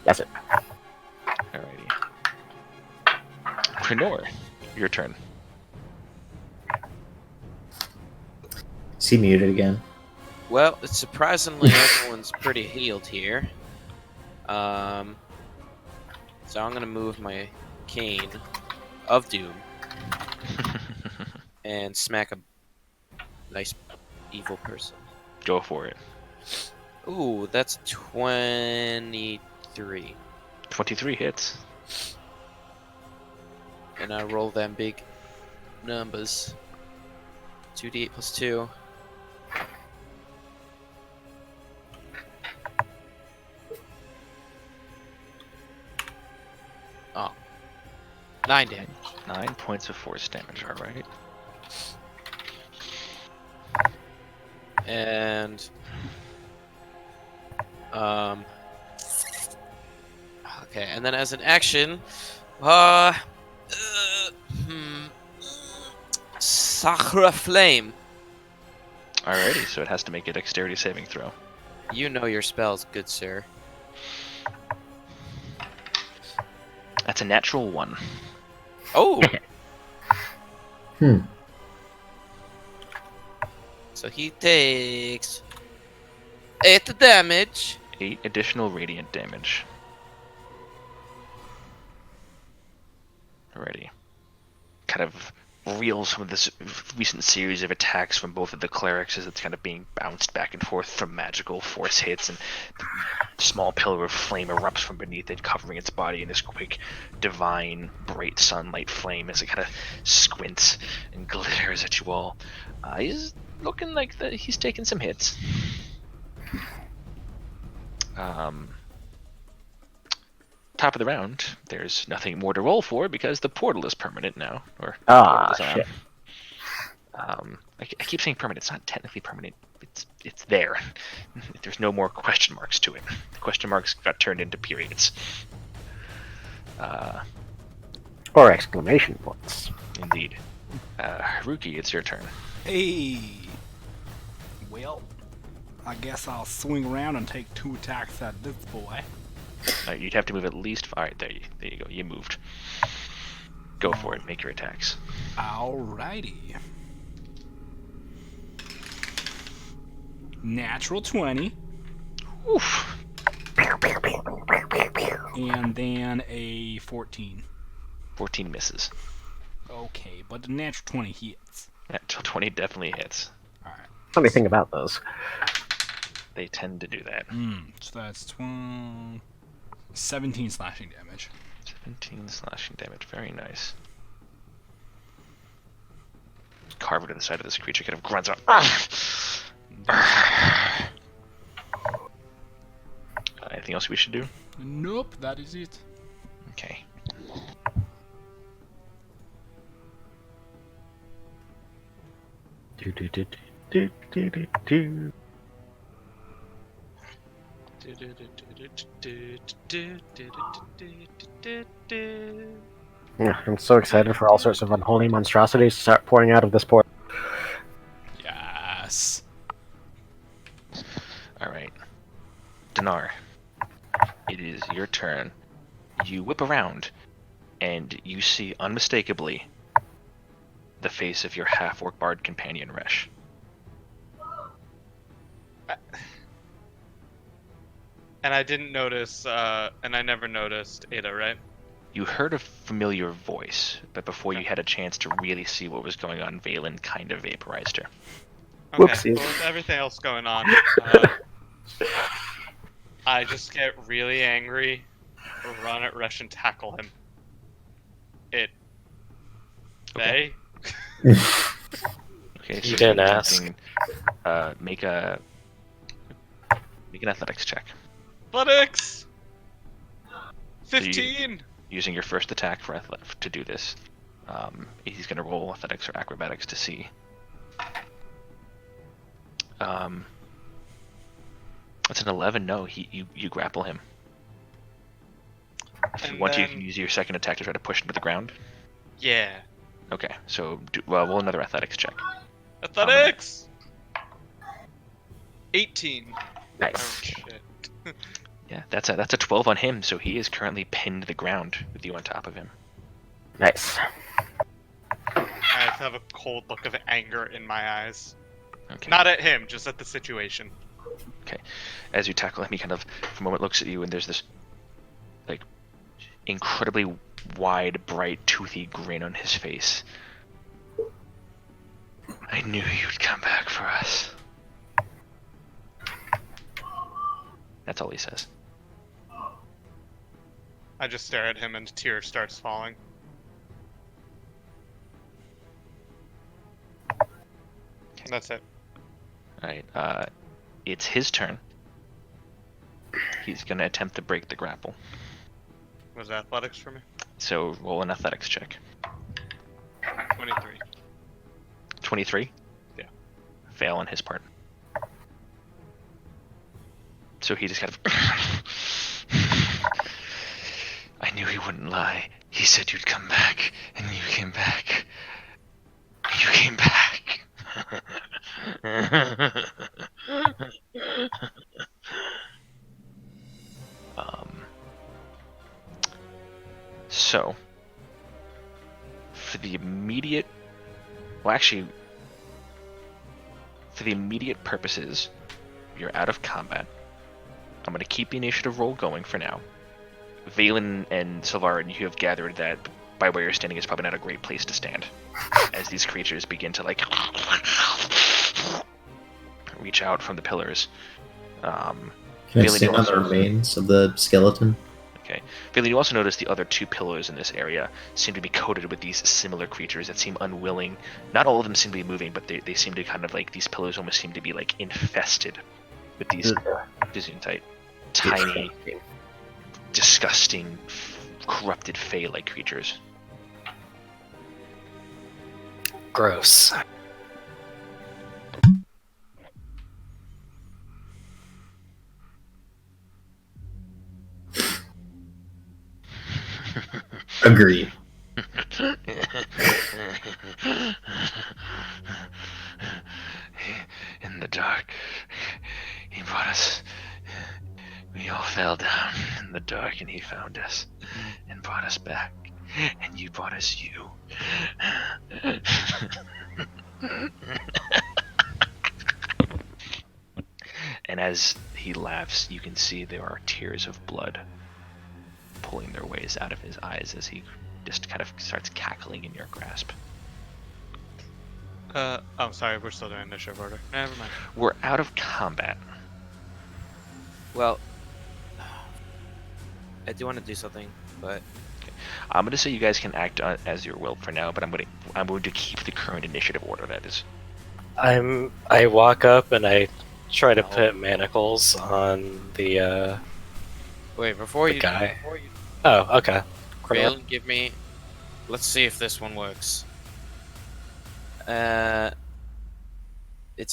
Speaker 2: That's it.
Speaker 1: Alrighty. Fenor, your turn.
Speaker 7: Is he muted again?
Speaker 5: Well, surprisingly, everyone's pretty healed here. So I'm gonna move my cane of doom and smack a nice evil person.
Speaker 1: Go for it.
Speaker 5: Ooh, that's 23.
Speaker 1: 23 hits.
Speaker 5: And I roll them big numbers. 2d8 plus 2. Oh. 9 damage.
Speaker 1: 9 points of force damage, alright.
Speaker 5: And okay, and then as an action, Sacre Flame.
Speaker 1: Alrighty, so it has to make a dexterity saving throw.
Speaker 5: You know your spells, good sir.
Speaker 1: That's a natural 1.
Speaker 5: Oh!
Speaker 7: Hmm.
Speaker 5: So he takes 8 damage.
Speaker 1: 8 additional radiant damage. Alrighty. Kind of reels from this recent series of attacks from both of the clerics as it's kind of being bounced back and forth from magical force hits, and a small pillar of flame erupts from beneath it, covering its body in this quick, divine, bright sunlight flame as it kind of squints and glitters at you all. He's looking like he's taking some hits. Top of the round, there's nothing more to roll for because the portal is permanent now. Or
Speaker 2: Ah,
Speaker 1: portal is
Speaker 2: shit.
Speaker 1: on. I keep saying permanent. It's not technically permanent. It's there. There's no more question marks to it. The question marks got turned into periods.
Speaker 2: Or exclamation points.
Speaker 1: Indeed. Haruki, it's your turn.
Speaker 4: Hey. Well, I guess I'll swing around and take 2 attacks at this boy.
Speaker 1: You'd have to move at least. All right, there you go. You moved. Go for it. Make your attacks.
Speaker 4: Alrighty. Natural 20.
Speaker 1: Oof.
Speaker 4: And then a 14.
Speaker 1: 14 misses.
Speaker 4: Okay, but the natural 20 hits.
Speaker 1: Natural 20 definitely hits.
Speaker 4: Alright.
Speaker 2: Funny thing about those.
Speaker 1: They tend to do that.
Speaker 4: So that's 12... 17 slashing damage.
Speaker 1: 17 slashing damage. Very nice. Carver to the side of this creature kind of grunts out. Anything else we should do?
Speaker 4: Nope, that is it.
Speaker 1: Okay.
Speaker 2: Do, do, do, do, do, do, do. Yeah, I'm so excited for all sorts of unholy monstrosities to start pouring out of this port.
Speaker 4: Yes.
Speaker 1: Alright. Dinar, it is your turn. You whip around, and you see unmistakably the face of your half-orc bard companion, Resh.
Speaker 3: And I didn't notice, and I never noticed Ada, right?
Speaker 1: You heard a familiar voice, but before you had a chance to really see what was going on, Valen kind of vaporized her.
Speaker 3: Okay,
Speaker 2: Whoopsies.
Speaker 3: well, with everything else going on, I just get really angry, run at Resh and tackle him.
Speaker 1: Okay.
Speaker 3: They?
Speaker 1: Okay,
Speaker 6: You didn't ask.
Speaker 1: something, make an athletics check.
Speaker 3: Athletics! 15.
Speaker 1: Using your first attack to do this, he's going to roll athletics or acrobatics to see. That's an 11. No, you grapple him. If you want to, you can use your second attack to try to push him to the ground.
Speaker 3: Yeah.
Speaker 1: Okay, so roll another athletics check.
Speaker 3: Athletics. 18. Oh
Speaker 2: Nice.
Speaker 3: shit.
Speaker 1: Yeah, that's a 12 on him. So he is currently pinned to the ground with you on top of him.
Speaker 2: Nice.
Speaker 3: I have a cold look of anger in my eyes.
Speaker 1: Okay.
Speaker 3: Not at him, just at the situation.
Speaker 1: Okay. As you tackle him, he kind of, for a moment, looks at you, and there's this, like, incredibly wide, bright, toothy grin on his face. I knew you'd come back for us. That's all he says.
Speaker 3: I just stare at him and a tear starts falling. That's it.
Speaker 1: Alright, it's his turn. He's gonna attempt to break the grapple.
Speaker 3: Was that athletics for me?
Speaker 1: So roll an athletics check.
Speaker 3: 23.
Speaker 1: 23?
Speaker 3: Yeah.
Speaker 1: Fail on his part. So he just kind of... I knew he wouldn't lie. He said you'd come back, and you came back. You came back. So, for the immediate... Well, actually, for the immediate purposes, you're out of combat. I'm going to keep the initiative roll going for now. Valen and Sylvarin, you have gathered that by where you're standing is probably not a great place to stand. As these creatures begin to, like, reach out from the pillars.
Speaker 7: Can I
Speaker 1: Valen,
Speaker 7: sit on the remains of the skeleton?
Speaker 1: Okay. Valen, you also notice the other two pillars in this area seem to be coated with these similar creatures that seem unwilling. Not all of them seem to be moving, but they seem to kind of, like, these pillars almost seem to be, like, infested with these Gesundheit, tiny, disgusting, corrupted Fey-like creatures.
Speaker 6: Gross.
Speaker 7: Agreed.
Speaker 1: In the dark, he brought us. We all fell down in the dark, and he found us and brought us back. And you brought us you. And as he laughs, you can see there are tears of blood pulling their ways out of his eyes as he just kind of starts cackling in your grasp.
Speaker 3: Oh, sorry, we're still doing initiative order. Never mind.
Speaker 1: We're out of combat.
Speaker 5: Well, I do want to do something, but
Speaker 1: I'm going to say you guys can act as your will for now, but I'm going to keep the current initiative order. That is.
Speaker 6: I walk up and I try to put manacles on the
Speaker 5: wait before
Speaker 6: the
Speaker 5: you
Speaker 6: guy.
Speaker 5: Before you,
Speaker 6: Oh, okay.
Speaker 5: Valen, give me. Let's see if this one works. It's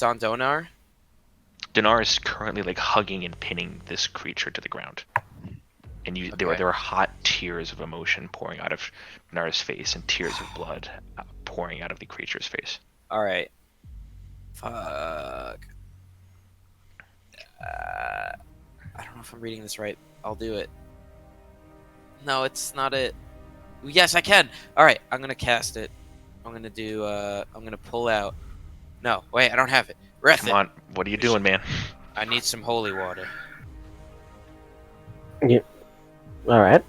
Speaker 5: on Donar.
Speaker 1: Dinar is currently like hugging and pinning this creature to the ground, and there are hot tears of emotion pouring out of Dinar's face and tears of blood pouring out of the creature's face.
Speaker 5: All right. Fuck. I don't know if I'm reading this right. I'll do it. No, it's not it. Yes, I can. All right, I'm gonna cast it. I'm gonna do. I'm gonna pull out. No, wait, I don't have it.
Speaker 1: Come on, what are you doing, man?
Speaker 5: I need some holy water.
Speaker 2: Yeah. All right.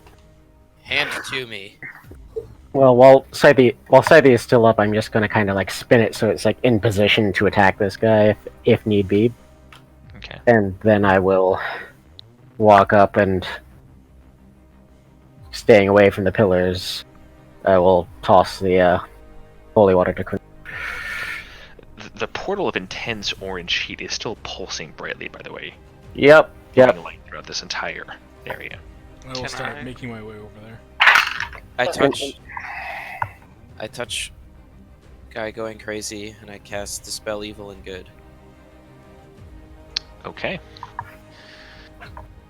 Speaker 5: Hand it to me.
Speaker 2: Well, while Scythe is still up, I'm just gonna kind of like spin it so it's like in position to attack this guy if need be.
Speaker 1: Okay.
Speaker 2: And then I will walk up and, staying away from the pillars, I will toss the holy water to Quinn.
Speaker 1: The portal of intense orange heat is still pulsing brightly, by the way.
Speaker 2: Yep.
Speaker 1: Glowing light throughout this entire area.
Speaker 4: I will
Speaker 3: Can
Speaker 4: start
Speaker 3: I-
Speaker 4: making my way over there.
Speaker 5: I touch guy going crazy, and I cast Dispel Evil and Good.
Speaker 1: Okay.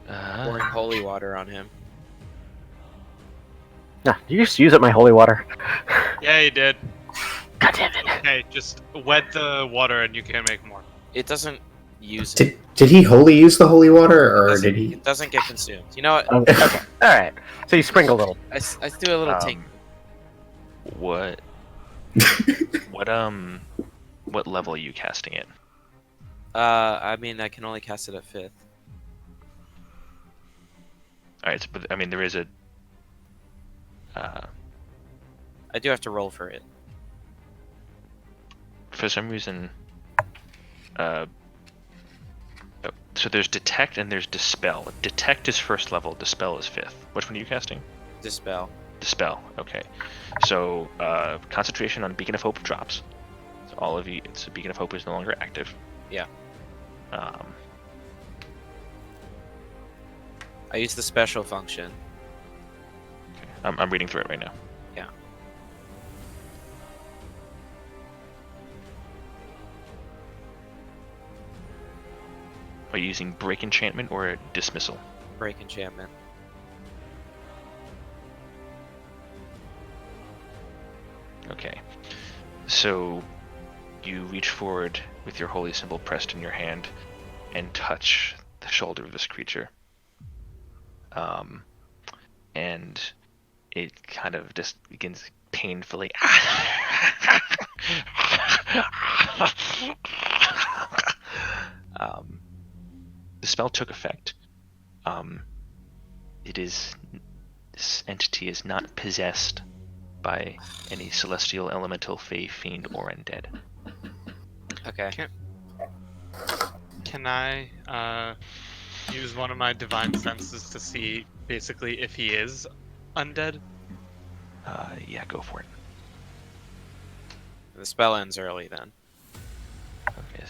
Speaker 5: Pouring holy water on him.
Speaker 2: Nah, you just use up my holy water.
Speaker 3: Yeah, he did.
Speaker 2: God damn it.
Speaker 3: Okay, just wet the water and you can make more.
Speaker 5: It doesn't use it.
Speaker 7: Did he wholly use the holy water, or did he?
Speaker 5: It doesn't get consumed. You know what?
Speaker 2: Okay. Alright. So you sprinkle a little.
Speaker 5: I do a little tink.
Speaker 1: What? What level are you casting it?
Speaker 5: I mean, I can only cast it at 5th.
Speaker 1: All right, but I mean, there is a.
Speaker 5: I do have to roll for it.
Speaker 1: For some reason. So there's detect and there's dispel. Detect is 1st level. Dispel is 5th. Which one are you casting?
Speaker 5: Dispel.
Speaker 1: Dispel. Okay. So concentration on Beacon of Hope drops. So all of you, so Beacon of Hope is no longer active.
Speaker 5: Yeah.
Speaker 1: Um,
Speaker 5: I use the special function.
Speaker 1: okay. I'm reading through it right now.
Speaker 5: Yeah.
Speaker 1: Are you using break enchantment or a dismissal?
Speaker 5: Break enchantment.
Speaker 1: Okay. So you reach forward with your holy symbol pressed in your hand and touch the shoulder of this creature. And it kind of just begins painfully. The spell took effect. This entity is not possessed by any celestial, elemental, fey, fiend, or undead.
Speaker 5: Okay.
Speaker 3: Can I use one of my divine senses to see basically if he is undead?
Speaker 1: Yeah, go for it.
Speaker 5: The spell ends early then.
Speaker 1: Okay.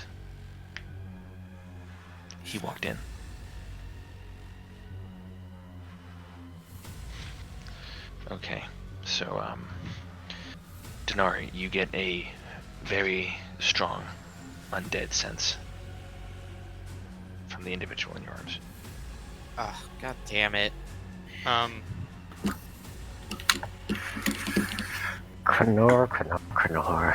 Speaker 1: He walked in. Okay, so Denari, you get a very strong undead sense from the individual in your arms.
Speaker 5: Ah, god damn it.
Speaker 2: Cranor.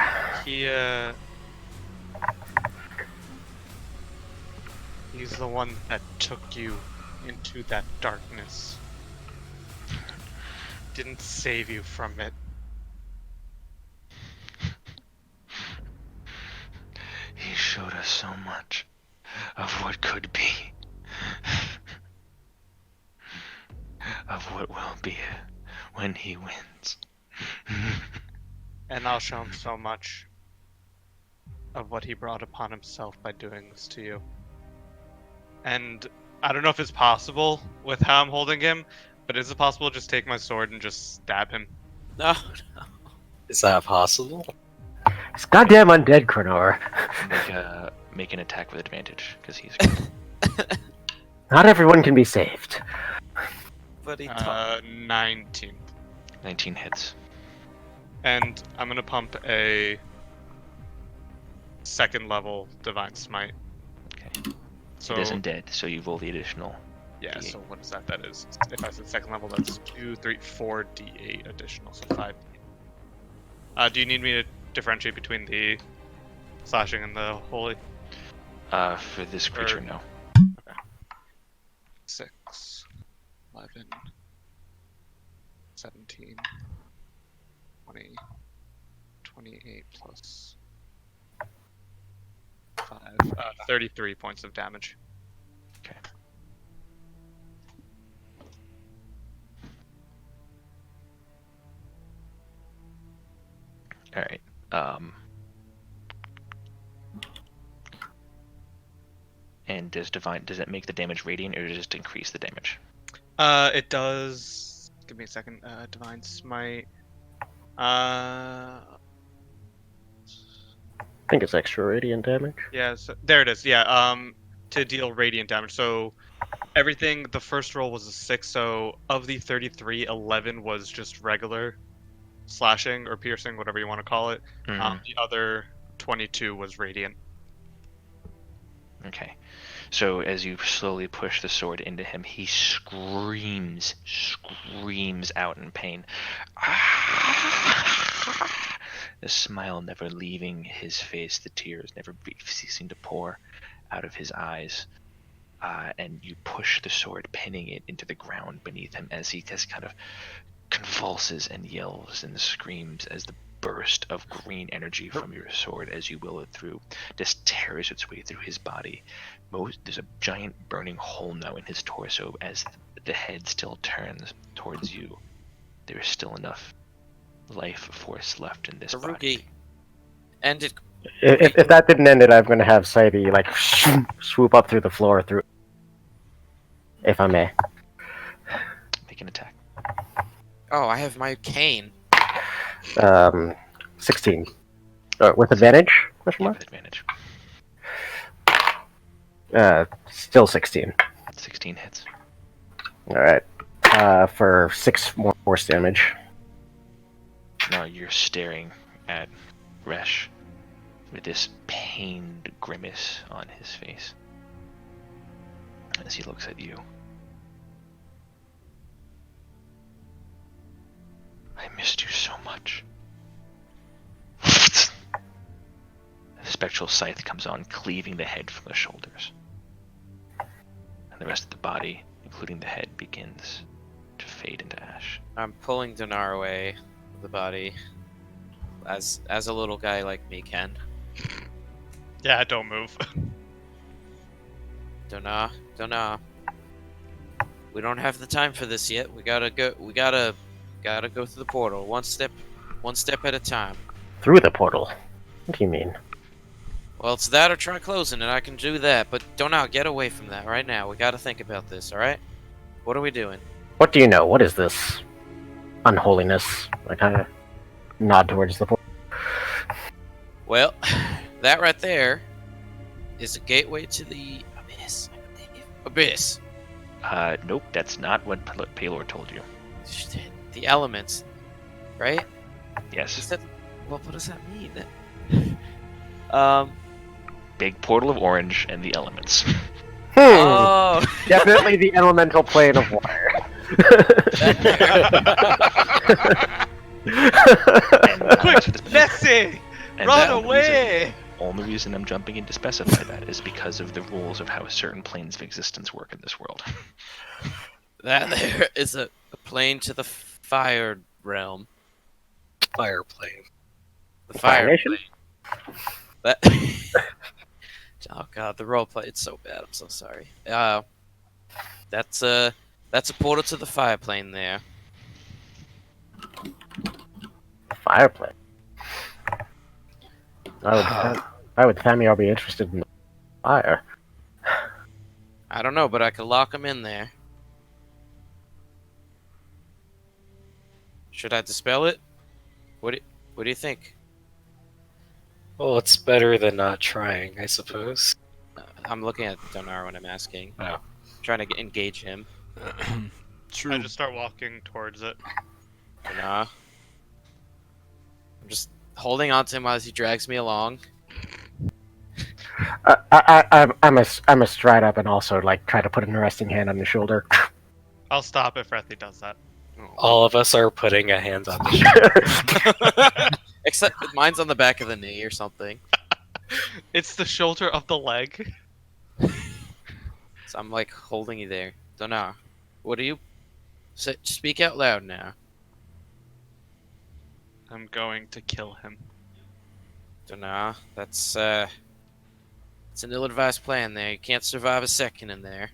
Speaker 3: He's the one that took you into that darkness. Didn't save you from it.
Speaker 1: He showed us so much of what could be, of what will be when he wins.
Speaker 3: And I'll show him so much of what he brought upon himself by doing this to you. And I don't know if it's possible with how I'm holding him, but is it possible to just take my sword and just stab him?
Speaker 5: No, no.
Speaker 6: Is that possible?
Speaker 2: It's goddamn undead, Cranor.
Speaker 1: Make an attack with advantage, because he's.
Speaker 2: Not everyone can be saved.
Speaker 5: But he
Speaker 3: 19.
Speaker 1: 19 hits.
Speaker 3: And I'm gonna pump a 2nd level divine smite.
Speaker 1: Okay.
Speaker 3: So
Speaker 1: It isn't dead, so you roll the additional.
Speaker 3: yeah,
Speaker 1: D8.
Speaker 3: so what is that? That is, if I said 2nd level, that's 2, 3, 4 d8 additional, so 5. Do you need me to differentiate between the slashing and the holy?
Speaker 1: For this creature,
Speaker 3: Or-
Speaker 1: no.
Speaker 3: 6, 11, 17, 20, 28 plus 5, 33 points of damage.
Speaker 1: Okay. All right. And does it make the damage radiant, or does it just increase the damage?
Speaker 3: It does. Give me a second. Divine smite.
Speaker 2: I think it's extra radiant damage.
Speaker 3: Yeah. So there it is. Yeah. To deal radiant damage. So Everything, the first roll was a 6, so of the 33, 11 was just regular slashing or piercing, whatever you want to call it.
Speaker 1: Mhm.
Speaker 3: The other 22 was radiant.
Speaker 1: Okay. So as you slowly push the sword into him, he screams out in pain. The smile never leaving his face, the tears never ceasing to pour out of his eyes. And you push the sword, pinning it into the ground beneath him as he just kind of convulses and yells and screams as the burst of green energy from your sword, as you will it through, just tears its way through his body. There's a giant burning hole now in his torso as the head still turns towards you. There's still enough life force left in this body.
Speaker 5: Haruki, end it.
Speaker 2: If that didn't end it, I'm going to have Saidi like swoop up through the floor through, if I may.
Speaker 1: Make an attack.
Speaker 5: Oh, I have my cane.
Speaker 2: 16. With advantage? Question
Speaker 1: Yeah,
Speaker 2: mark?
Speaker 1: with advantage.
Speaker 2: Still 16.
Speaker 1: 16 hits.
Speaker 2: Alright. For 6 more force damage.
Speaker 1: Now you're staring at Resh with this pained grimace on his face as he looks at you. I missed you so much. The spectral scythe comes on, cleaving the head from the shoulders. And the rest of the body, including the head, begins to fade into ash.
Speaker 5: I'm pulling Donar away the body, as a little guy like me can.
Speaker 3: Yeah, don't move.
Speaker 5: Donar. We don't have the time for this yet. We gotta go. We gotta go through the portal, one step at a time.
Speaker 2: Through the portal? What do you mean?
Speaker 5: Well, it's that or try closing it. I can do that, but Donar, get away from that right now. We gotta think about this. All right? What are we doing?
Speaker 2: What do you know? What is this? Unholiness. I kind of nod towards the portal.
Speaker 5: Well, that right there is a gateway to the abyss. I believe. Abyss.
Speaker 1: Nope, that's not what Palor told you.
Speaker 5: The elements, right?
Speaker 1: Yes.
Speaker 5: Is that, well, what does that mean?
Speaker 1: Big portal of orange and the elements.
Speaker 5: Oh.
Speaker 2: Definitely the elemental plane of water.
Speaker 3: Quick, Nessie!
Speaker 1: And
Speaker 3: Run
Speaker 1: the
Speaker 3: away!
Speaker 1: Only reason I'm jumping in to specify that is because of the rules of how certain planes of existence work in this world.
Speaker 5: That there is a plane to the fire realm.
Speaker 6: Fire plane.
Speaker 5: The
Speaker 2: Fire
Speaker 5: fire
Speaker 2: Nation?
Speaker 5: plane. That. Oh god, the roleplay, it's so bad. I'm so sorry. That's a portal to the fire plane there.
Speaker 2: Fireplace. Why would Thamior be interested in fire?
Speaker 5: I don't know, but I could lock him in there. Should I dispel it? What do you think?
Speaker 6: Well, it's better than not trying, I suppose.
Speaker 5: I'm looking at Donar when I'm asking.
Speaker 6: Oh.
Speaker 5: Trying to engage him.
Speaker 4: True.
Speaker 3: I just start walking towards it.
Speaker 5: Donar. I'm just holding on to him as he drags me along.
Speaker 2: I'm a stride up and also like try to put an arresting hand on the shoulder.
Speaker 3: I'll stop if Rethy does that.
Speaker 6: All of us are putting a hand on the shoulder.
Speaker 5: Except mine's on the back of the knee or something.
Speaker 3: It's the shoulder of the leg.
Speaker 5: So I'm like holding you there. Donar, what are you? Speak out loud now.
Speaker 3: I'm going to kill him.
Speaker 5: Donar, that's it's an ill-advised plan there. You can't survive a second in there.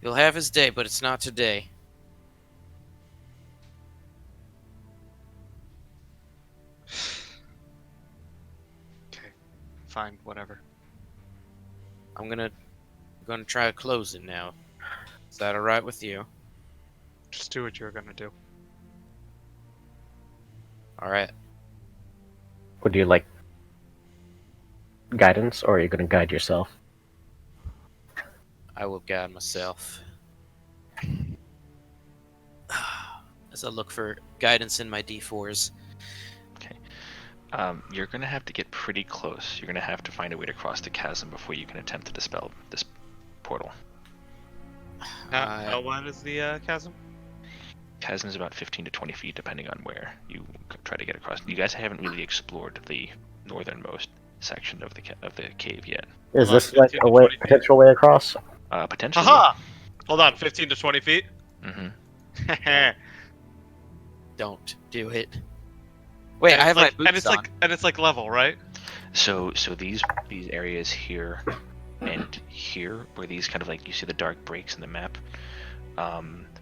Speaker 5: He'll have his day, but it's not today.
Speaker 3: Okay, fine, whatever.
Speaker 5: I'm gonna try to close it now. Is that alright with you?
Speaker 3: Just do what you're gonna do.
Speaker 5: Alright.
Speaker 2: Would you like guidance, or are you going to guide yourself?
Speaker 5: I will guide myself. As I look for guidance in my D4s.
Speaker 1: You're gonna have to get pretty close. You're gonna have to find a way to cross the chasm before you can attempt to dispel this portal.
Speaker 3: How wide is the chasm?
Speaker 1: Chasm is about 15 to 20 feet, depending on where you try to get across. You guys haven't really explored the northernmost section of the cave yet.
Speaker 2: Is
Speaker 3: About
Speaker 2: this like
Speaker 3: 15
Speaker 2: a
Speaker 3: to
Speaker 2: way,
Speaker 3: 20 feet.
Speaker 2: potential way across?
Speaker 1: Potentially.
Speaker 3: Haha! Hold on, 15 to 20 feet?
Speaker 1: Mm-hmm.
Speaker 5: Don't do it. Wait, I have my boots on.
Speaker 3: And it's like level, right?
Speaker 1: So these areas here and here, where these kind of like you see the dark breaks in the map,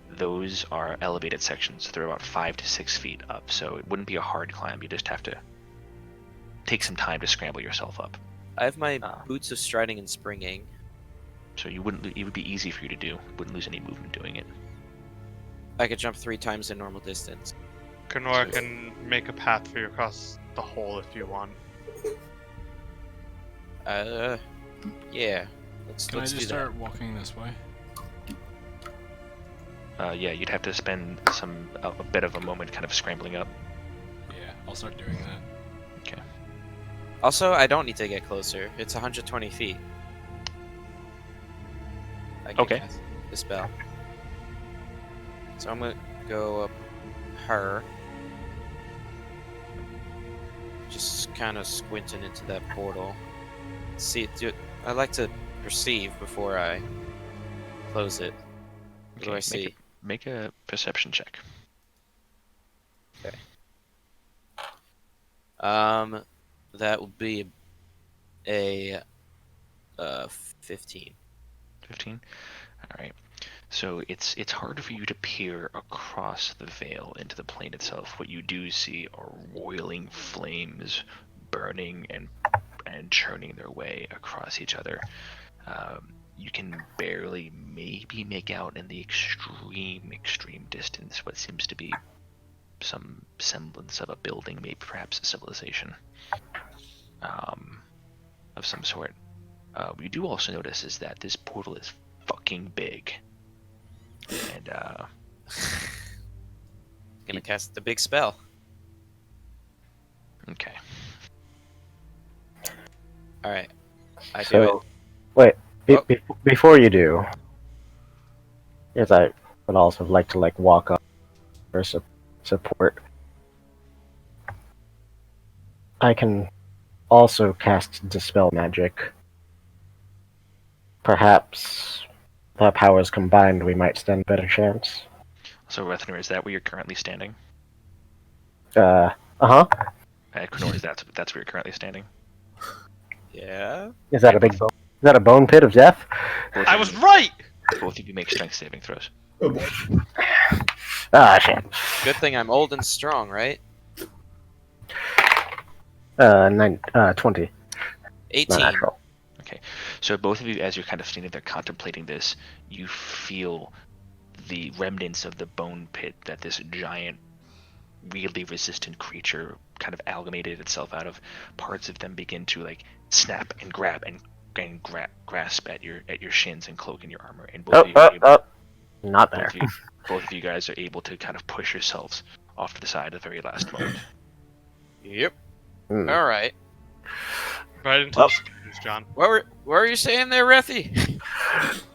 Speaker 1: those are elevated sections. They're about 5 to 6 feet up, so it wouldn't be a hard climb. You just have to take some time to scramble yourself up.
Speaker 5: I have my boots of striding and springing.
Speaker 1: So it would be easy for you to do. Wouldn't lose any movement doing it.
Speaker 5: I could jump 3 times the normal distance.
Speaker 3: Kenora can make a path for you across the hole if you want.
Speaker 5: Yeah. Let's
Speaker 4: Can I
Speaker 5: do
Speaker 4: just
Speaker 5: that.
Speaker 4: start walking this way?
Speaker 1: Yeah, you'd have to spend a bit of a moment kind of scrambling up.
Speaker 4: Yeah, I'll start doing that.
Speaker 1: Okay.
Speaker 5: Also, I don't need to get closer. It's 120 feet. I can
Speaker 1: Okay.
Speaker 5: cast the spell. So I'm gonna go up her. Just kind of squinting into that portal. See, I like to perceive before I close it. What do I see?
Speaker 1: Make a perception check.
Speaker 5: Okay. That would be a 15.
Speaker 1: 15. All right. So it's hard for you to peer across the veil into the plane itself. What you do see are roiling flames burning and churning their way across each other. You can barely maybe make out in the extreme distance what seems to be some semblance of a building, maybe perhaps a civilization of some sort. What you do also notice is that this portal is fucking big. And
Speaker 5: Gonna cast the big spell.
Speaker 1: okay.
Speaker 5: Alright. I do
Speaker 2: So,
Speaker 5: it.
Speaker 2: wait.
Speaker 5: Oh.
Speaker 2: Before you do, yes, I would also like to walk up for support. I can also cast Dispel Magic. Perhaps the powers combined, we might stand a better chance.
Speaker 1: So Rethnor, is that where you're currently standing?
Speaker 2: Uh-huh.
Speaker 1: Kunor, is that's where you're currently standing?
Speaker 5: Yeah.
Speaker 2: Is that a big bone? Is that a bone pit of death?
Speaker 3: I was right!
Speaker 1: Both of you make strength saving throws.
Speaker 7: Oh boy.
Speaker 2: Ah, shit.
Speaker 5: Good thing I'm old and strong, right?
Speaker 2: 20.
Speaker 5: 18.
Speaker 2: Not natural.
Speaker 1: So both of you, as you're kind of standing there contemplating this, you feel the remnants of the bone pit that this giant, really resistant creature kind of amalgamated itself out of. Parts of them begin to snap and grab and grasp at your shins and cloak in your armor, and both
Speaker 2: Not there.
Speaker 1: both of you guys are able to kind of push yourselves off to the side at the very last moment.
Speaker 5: Yep.
Speaker 2: Hmm.
Speaker 5: Alright.
Speaker 3: Right into the scooters, John.
Speaker 5: What were you saying there, Rethy?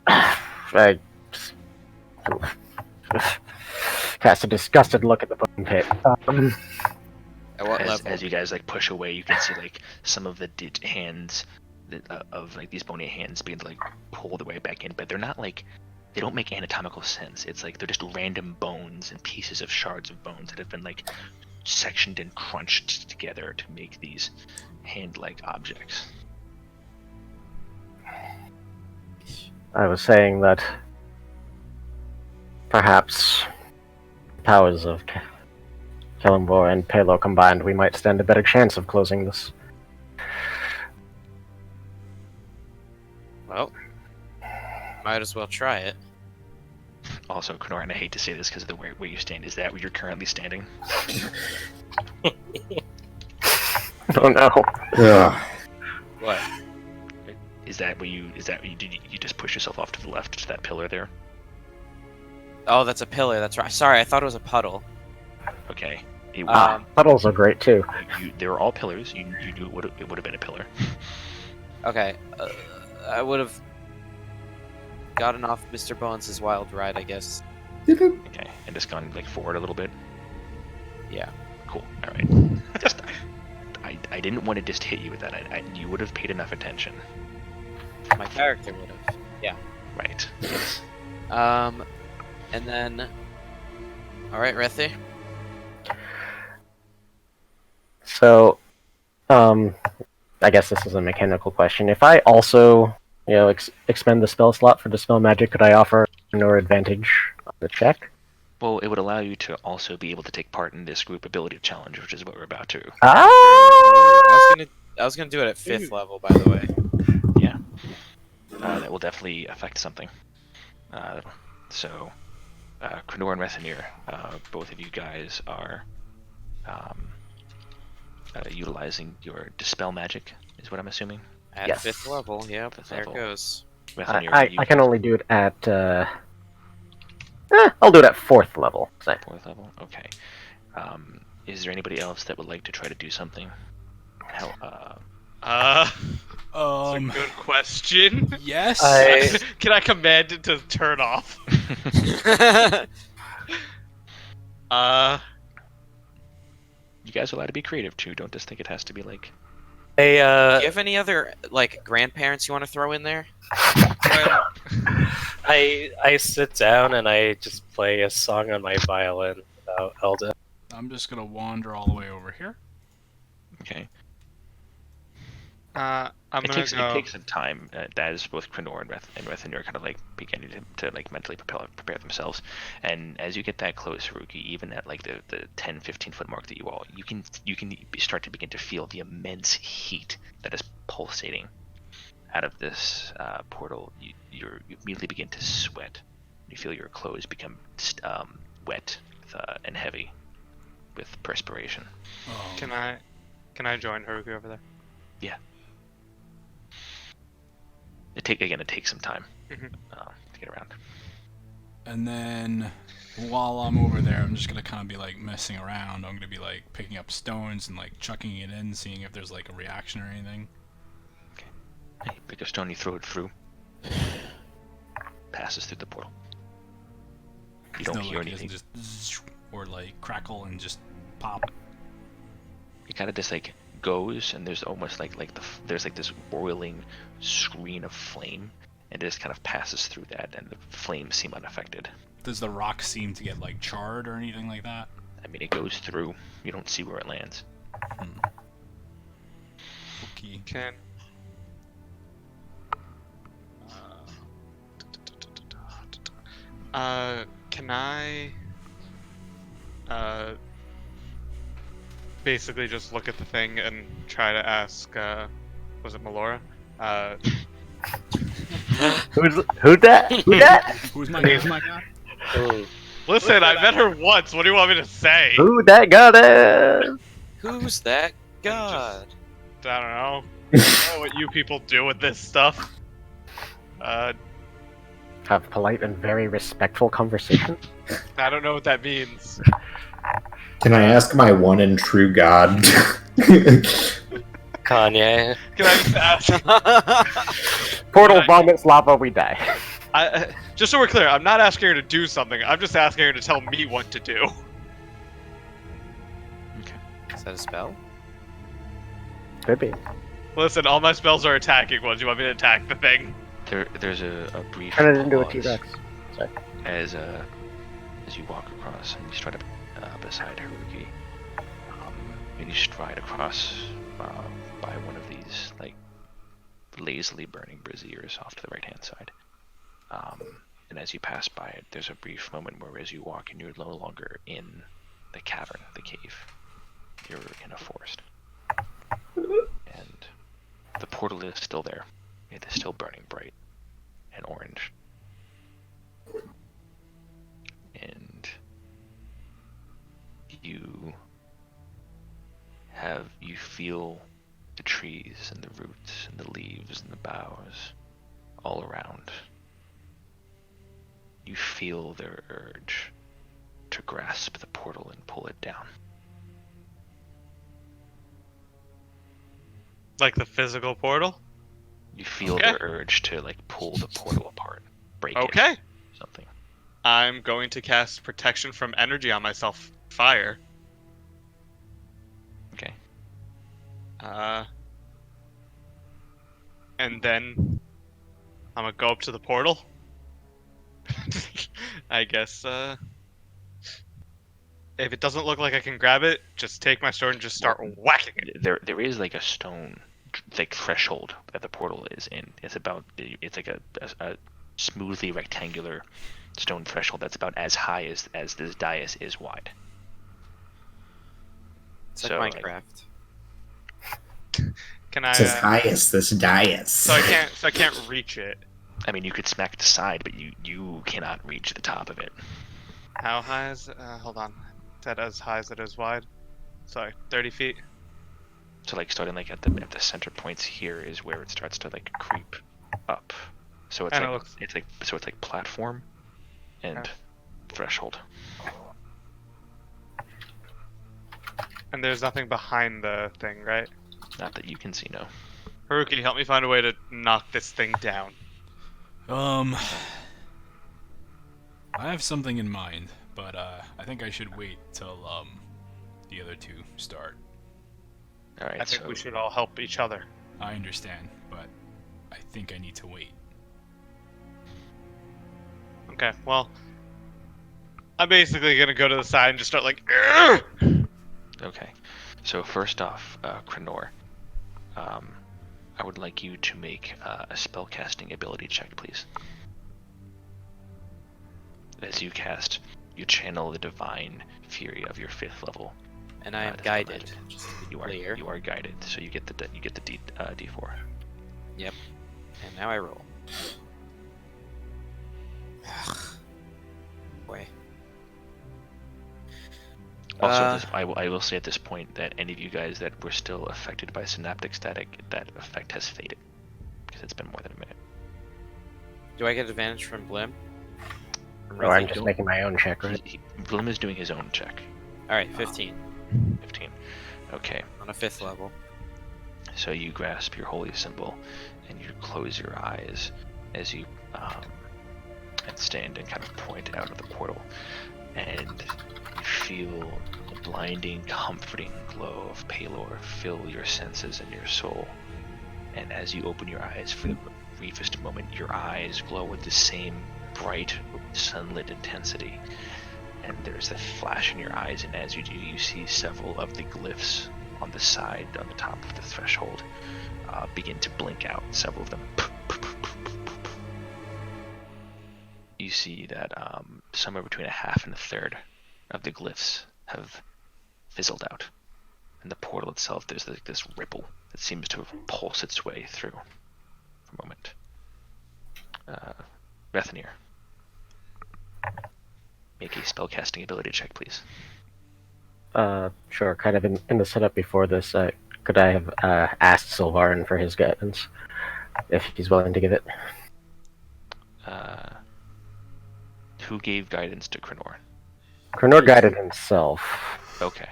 Speaker 2: I cast a disgusted look at the bone pit.
Speaker 5: At what level?
Speaker 1: As you guys push away, you can see some of the hands of these bony hands begin to pull their way back in, but they're not they don't make anatomical sense. It's they're just random bones and pieces of shards of bones that have been sectioned and crunched together to make these hand-like objects.
Speaker 2: I was saying that perhaps powers of Kellenbor and Palo combined, we might stand a better chance of closing this.
Speaker 5: Well, might as well try it.
Speaker 1: Also, Kunor, and I hate to say this because of the where you stand, is that where you're currently standing?
Speaker 2: Oh no.
Speaker 7: Ugh.
Speaker 5: What?
Speaker 1: Is that what you? Did you just push yourself off to the left to that pillar there?
Speaker 5: Oh, that's a pillar. That's right. Sorry, I thought it was a puddle.
Speaker 1: Okay. It,
Speaker 2: Puddles are great too.
Speaker 1: they were all pillars. You knew it would have been a pillar.
Speaker 5: Okay. I would have gotten off Mr. Bones' wild ride, I guess.
Speaker 1: Okay, and just gone like forward a little bit.
Speaker 5: Yeah.
Speaker 1: Cool. All right. Just, I didn't want to just hit you with that. You would have paid enough attention.
Speaker 5: My character would have. Yeah.
Speaker 1: Right. Yes.
Speaker 5: And then. All right, Rethi.
Speaker 2: So, I guess this is a mechanical question. If I also, expend the spell slot for Dispel Magic, could I offer no advantage on the check?
Speaker 1: Well, it would allow you to also be able to take part in this group ability challenge, which is what we're about to.
Speaker 2: Ah!
Speaker 5: I was gonna do it at 5th level, by the way.
Speaker 1: Yeah. That will definitely affect something. So, Krenor and Rethanir, both of you guys are utilizing your Dispel Magic, is what I'm assuming.
Speaker 5: At
Speaker 2: Yes.
Speaker 5: 5th level, yep,
Speaker 1: Fifth
Speaker 5: there
Speaker 1: level.
Speaker 5: it goes.
Speaker 1: Rethanir,
Speaker 2: I can only do it at. I'll do it at 4th level. So.
Speaker 1: 4th level? Okay. Is there anybody else that would like to try to do something? Hell,
Speaker 3: That's a good question.
Speaker 4: Yes.
Speaker 3: Can I command it to turn off?
Speaker 1: you guys are allowed to be creative too. Don't just think it has to be like.
Speaker 6: Hey,
Speaker 5: Do you have any other like grandparents you want to throw in there?
Speaker 6: I sit down and I just play a song on my violin about Elden.
Speaker 4: I'm just gonna wander all the way over here.
Speaker 1: Okay.
Speaker 3: I'm
Speaker 1: It
Speaker 3: gonna
Speaker 1: takes
Speaker 3: go.
Speaker 1: it takes some time. As both Krenor and Rethanir kind of like beginning to like mentally prepare themselves, and as you get that close, Haruki, even at like the 10-15 foot mark that you can start to begin to feel the immense heat that is pulsating out of this portal. You immediately begin to sweat. You feel your clothes become wet and heavy with perspiration.
Speaker 3: Can I join Haruki over there?
Speaker 1: Yeah. It takes some time
Speaker 3: Mhm.
Speaker 1: to get around.
Speaker 4: And then while I'm over there, I'm just gonna kind of be like messing around. I'm gonna be like picking up stones and like chucking it in, seeing if there's like a reaction or anything.
Speaker 1: Hey, pick a stone, you throw it through. Passes through the portal. You don't hear
Speaker 4: like,
Speaker 1: anything.
Speaker 4: It doesn't just zzz, or like crackle and just pop.
Speaker 1: It kind of just like goes, and there's almost there's like this whirling screen of flame, and it just kind of passes through that, and the flames seem unaffected.
Speaker 4: Does the rock seem to get like charred or anything like that?
Speaker 1: I mean, it goes through. You don't see where it lands.
Speaker 4: Okay.
Speaker 3: Can I basically just look at the thing and try to ask was it Melora?
Speaker 2: Who that? Who that?
Speaker 4: Who's my guy?
Speaker 3: Listen, I met her once. What do you want me to say?
Speaker 2: Who that got it?
Speaker 5: Who's that god?
Speaker 3: I don't know. I don't know what you people do with this stuff.
Speaker 2: Have polite and very respectful conversation.
Speaker 3: I don't know what that means.
Speaker 7: Can I ask my one and true god?
Speaker 6: Kanye.
Speaker 3: Can I just ask?
Speaker 2: Portal vomits lava, we die.
Speaker 3: Just so we're clear, I'm not asking her to do something. I'm just asking her to tell me what to do.
Speaker 5: Is that a spell?
Speaker 2: Could be.
Speaker 3: Listen, all my spells are attacking ones. You want me to attack the thing?
Speaker 1: There's a brief
Speaker 2: Turn it into a
Speaker 1: pause
Speaker 2: T-Rex. Sorry.
Speaker 1: as you walk across and you stride up beside Haruki, and you stride across by one of these like lazily burning braziers off to the right hand side. And as you pass by it, there's a brief moment where as you walk and you're no longer in the cavern, the cave, you're in a forest. And the portal is still there. It is still burning bright and orange. And you feel the trees and the roots and the leaves and the boughs all around. You feel their urge to grasp the portal and pull it down.
Speaker 3: Like the physical portal?
Speaker 1: You feel
Speaker 3: Okay.
Speaker 1: their urge to like pull the portal apart, break
Speaker 3: Okay.
Speaker 1: it, something.
Speaker 3: I'm going to cast protection from energy on myself. Fire.
Speaker 1: Okay.
Speaker 3: And then I'm gonna go up to the portal. I guess, if it doesn't look like I can grab it, just take my sword and just start whacking it.
Speaker 1: There is like a stone, like threshold that the portal is in. It's like a smoothly rectangular stone threshold that's about as high as this dais is wide.
Speaker 5: It's
Speaker 1: So,
Speaker 5: like
Speaker 1: like,
Speaker 5: Minecraft.
Speaker 3: Can I?
Speaker 7: It's as high as this dais.
Speaker 3: So I can't reach it.
Speaker 1: I mean, you could smack the side, but you cannot reach the top of it.
Speaker 3: How high is? Hold on. Is that as high as it is wide? Sorry, 30 feet.
Speaker 1: So like starting like at the center points here is where it starts to like creep up. So it's
Speaker 3: And it
Speaker 1: like
Speaker 3: looks-
Speaker 1: it's like platform and
Speaker 3: Okay.
Speaker 1: threshold.
Speaker 3: And there's nothing behind the thing, right?
Speaker 1: Not that you can see, no.
Speaker 3: Haruki, help me find a way to knock this thing down.
Speaker 4: I have something in mind, but I think I should wait till the other two start.
Speaker 1: All right.
Speaker 3: I think
Speaker 1: so
Speaker 3: we should all help each other.
Speaker 4: I understand, but I think I need to wait.
Speaker 3: Okay, well, I'm basically gonna go to the side and just start like, "Urgh!"
Speaker 1: Okay. So first off, Krenor, I would like you to make a spellcasting ability check, please. As you cast, you channel the divine fury of your 5th level.
Speaker 5: And I am
Speaker 1: to the
Speaker 5: guided.
Speaker 1: magic.
Speaker 5: Just to be
Speaker 1: You
Speaker 5: clear.
Speaker 1: are guided, so you get the D4.
Speaker 5: Yep. And now I roll. Boy.
Speaker 1: Also, I will say at this point that any of you guys that were still affected by synaptic static, that effect has faded because it's been more than a minute.
Speaker 5: Do I get advantage from Blim? From
Speaker 2: Oh, I'm
Speaker 5: Ruthy?
Speaker 2: just making my own check, right?
Speaker 1: Blim is doing his own check.
Speaker 5: Alright, 15.
Speaker 1: 15. Okay.
Speaker 5: On a 5th level.
Speaker 1: So you grasp your holy symbol, and you close your eyes as you and stand and kind of point out of the portal, and you feel a blinding, comforting glow of Palor fill your senses and your soul. And as you open your eyes for the briefest moment, your eyes glow with the same bright, sunlit intensity. And there's a flash in your eyes, and as you do, you see several of the glyphs on the side, on the top of the threshold, begin to blink out. Several of them. You see that somewhere between a half and a third of the glyphs have fizzled out. And the portal itself, there's like this ripple that seems to have pulsed its way through for a moment. Bethanier, make a spellcasting ability check, please.
Speaker 2: Sure. Kind of in the setup before this, could I have asked Sylvarin for his guidance, if he's willing to give it?
Speaker 1: Who gave guidance to Krenor?
Speaker 2: Krenor guided himself.
Speaker 1: Okay.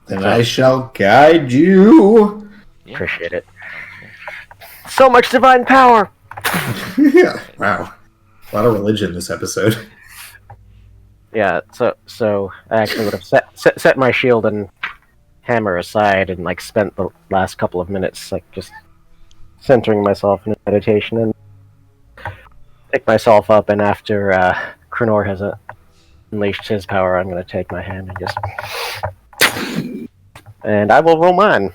Speaker 7: Then I shall guide you.
Speaker 1: Yeah.
Speaker 2: Appreciate it. So much divine power!
Speaker 7: Yeah. Wow. A lot of religion this episode.
Speaker 2: Yeah, so I actually would have set my shield and hammer aside and like spent the last couple of minutes like just centering myself in meditation and pick myself up, and after Krenor has unleashed his power, I'm going to take my hand and just... And I will roll mine.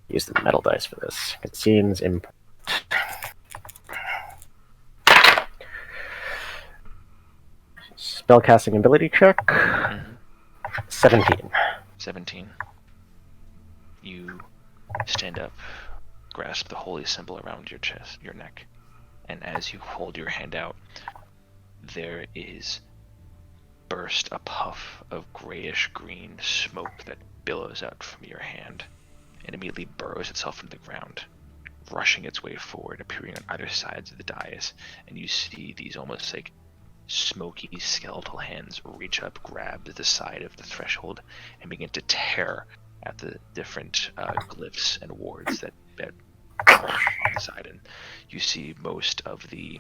Speaker 2: Use the metal dice for this. It seems important. Spellcasting ability check. 17.
Speaker 1: 17. You stand up, grasp the holy symbol around your chest, your neck, and as you hold your hand out, there is burst, a puff of grayish-green smoke that billows out from your hand and immediately burrows itself into the ground, rushing its way forward, appearing on either sides of the dais, and you see these almost like smoky skeletal hands reach up, grab the side of the threshold, and begin to tear at the different glyphs and wards that are on the side. And you see most of the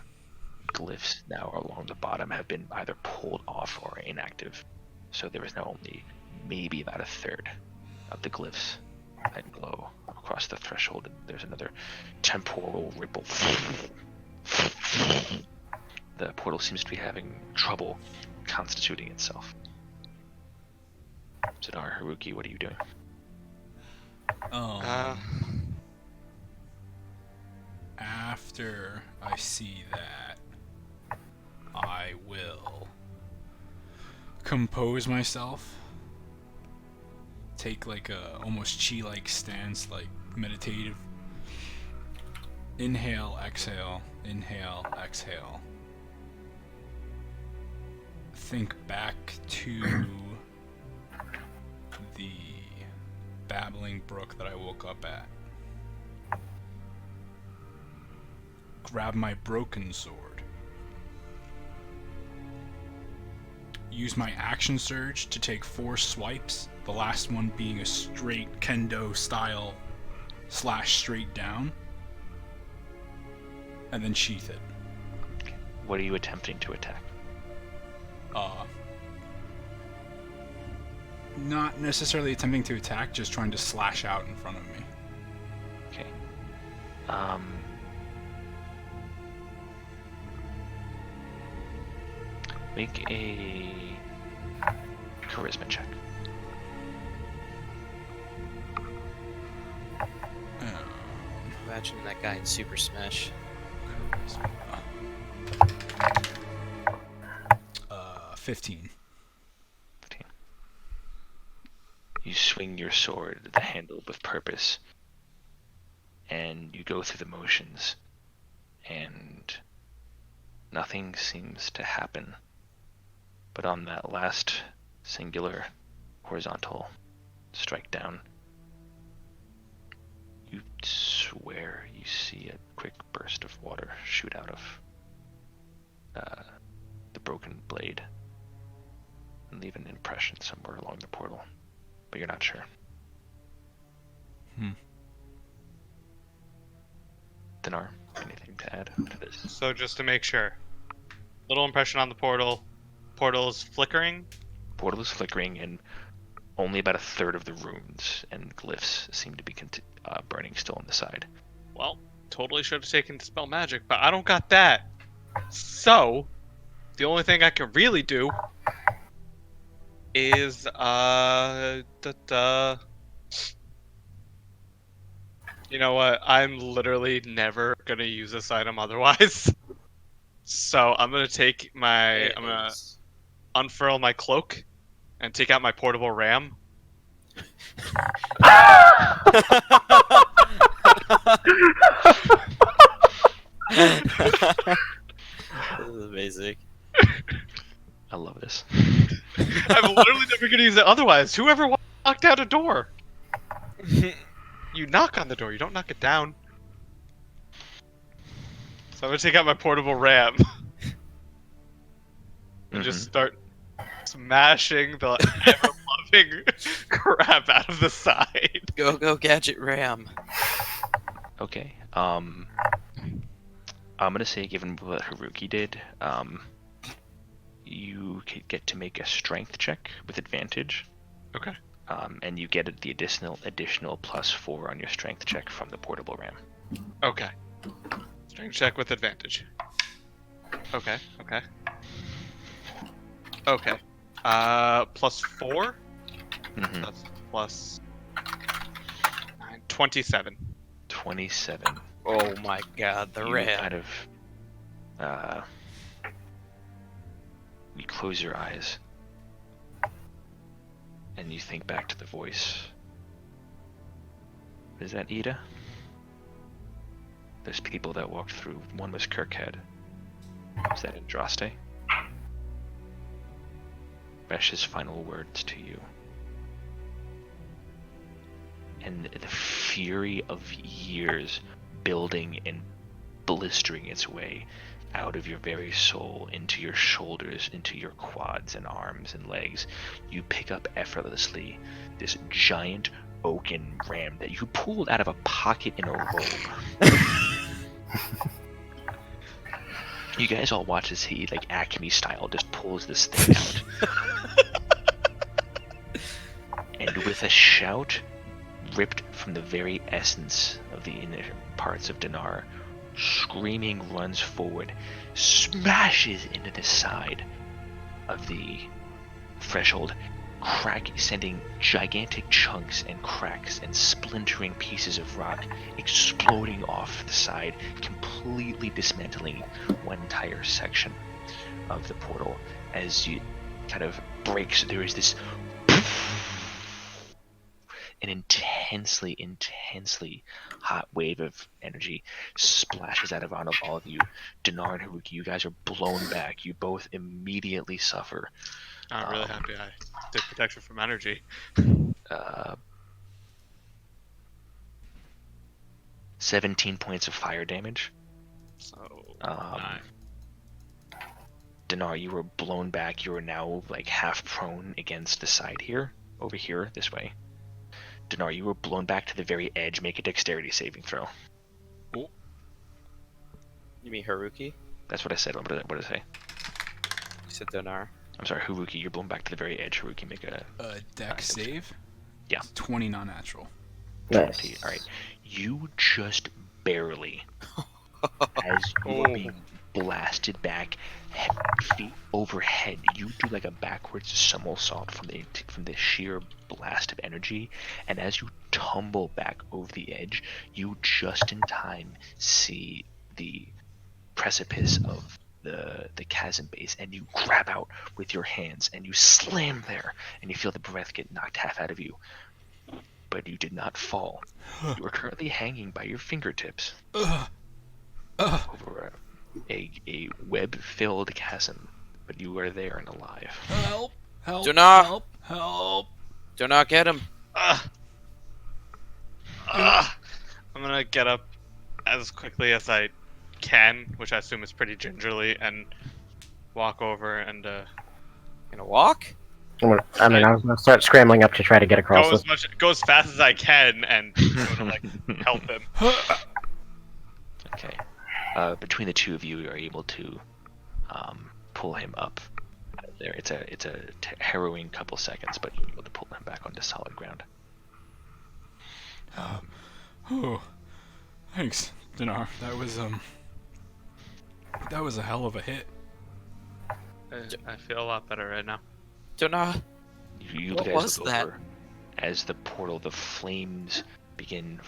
Speaker 1: glyphs now along the bottom have been either pulled off or inactive. So there is now only maybe about a third of the glyphs that glow across the threshold. And there's another temporal ripple. The portal seems to be having trouble constituting itself. Zadar, Haruki, what are you doing?
Speaker 4: After I see that, I will compose myself, take like a almost chi-like stance, like meditative. Inhale, exhale, think back to the babbling brook that I woke up at. Grab my broken sword. Use my action surge to take 4 swipes, the last one being a straight kendo style / straight down, and then sheath it.
Speaker 1: What are you attempting to attack?
Speaker 4: Not necessarily attempting to attack, just trying to slash out in front of me.
Speaker 1: Okay. Make a charisma check.
Speaker 5: Imagine that guy in Super Smash.
Speaker 4: 15.
Speaker 1: You swing your sword, the handle with purpose, and you go through the motions, and nothing seems to happen. But on that last singular horizontal strike down, you swear you see a quick burst of water shoot out of the broken blade and leave an impression somewhere along the portal, but you're not sure. Dinar, anything to add to this?
Speaker 3: So just to make sure, little impression on the portal. Portal is flickering.
Speaker 1: Portal is flickering, and only about a third of the runes and glyphs seem to be burning still on the side.
Speaker 3: Well, totally should have taken Dispel Magic, but I don't got that. So, the only thing I can really do is, you know what? I'm literally never gonna use this item otherwise. So I'm gonna take my, I'm gonna unfurl my cloak and take out my portable ram.
Speaker 5: This is amazing.
Speaker 1: I love this.
Speaker 3: I'm literally never gonna use it otherwise. Whoever knocked out a door? You knock on the door, you don't knock it down. So I'm gonna take out my portable ram and just start smashing the ever-loving crap out of the side.
Speaker 5: Go, Gadget Ram.
Speaker 1: Okay. I'm gonna say, given what Haruki did, you get to make a strength check with advantage.
Speaker 3: Okay.
Speaker 1: And you get the additional +4 on your strength check from the portable ram.
Speaker 3: Okay. Strength check with advantage. Okay. +4? That's plus 9. 27.
Speaker 1: 27.
Speaker 5: Oh my god, the
Speaker 1: You
Speaker 5: ram.
Speaker 1: kind of you close your eyes and you think back to the voice. Is that Ida? Those people that walked through. One was Kirkhead. Is that Andraste? Resh's final words to you. And the fury of years building and blistering its way out of your very soul into your shoulders, into your quads and arms and legs, you pick up effortlessly this giant oaken ram that you pulled out of a pocket in a robe. You guys all watch as he, like Acme style, just pulls this thing out. And with a shout ripped from the very essence of the inner parts of Dinar, screaming runs forward, smashes into the side of the threshold, sending gigantic chunks and cracks and splintering pieces of rock exploding off the side, completely dismantling one entire section of the portal. As you kind of breaks, there is this an intensely hot wave of energy splashes out of all of you. Dinar and Haruki, you guys are blown back. You both immediately suffer.
Speaker 3: I'm really happy I did protection from energy.
Speaker 1: 17 points of fire damage.
Speaker 3: So,
Speaker 1: Dinar, you were blown back. You are now like half prone against the side here, over here, this way. Dinar, you were blown back to the very edge. Make a dexterity saving throw.
Speaker 5: You mean Haruki?
Speaker 1: That's what I said. What did I say?
Speaker 5: You said Dinar.
Speaker 1: I'm sorry, Haruki. You're blown back to the very edge. Haruki, make a
Speaker 4: dex save.
Speaker 1: Yeah.
Speaker 4: 20 non-natural.
Speaker 2: Nice.
Speaker 1: All right. You just barely, as you are being blasted back, feet overhead, you do like a backwards somersault from the sheer blast of energy, and as you tumble back over the edge, you just in time see the precipice of the chasm base, and you grab out with your hands and you slam there, and you feel the breath get knocked half out of you, but you did not fall. You are currently hanging by your fingertips over a web-filled chasm, but you are there and alive.
Speaker 4: Help! Help!
Speaker 5: Do not-
Speaker 4: Help! Help!
Speaker 5: Do not get him.
Speaker 3: I'm gonna get up as quickly as I can, which I assume is pretty gingerly, and walk over and
Speaker 5: Gonna walk?
Speaker 2: I was gonna start scrambling up to try to get across.
Speaker 3: go as fast as I can and sort of like help him.
Speaker 1: Okay. Between the two of you, are able to pull him up out of there. It's a harrowing couple seconds, but you're able to pull him back onto solid ground.
Speaker 4: Oh, thanks, Dinar. That was a hell of a hit.
Speaker 3: I feel a lot better right now.
Speaker 5: Dinar.
Speaker 1: You
Speaker 5: What
Speaker 1: guys
Speaker 5: was
Speaker 1: look
Speaker 5: that?
Speaker 1: over as the portal, the flames begin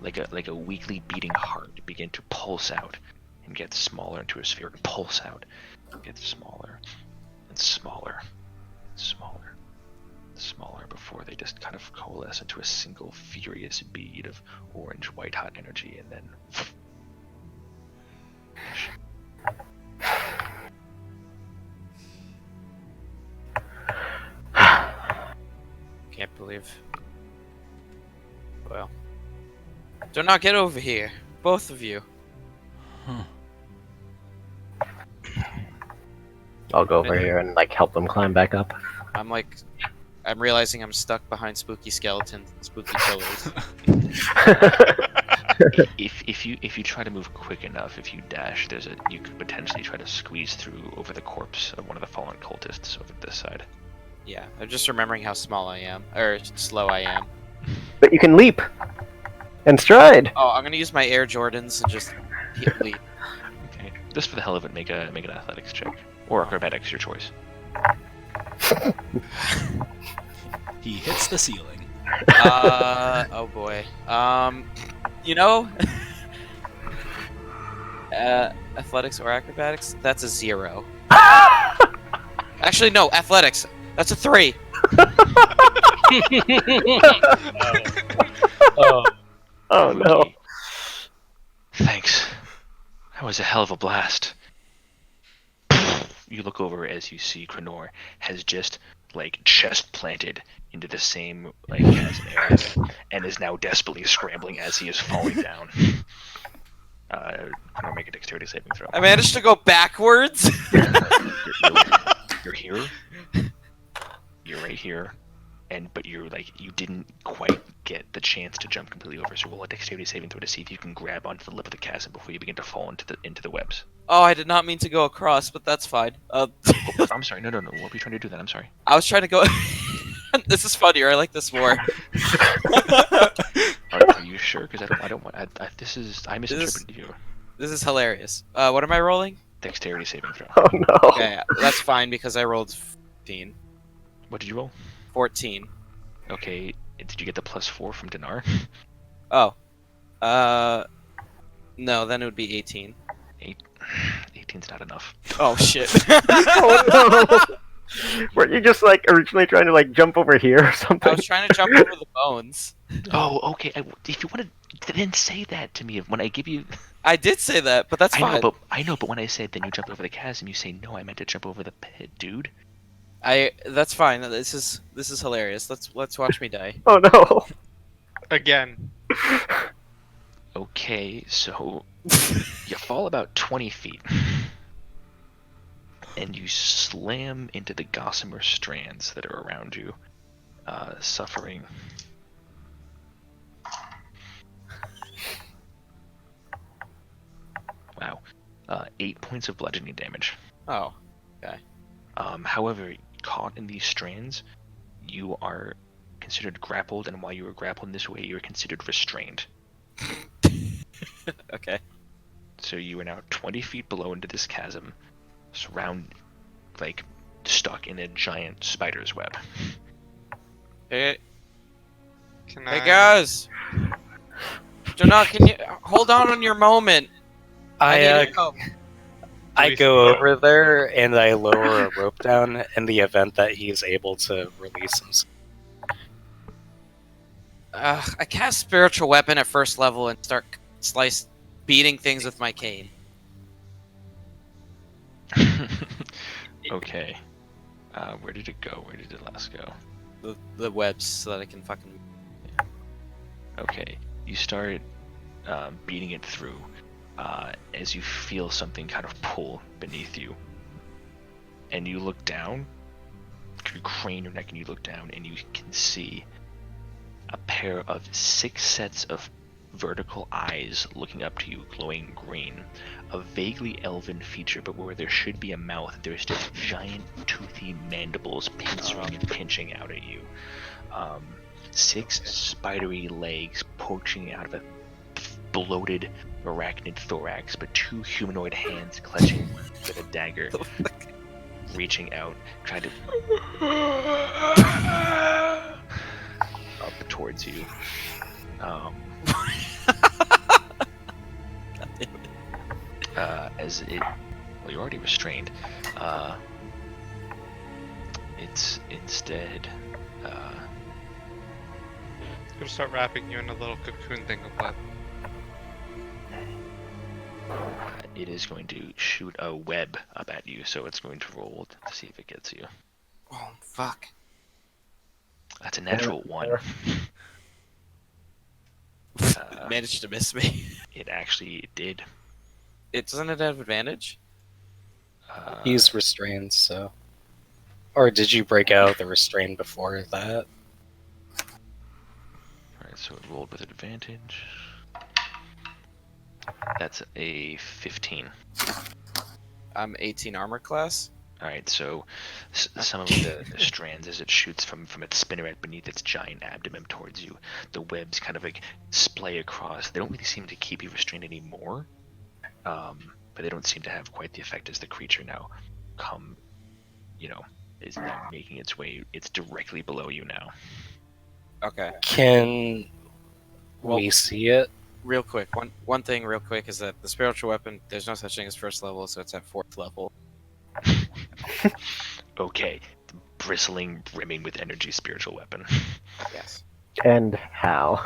Speaker 1: like a weakly beating heart begin to pulse out and get smaller into a sphere, pulse out, get smaller and smaller, smaller, smaller, before they just kind of coalesce into a single furious bead of orange white hot energy, and then
Speaker 5: Can't believe. Well. Do not get over here. Both of you.
Speaker 2: I'll go over here and like help them climb back up.
Speaker 5: I'm realizing I'm stuck behind spooky skeletons and spooky pillars.
Speaker 1: if you try to move quick enough, if you dash, you could potentially try to squeeze through over the corpse of one of the fallen cultists over this side.
Speaker 5: Yeah, I'm just remembering how small I am, or slow I am.
Speaker 2: But you can leap and stride.
Speaker 5: Oh, I'm gonna use my Air Jordans and just leap.
Speaker 1: Okay, just for the hell of it, make an athletics check or acrobatics, your choice.
Speaker 4: He hits the ceiling.
Speaker 5: Oh boy. Athletics or acrobatics? That's a 0. Actually, no, athletics. That's a 3.
Speaker 2: Oh no.
Speaker 1: Thanks. That was a hell of a blast. you look over as you see Krenor has just like chest planted into the same like chasm area, and is now desperately scrambling as he is falling down. Krenor, make a dexterity saving throw.
Speaker 5: I managed to go backwards.
Speaker 1: You're here. You're right here, but you're like you didn't quite get the chance to jump completely over. So roll a dexterity saving throw to see if you can grab onto the lip of the chasm before you begin to fall into the webs.
Speaker 5: Oh, I did not mean to go across, but that's fine.
Speaker 1: Oh, I'm sorry. No. What were you trying to do then? I'm sorry.
Speaker 5: I was trying to go. This is funnier. I like this more.
Speaker 1: Are you sure? Because I don't want. I misinterpreted you.
Speaker 5: This is hilarious. What am I rolling?
Speaker 1: Dexterity saving throw.
Speaker 2: Oh no.
Speaker 5: Okay, that's fine because I rolled 15.
Speaker 1: What did you roll? 14.
Speaker 5: 14.
Speaker 1: Okay. Did you get the +4 from Dinar?
Speaker 5: Oh. No, then it would be 18.
Speaker 1: 18's not enough.
Speaker 5: Oh shit.
Speaker 2: Oh no. Were you just like originally trying to like jump over here or
Speaker 5: I
Speaker 2: something?
Speaker 5: was trying to jump over the bones.
Speaker 1: Oh, okay. If you want to, then say that to me. When I give you,
Speaker 5: I did say that, but that's fine.
Speaker 1: I know, but when I said then you jump over the chasm, you say no. I meant to jump over the pit, dude.
Speaker 5: That's fine. This is hilarious. Let's watch me die.
Speaker 2: Oh no.
Speaker 3: Again.
Speaker 1: Okay, so you fall about 20 feet, and you slam into the gossamer strands that are around you, suffering. Wow, 8 points of bludgeoning damage.
Speaker 5: Oh.
Speaker 1: However, caught in these strands, you are considered grappled, and while you are grappled in this way, you are considered restrained.
Speaker 5: Okay.
Speaker 1: So you are now 20 feet below into this chasm, stuck in a giant spider's web.
Speaker 5: Hey
Speaker 3: Can I...
Speaker 5: guys. Jonah, can you hold on your moment?
Speaker 6: I
Speaker 5: need help.
Speaker 6: I go over there and I lower a rope down in the event that he's able to release himself.
Speaker 5: I cast spiritual weapon at first level and start beating things with my cane.
Speaker 1: Okay. Where did it go? Where did it last go?
Speaker 5: The webs so that I can fucking.
Speaker 1: Okay. You start beating it through as you feel something kind of pull beneath you. And you look down, you crane your neck and you look down and you can see a pair of 6 sets of vertical eyes looking up to you, glowing green. A vaguely elven feature, but where there should be a mouth, there's just giant toothy mandibles pincering and pinching out at you. 6 spidery legs poaching out of a bloated arachnid thorax, but 2 humanoid hands clutching with a dagger, reaching out, trying to up towards you. As it, well, you're already restrained. It's instead.
Speaker 3: I'm gonna start wrapping you in a little cocoon thing of web.
Speaker 1: It is going to shoot a web up at you, so it's going to roll to see if it gets you.
Speaker 5: Oh fuck!
Speaker 1: That's a natural 1.
Speaker 5: Managed to miss me.
Speaker 1: It actually did.
Speaker 5: Doesn't it have advantage?
Speaker 6: He's restrained, so. Or did you break out the restraint before that?
Speaker 1: Alright, so it rolled with advantage. That's a 15.
Speaker 5: I'm 18 armor class.
Speaker 1: Alright, so some of the strands, as it shoots from its spinneret beneath its giant abdomen towards you, the webs kind of like splay across. They don't really seem to keep you restrained anymore, but they don't seem to have quite the effect as the creature now is now making its way. It's directly below you now.
Speaker 5: Okay.
Speaker 6: Can we see it?
Speaker 5: Real quick, one thing real quick is that the spiritual weapon, there's no such thing as first level, so it's at 4th level.
Speaker 1: Okay, bristling, brimming with energy spiritual weapon.
Speaker 5: Yes.
Speaker 2: And how?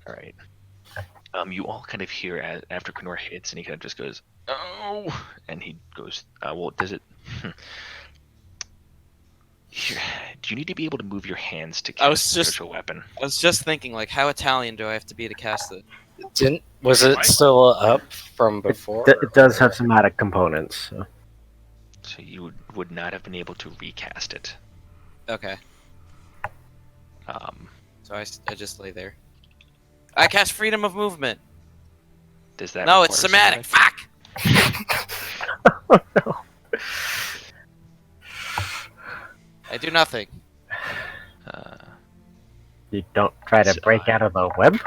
Speaker 1: Alright. You all kind of hear after Krenor hits, and he kind of just goes, "Oh!" And he goes, well, does it... Do you need to be able to move your hands to
Speaker 5: I was
Speaker 1: cast a
Speaker 5: just-
Speaker 1: spiritual weapon?
Speaker 5: I was just thinking, like, how Italian do I have to be to cast it?
Speaker 6: Was it still up from before?
Speaker 2: It does have somatic components. So.
Speaker 1: So you would not have been able to recast it.
Speaker 5: Okay,
Speaker 1: Um,
Speaker 5: so I just lay there. I cast freedom of movement.
Speaker 1: does that?
Speaker 5: No, it's
Speaker 1: require
Speaker 5: somatic. Fuck.
Speaker 2: Oh, no.
Speaker 5: I do nothing.
Speaker 2: You don't try to break out of the web?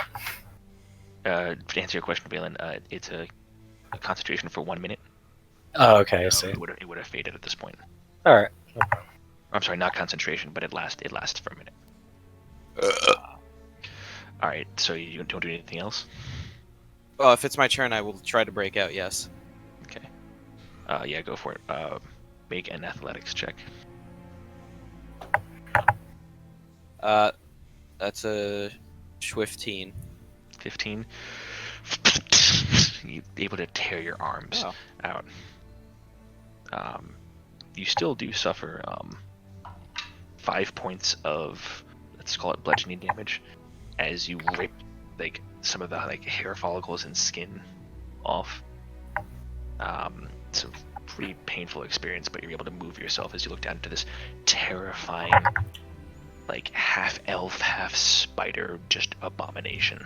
Speaker 1: To answer your question, Valen, it's a concentration for 1 minute.
Speaker 6: Oh, okay, I see.
Speaker 1: It would have faded at this point.
Speaker 6: All right.
Speaker 1: I'm sorry, not concentration, but it lasts for a minute. All right, so you don't do anything else?
Speaker 5: Oh, if it's my turn, I will try to break out. Yes.
Speaker 1: Okay. Yeah, go for it. Make an athletics check.
Speaker 5: That's a 15.
Speaker 1: 15. You're able to tear your arms
Speaker 5: Oh.
Speaker 1: out. You still do suffer 5 points of, let's call it bludgeoning damage, as you rip like some of the like hair follicles and skin off. It's a pretty painful experience, but you're able to move yourself as you look down into this terrifying, like half elf, half spider, just abomination.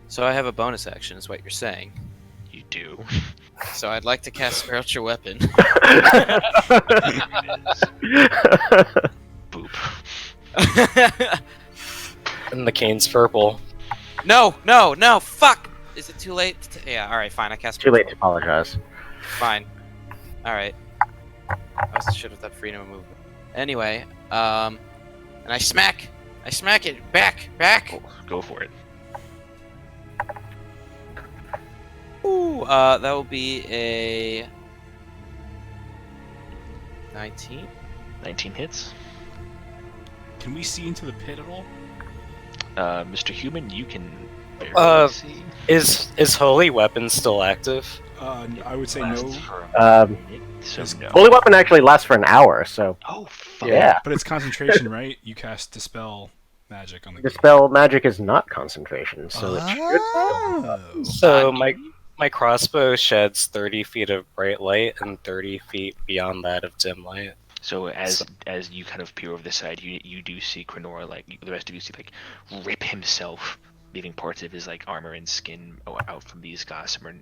Speaker 5: So I have a bonus action, is what you're saying.
Speaker 1: You do.
Speaker 5: So I'd like to cast spiritual weapon.
Speaker 1: Boop.
Speaker 6: And the cane's purple.
Speaker 5: No! Fuck! Is it too late? Yeah. All right. Fine. I cast.
Speaker 2: Too late to apologize.
Speaker 5: Fine. All right. I was shit with that freedom of movement. Anyway, and I smack it back.
Speaker 1: Go for it.
Speaker 5: Ooh, that will be a 19.
Speaker 1: 19 hits.
Speaker 4: Can we see into the pit at all?
Speaker 1: Mr. Human, you can barely see.
Speaker 6: Is holy weapon still active?
Speaker 4: I would say
Speaker 1: Lasts
Speaker 4: no.
Speaker 1: for a minute, so no.
Speaker 2: Holy weapon actually lasts for an hour, so
Speaker 1: Oh, fuck.
Speaker 2: yeah.
Speaker 4: But it's concentration, right? You cast dispel magic on the
Speaker 2: Dispel magic is not concentration, so it should.
Speaker 4: Oh.
Speaker 6: So my crossbow sheds 30 feet of bright light and 30 feet beyond that of dim light.
Speaker 1: So as you kind of peer over the side, you do see Crenora, like the rest of you see, like rip himself, leaving parts of his like armor and skin out from these gossamer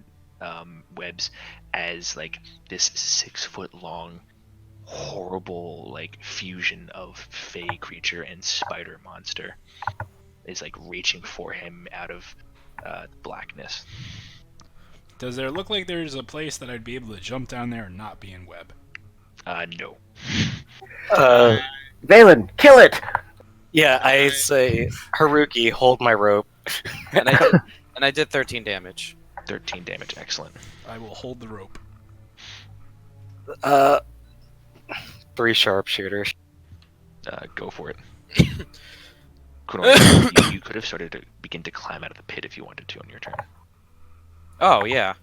Speaker 1: webs, as like this 6 foot long, horrible like fusion of fey creature and spider monster is like reaching for him out of blackness.
Speaker 4: Does there look like there's a place that I'd be able to jump down there and not be in web?
Speaker 1: No.
Speaker 2: Valen, kill it!
Speaker 6: Yeah, I say, Haruki, hold my rope.
Speaker 5: And I did 13 damage.
Speaker 1: 13 damage, excellent.
Speaker 4: I will hold the rope.
Speaker 6: 3 sharpshooters.
Speaker 1: Go for it. Crenora, you could have started to begin to climb out of the pit if you wanted to on your turn.
Speaker 5: Oh yeah.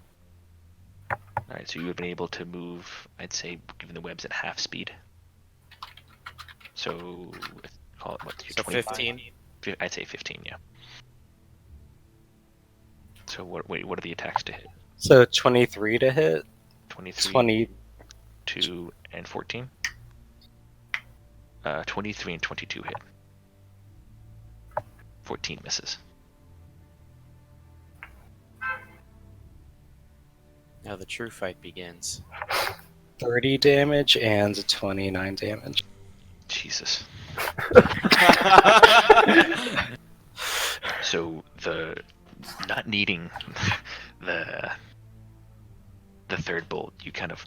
Speaker 1: Alright, so you would have been able to move, I'd say, given the webs at half speed. So, call it, what,
Speaker 5: So
Speaker 1: 25?
Speaker 5: 15.
Speaker 1: I'd say 15, yeah. So, what are the attacks to hit?
Speaker 6: So 23 to hit.
Speaker 1: 23,
Speaker 6: 22
Speaker 1: and 14? 23 and 22 hit. 14 misses.
Speaker 5: Now the true fight begins.
Speaker 6: 30 damage and 29 damage.
Speaker 1: Jesus. So not needing the third bolt, you kind of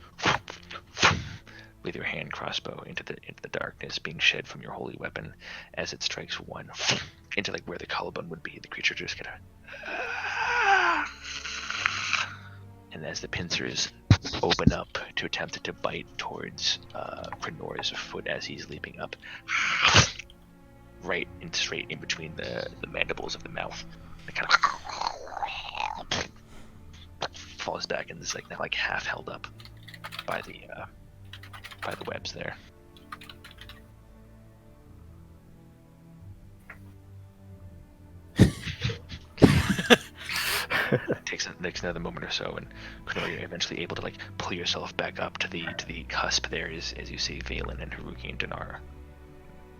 Speaker 1: with your hand crossbow into the darkness, being shed from your holy weapon as it strikes one into like where the collarbone would be. The creature just kind of, and as the pincers open up to attempt to bite towards Crenora's foot as he's leaping up, right and straight in between the mandibles of the mouth. It kind of falls back and is like now like half held up. by the webs there. Takes another moment or so, and Kanoria, you're eventually able to like pull yourself back up to the cusp there, as you see Valen and Haruki and Dinar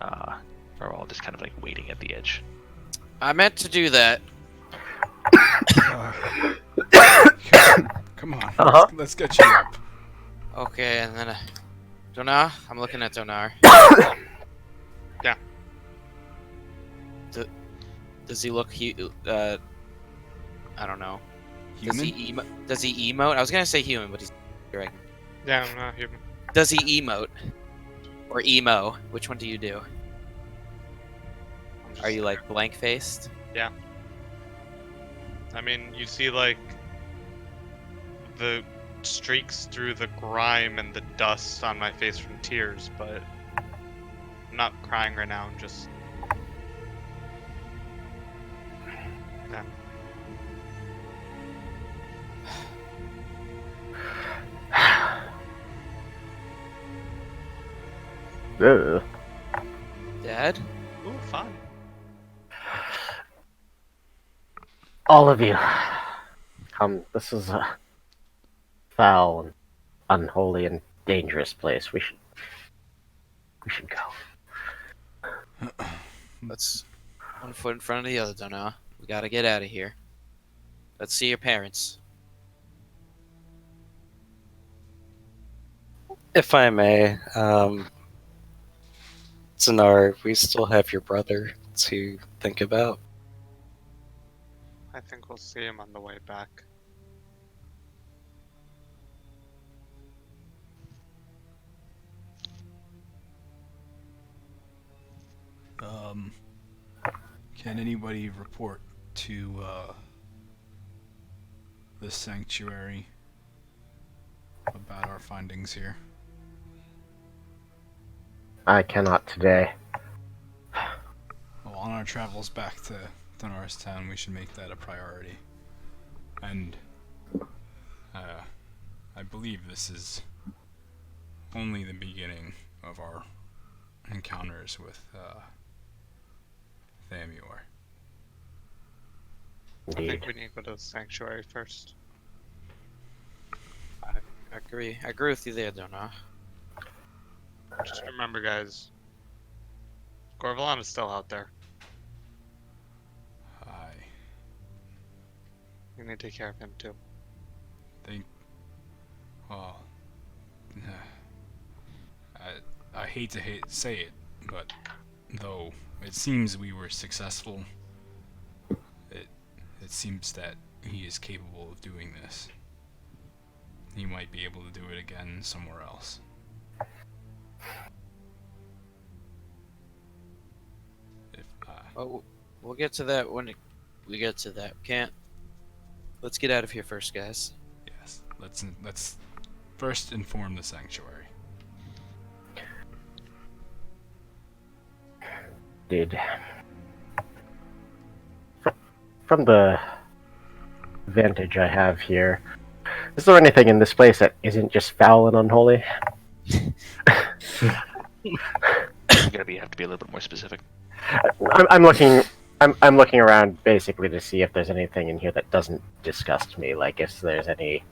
Speaker 1: are all just kind of like waiting at the edge.
Speaker 5: I meant to do that.
Speaker 4: Come on,
Speaker 2: Uh-huh.
Speaker 4: let's get you up.
Speaker 5: Okay, and then Donar. I'm looking at Donar.
Speaker 3: Yeah.
Speaker 5: Does he look? I don't know.
Speaker 4: Human?
Speaker 5: Does he emote? I was gonna say human, but he's dragon.
Speaker 3: Yeah, I'm not human.
Speaker 5: Does he emote? Or emo? Which one do you do?
Speaker 3: I'm just
Speaker 5: Are you
Speaker 3: there.
Speaker 5: like blank faced?
Speaker 3: I mean, you see like the streaks through the grime and the dust on my face from tears, but I'm not crying right now. I'm just yeah.
Speaker 2: Ugh.
Speaker 5: Dad?
Speaker 3: Ooh, fun.
Speaker 2: All of you. Come, this is a foul and unholy and dangerous place. We should go.
Speaker 5: Let's one foot in front of the other, Donar. We gotta get out of here. Let's see your parents.
Speaker 6: If I may, Zanar, we still have your brother to think about.
Speaker 3: I think we'll see him on the way back.
Speaker 4: Can anybody report to the sanctuary about our findings here?
Speaker 2: I cannot today.
Speaker 4: Well, on our travels back to Donar's town, we should make that a priority. And I believe this is only the beginning of our encounters with Thamior.
Speaker 3: I
Speaker 2: Indeed.
Speaker 3: think we need to go to the sanctuary first.
Speaker 5: I agree. I agree with you there, Donar.
Speaker 3: Just remember, guys, Gorvalon is still out there. You need to take care of him too.
Speaker 4: Well, I hate to say it, but though it seems we were successful, it seems that he is capable of doing this. He might be able to do it again somewhere else. If
Speaker 5: Well, we'll get to that when we get to that. Let's get out of here first, guys.
Speaker 4: yes, let's first inform the sanctuary.
Speaker 2: Indeed. From the vantage I have here, is there anything in this place that isn't just foul and unholy?
Speaker 1: You have to be a little bit more specific.
Speaker 2: I'm looking. I'm looking around basically to see if there's anything in here that doesn't disgust me, like if there's any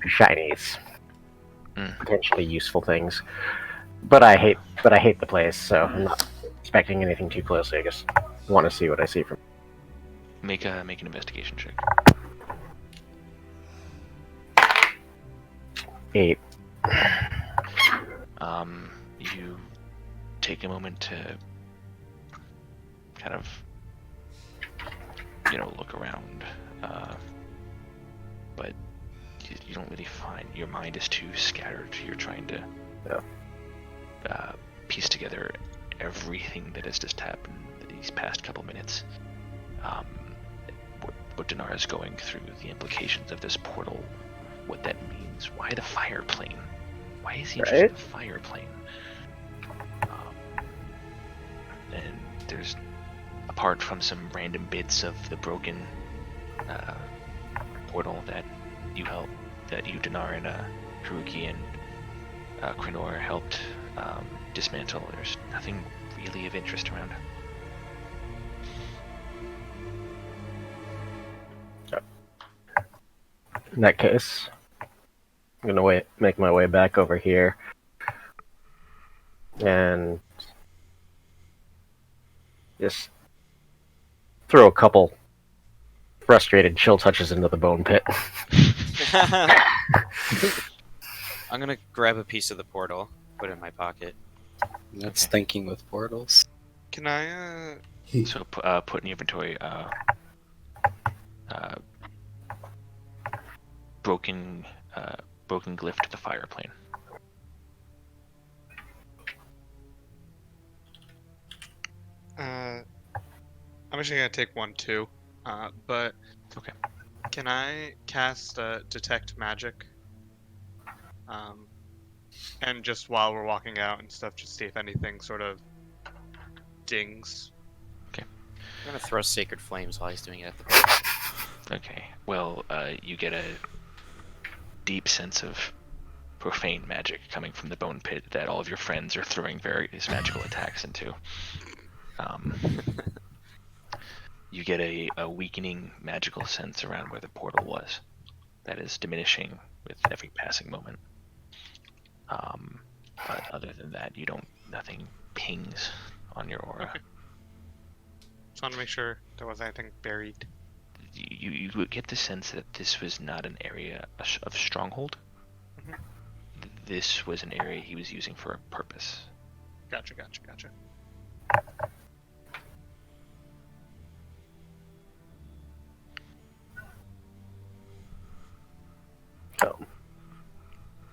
Speaker 2: shinies, potentially useful things. But I hate the place, so I'm not expecting anything too closely. I just want to see what I see from.
Speaker 1: Make an investigation check.
Speaker 2: 8.
Speaker 1: You take a moment to kind of, look around, but you don't really find, your mind is too scattered. You're trying to piece together everything that has just happened these past couple minutes. What Dinar is going through, the implications of this portal, what that means, why the fire plane? Why is he interested in the fire plane? And there's, apart from some random bits of the broken portal that you helped that you, Dinar, and Haruki and Krenor helped dismantle, there's nothing really of interest around.
Speaker 2: In that case, I'm gonna make my way back over here, and just throw a couple frustrated chill touches into the bone pit.
Speaker 5: I'm gonna grab a piece of the portal, put it in my pocket.
Speaker 6: That's
Speaker 1: Okay.
Speaker 6: thinking with portals.
Speaker 3: Can I?
Speaker 1: So put in your inventory broken glyph to the fire plane.
Speaker 3: I'm actually gonna take one too. But
Speaker 1: Okay.
Speaker 3: can I cast detect magic? And just while we're walking out and stuff, just see if anything sort of dings.
Speaker 5: I'm gonna throw sacred flames while he's doing it at the portal.
Speaker 1: Okay. Well, you get a deep sense of profane magic coming from the bone pit that all of your friends are throwing various magical attacks into. You get a weakening magical sense around where the portal was that is diminishing with every passing moment. But other than that, nothing pings on your aura.
Speaker 3: Okay. Just want to make sure there wasn't anything buried.
Speaker 1: You get the sense that this was not an area of stronghold.
Speaker 3: Mhm.
Speaker 1: This was an area he was using for a purpose.
Speaker 3: Gotcha.
Speaker 2: So,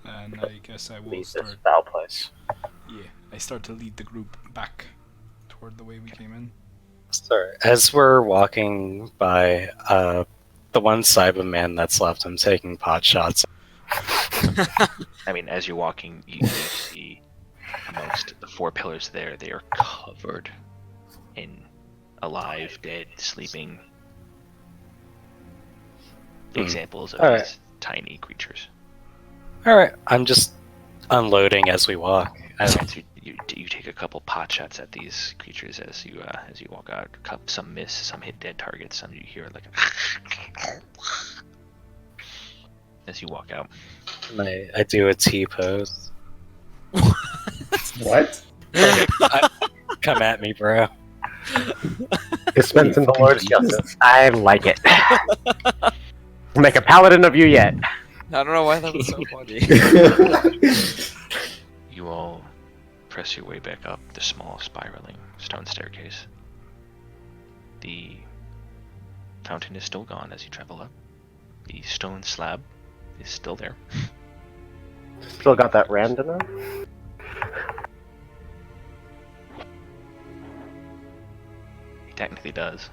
Speaker 4: And I guess I will
Speaker 2: leave
Speaker 4: start.
Speaker 2: this foul place.
Speaker 4: Yeah, I start to lead the group back toward the way we came in.
Speaker 6: Sorry. As we're walking by, the one Cyberman that's left, I'm taking pot shots.
Speaker 1: I mean, as you're walking, you see amongst the four pillars there, they are covered in alive, dead, sleeping examples of
Speaker 2: All right.
Speaker 1: these tiny creatures.
Speaker 6: Alright, I'm just unloading as we walk.
Speaker 1: So you take a couple pot shots at these creatures as you walk out. Some miss, some hit dead targets, some you hear like as you walk out.
Speaker 6: I do a T pose.
Speaker 7: What?
Speaker 6: Come at me, bro.
Speaker 2: Dispensing the Lord's justice. I like it. Make a paladin of you yet.
Speaker 5: I don't know why that was so funny.
Speaker 1: You all press your way back up the small spiraling stone staircase. The fountain is still gone as you travel up. The stone slab is still there.
Speaker 2: Still got that random.
Speaker 1: He technically does.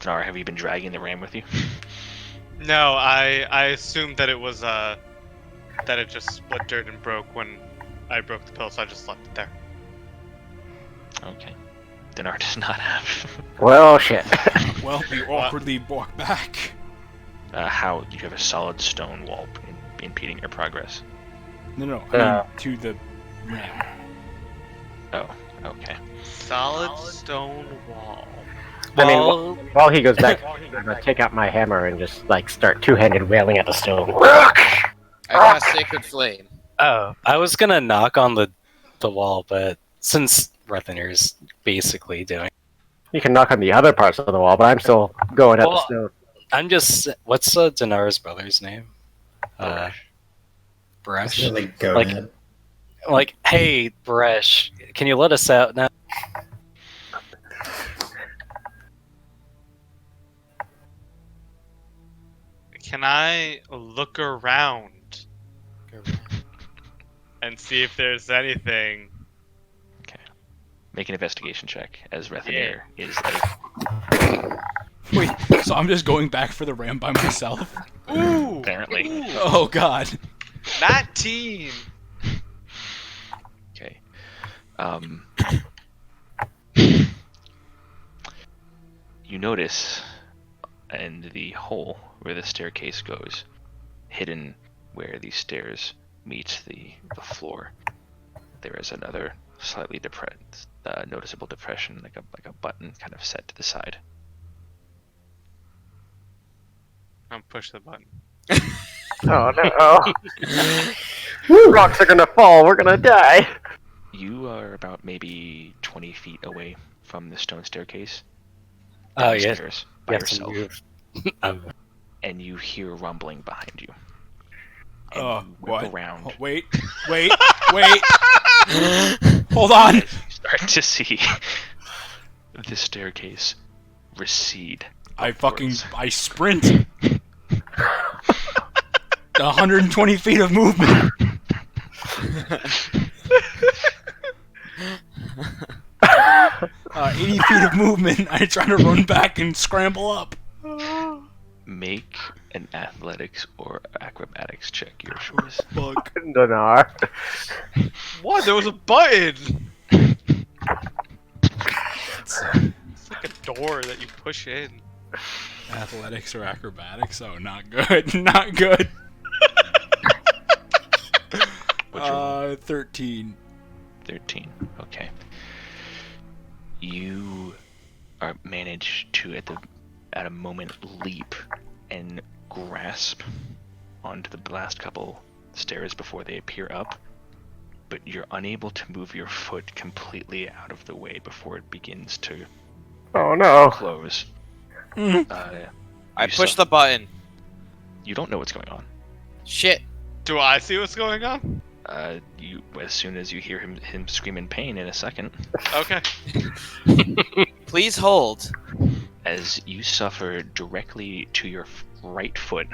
Speaker 1: Dinar, have you been dragging the ram with you?
Speaker 3: No, I assumed that it was that it just splintered and broke when I broke the pill, so I just left it there.
Speaker 1: Okay. Dinar does not have.
Speaker 2: Well, shit.
Speaker 4: Well, we awkwardly walk back.
Speaker 1: How you have a solid stone wall impeding your progress?
Speaker 4: No, I mean to the ram.
Speaker 1: Oh, okay.
Speaker 3: Solid stone wall.
Speaker 2: I mean, while he goes back, I'm gonna take out my hammer and just start two-handed wailing at the stone.
Speaker 5: I got a sacred flame.
Speaker 6: Oh, I was gonna knock on the wall, but since Rethenir's basically doing,
Speaker 2: You can knock on the other parts of the wall, but I'm still going at the
Speaker 6: Well,
Speaker 2: stone.
Speaker 6: I'm just. What's Dinar's brother's name? Bresh.
Speaker 7: Like, go
Speaker 6: Like-
Speaker 7: ahead.
Speaker 6: Like, hey, Bresh, can you let us out now?
Speaker 3: Can I look around and see if there's anything?
Speaker 1: Make an investigation check as Rethenir is like.
Speaker 4: Wait, so I'm just going back for the ram by myself?
Speaker 3: Ooh!
Speaker 1: Apparently.
Speaker 4: Oh god.
Speaker 3: 19!
Speaker 1: Okay. You notice in the hole where the staircase goes, hidden where these stairs meet the floor, there is another slightly depressed, noticeable depression, like a button kind of set to the side.
Speaker 3: I'll push the button.
Speaker 2: Oh no! Rocks are gonna fall. We're gonna die.
Speaker 1: You are about maybe 20 feet away from the stone staircase.
Speaker 6: Oh, yeah.
Speaker 1: Downstairs by
Speaker 6: You have to
Speaker 1: yourself,
Speaker 6: move.
Speaker 1: and you hear rumbling behind you. And
Speaker 4: Oh,
Speaker 1: you whip
Speaker 4: what?
Speaker 1: around.
Speaker 4: Oh, wait. Hold on.
Speaker 1: You start to see the staircase recede.
Speaker 4: I
Speaker 1: upwards.
Speaker 4: sprint. 120 feet of movement. 80 feet of movement. I try to run back and scramble up.
Speaker 1: Make an athletics or acrobatics check, your choice.
Speaker 4: Fuck.
Speaker 2: Donar.
Speaker 3: What? There was a button! It's like a door that you push in.
Speaker 4: Athletics or acrobatics? Oh, not good. Not good.
Speaker 1: What'd you roll?
Speaker 4: 13.
Speaker 1: 13. Okay. You are managed to at a moment leap and grasp onto the last couple stairs before they appear up, but you're unable to move your foot completely out of the way before it begins to
Speaker 2: Oh no!
Speaker 1: close.
Speaker 5: I push the button.
Speaker 1: You don't know what's going on.
Speaker 5: Shit.
Speaker 3: Do I see what's going on?
Speaker 1: You as soon as you hear him scream in pain in a second,
Speaker 3: Okay.
Speaker 5: Please hold.
Speaker 1: as you suffer directly to your right foot.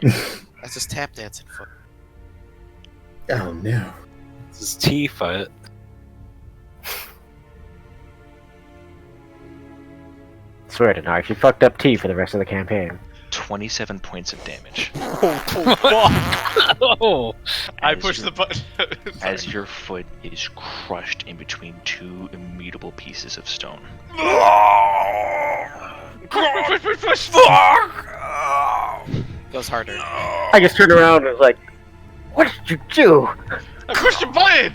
Speaker 5: That's just tap dancing foot.
Speaker 7: Oh no.
Speaker 6: This is T-foot.
Speaker 2: Swear to knife, you fucked up T for the rest of the campaign.
Speaker 1: 27 points of damage.
Speaker 6: Oh!
Speaker 3: I
Speaker 1: As
Speaker 3: push
Speaker 1: you-
Speaker 3: the button.
Speaker 1: As your foot is crushed in between two immutable pieces of stone.
Speaker 3: Push!
Speaker 5: Goes harder.
Speaker 2: I just turned around and was like, "What did you do?"
Speaker 3: I pushed the button!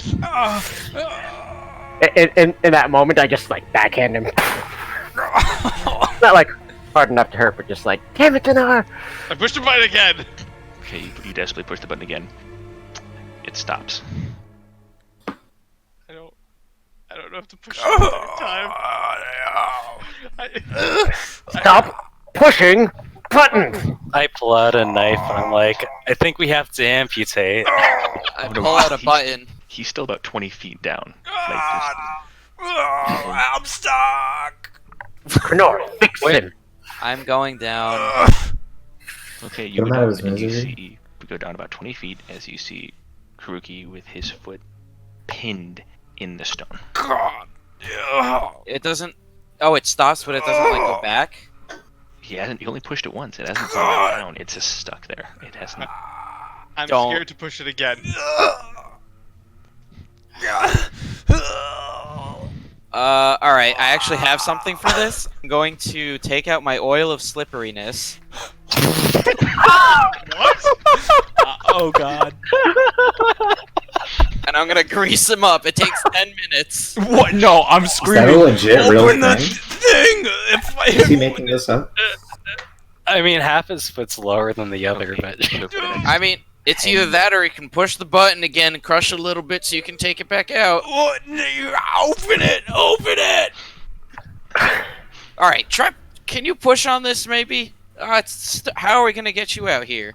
Speaker 2: In that moment, I just like backhand him. Not like hard enough to hurt, but just like, "Damn it, Dinar!"
Speaker 3: I pushed the button again!
Speaker 1: Okay, you desperately push the button again. It stops.
Speaker 3: I don't know if to push it a third time.
Speaker 2: Stop pushing buttons.
Speaker 6: I pull out a knife and I'm like, I think we have to amputate.
Speaker 5: I pull out a button.
Speaker 1: He's still about 20 feet down.
Speaker 4: I'm stuck.
Speaker 2: Knorr, fix him.
Speaker 5: I'm going down.
Speaker 1: Okay, you
Speaker 7: Get
Speaker 1: go
Speaker 7: him out
Speaker 1: down
Speaker 7: of his
Speaker 1: and you
Speaker 7: misery.
Speaker 1: see we go down about 20 feet as you see Karuki with his foot pinned in the stone.
Speaker 5: It doesn't. Oh, it stops, but it doesn't like go back.
Speaker 1: He only pushed it once. It hasn't gone back down. It's just stuck there. It hasn't.
Speaker 3: I'm
Speaker 5: Don't.
Speaker 3: scared to push it again.
Speaker 5: Alright, I actually have something for this. I'm going to take out my oil of slipperiness.
Speaker 3: What?
Speaker 4: Oh god.
Speaker 5: And I'm gonna grease him up. It takes 10 minutes.
Speaker 4: What? No, I'm
Speaker 7: Is that a
Speaker 4: screaming.
Speaker 7: legit real
Speaker 4: Open the
Speaker 7: thing?
Speaker 4: thing. If I
Speaker 7: Is he making this up?
Speaker 6: I mean, half his foot's lower than the other,
Speaker 1: Okay,
Speaker 6: but
Speaker 1: so for the next
Speaker 5: I mean, it's either that or you can push the button again and crush it a little bit so you can take it back out.
Speaker 4: What? Open it. Open it.
Speaker 5: Alright, try. Can you push on this maybe? How are we gonna get you out here?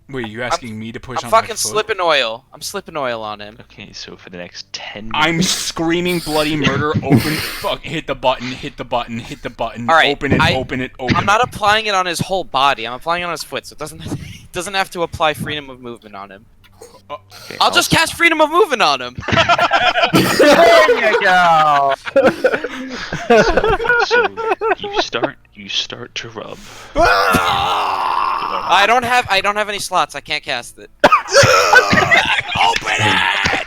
Speaker 4: Wait, you asking me to push
Speaker 5: I'm
Speaker 4: on my
Speaker 5: fucking
Speaker 4: foot?
Speaker 5: slipping oil. I'm slipping oil on him.
Speaker 1: Okay, so for the next 10
Speaker 4: I'm
Speaker 1: minutes,
Speaker 4: screaming bloody murder. Open. Fuck. Hit the button. Hit the button. Hit the button.
Speaker 5: All right,
Speaker 4: Open it. Open it. Open
Speaker 5: I'm not
Speaker 4: it.
Speaker 5: applying it on his whole body. I'm applying it on his foot, so it doesn't have to apply freedom of movement on him.
Speaker 1: okay,
Speaker 5: I'll just cast freedom of movement on him.
Speaker 2: There you go.
Speaker 1: So you start to rub.
Speaker 5: I don't have any slots. I can't cast it.
Speaker 4: Open it.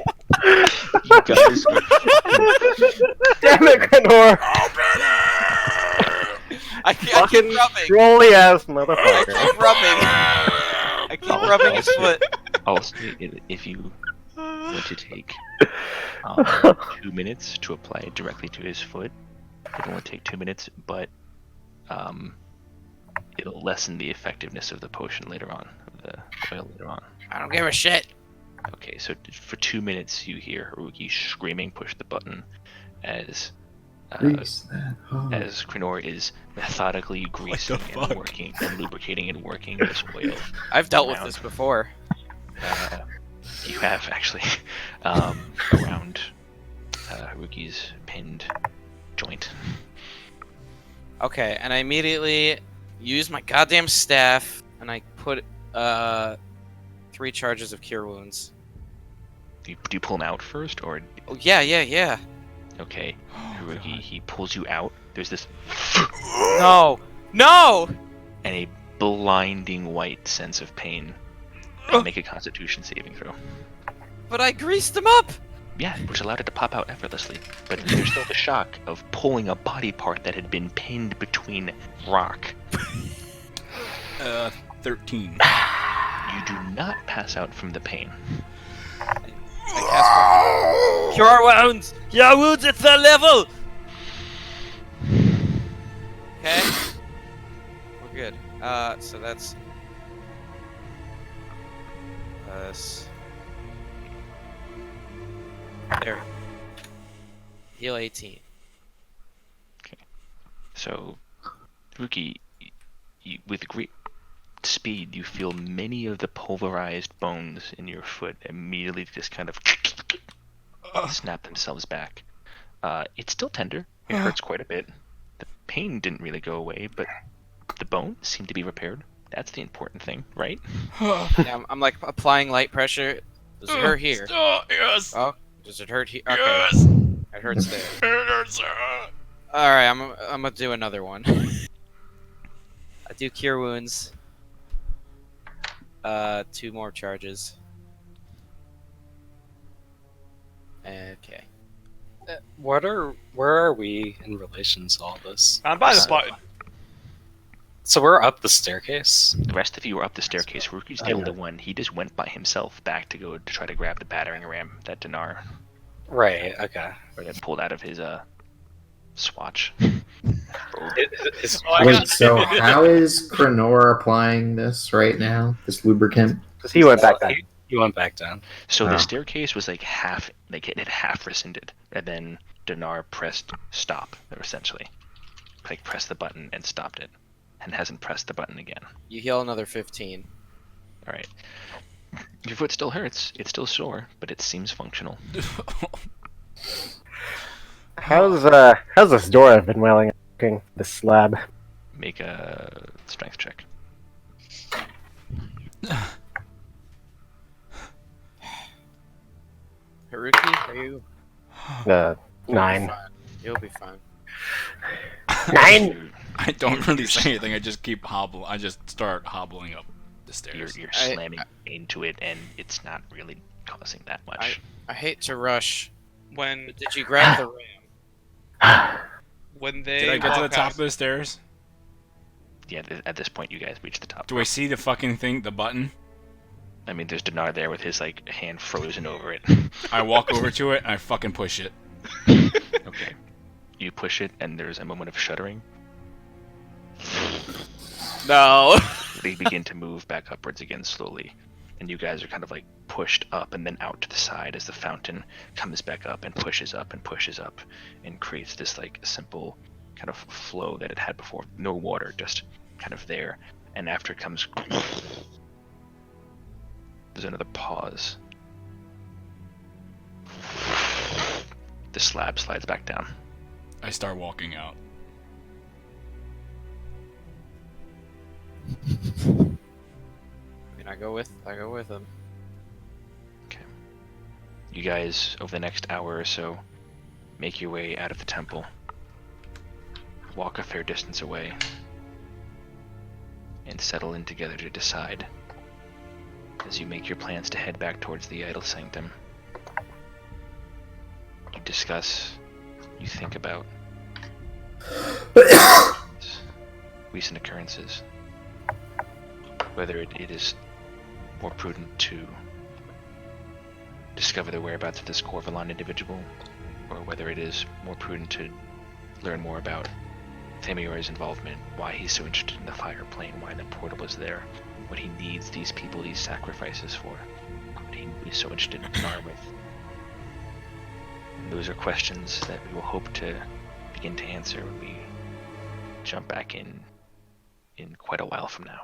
Speaker 1: You guys are
Speaker 2: Damn it, Knorr.
Speaker 4: Open it.
Speaker 2: Fucking
Speaker 5: rubbing.
Speaker 2: trolly ass
Speaker 5: I
Speaker 2: motherfucker.
Speaker 5: keep rubbing. I keep rubbing his foot.
Speaker 1: Also, if you want to take 2 minutes to apply it directly to his foot, it'll only take 2 minutes, but it'll lessen the effectiveness of the potion later on, of the oil later on.
Speaker 5: I don't give a shit.
Speaker 1: Okay, so for 2 minutes you hear Haruki screaming, push the button, as
Speaker 7: Grease that hog.
Speaker 1: as Krenor is methodically greasing
Speaker 4: fuck?
Speaker 1: and working and lubricating and working this oil.
Speaker 5: I've dealt with
Speaker 1: around.
Speaker 5: this before.
Speaker 1: You have actually around Haruki's pinned joint.
Speaker 5: Okay, and I immediately use my goddamn staff and I put 3 charges of cure wounds.
Speaker 1: Do you pull him out first, or
Speaker 5: Oh yeah.
Speaker 1: okay? Haruki, he pulls you out. There's this
Speaker 5: No!
Speaker 1: and a blinding white sense of pain. Make a Constitution saving throw.
Speaker 5: But I greased him up.
Speaker 1: Yeah, which allowed it to pop out effortlessly. But there's still the shock of pulling a body part that had been pinned between rock.
Speaker 4: 13.
Speaker 1: You do not pass out from the pain.
Speaker 5: I cast cure wounds. Cure wounds at 3rd level. Okay, we're good. So that's there. Heal 18.
Speaker 1: So, Haruki, with great speed, you feel many of the pulverized bones in your foot immediately just kind of snap themselves back. It's still tender. It hurts quite a bit. The pain didn't really go away, but the bones seem to be repaired. That's the important thing, right?
Speaker 5: Yeah, I'm like applying light pressure. Does it hurt here?
Speaker 4: Yes.
Speaker 5: Oh, does it hurt here? Okay,
Speaker 4: Yes.
Speaker 5: it hurts there.
Speaker 4: It hurts.
Speaker 5: All right, I'm gonna do another one. I do cure wounds. 2 more charges. Okay.
Speaker 6: Where are we in relation to all this?
Speaker 3: I'm by the button.
Speaker 6: So we're up the staircase.
Speaker 1: The rest of you are up the staircase. Haruki's the only one. He just went by himself back to go to try to grab the battering ram that Dinar
Speaker 6: Right. Okay.
Speaker 1: pulled out of his swatch.
Speaker 7: Wait, so how is Krenor applying this right now? This lubricant?
Speaker 2: Because he went back down.
Speaker 6: He went back down.
Speaker 1: So
Speaker 7: Oh.
Speaker 1: the staircase was like half, like it had half rescinded, and then Dinar pressed stop, essentially. Like pressed the button and stopped it, and hasn't pressed the button again.
Speaker 5: You heal another 15.
Speaker 1: All right. Your foot still hurts. It's still sore, but it seems functional.
Speaker 2: How's this door I've been wailing at? This slab.
Speaker 1: Make a strength check.
Speaker 5: Haruki, are you?
Speaker 2: 9.
Speaker 5: You'll be fine.
Speaker 2: 9.
Speaker 4: I don't really say anything. I just keep hobbling. I just start hobbling up the
Speaker 1: You're
Speaker 4: stairs.
Speaker 1: slamming into it, and it's not really causing that much.
Speaker 5: I hate to rush.
Speaker 3: When
Speaker 5: But did you grab the ram?
Speaker 3: when they
Speaker 4: Did I get to the
Speaker 3: walk
Speaker 4: top
Speaker 3: past-
Speaker 4: of the stairs?
Speaker 1: Yeah, at this point, you guys reach the top.
Speaker 4: Do I see the fucking thing, the button?
Speaker 1: I mean, there's Dinar there with his like hand frozen over it.
Speaker 4: I walk over to it and I fucking push it.
Speaker 1: Okay. You push it, and there's a moment of shuddering.
Speaker 5: No.
Speaker 1: They begin to move back upwards again slowly, and you guys are kind of like pushed up and then out to the side as the fountain comes back up and pushes up and creates this like simple kind of flow that it had before. No water, just kind of there. And after it comes, there's another pause. The slab slides back down.
Speaker 4: I start walking out.
Speaker 5: I mean, I go with him.
Speaker 1: You guys, over the next hour or so, make your way out of the temple. Walk a fair distance away. And settle in together to decide. As you make your plans to head back towards the idol sanctum. You discuss. You think about. recent occurrences. Whether it is more prudent to discover the whereabouts of this Corvalon individual, or whether it is more prudent to learn more about Thamior's involvement, why he's so interested in the fire plane, why the portal is there, what he needs these people, these sacrifices for, what he is so interested in Nar with. And those are questions that we will hope to begin to answer when we jump back in quite a while from now.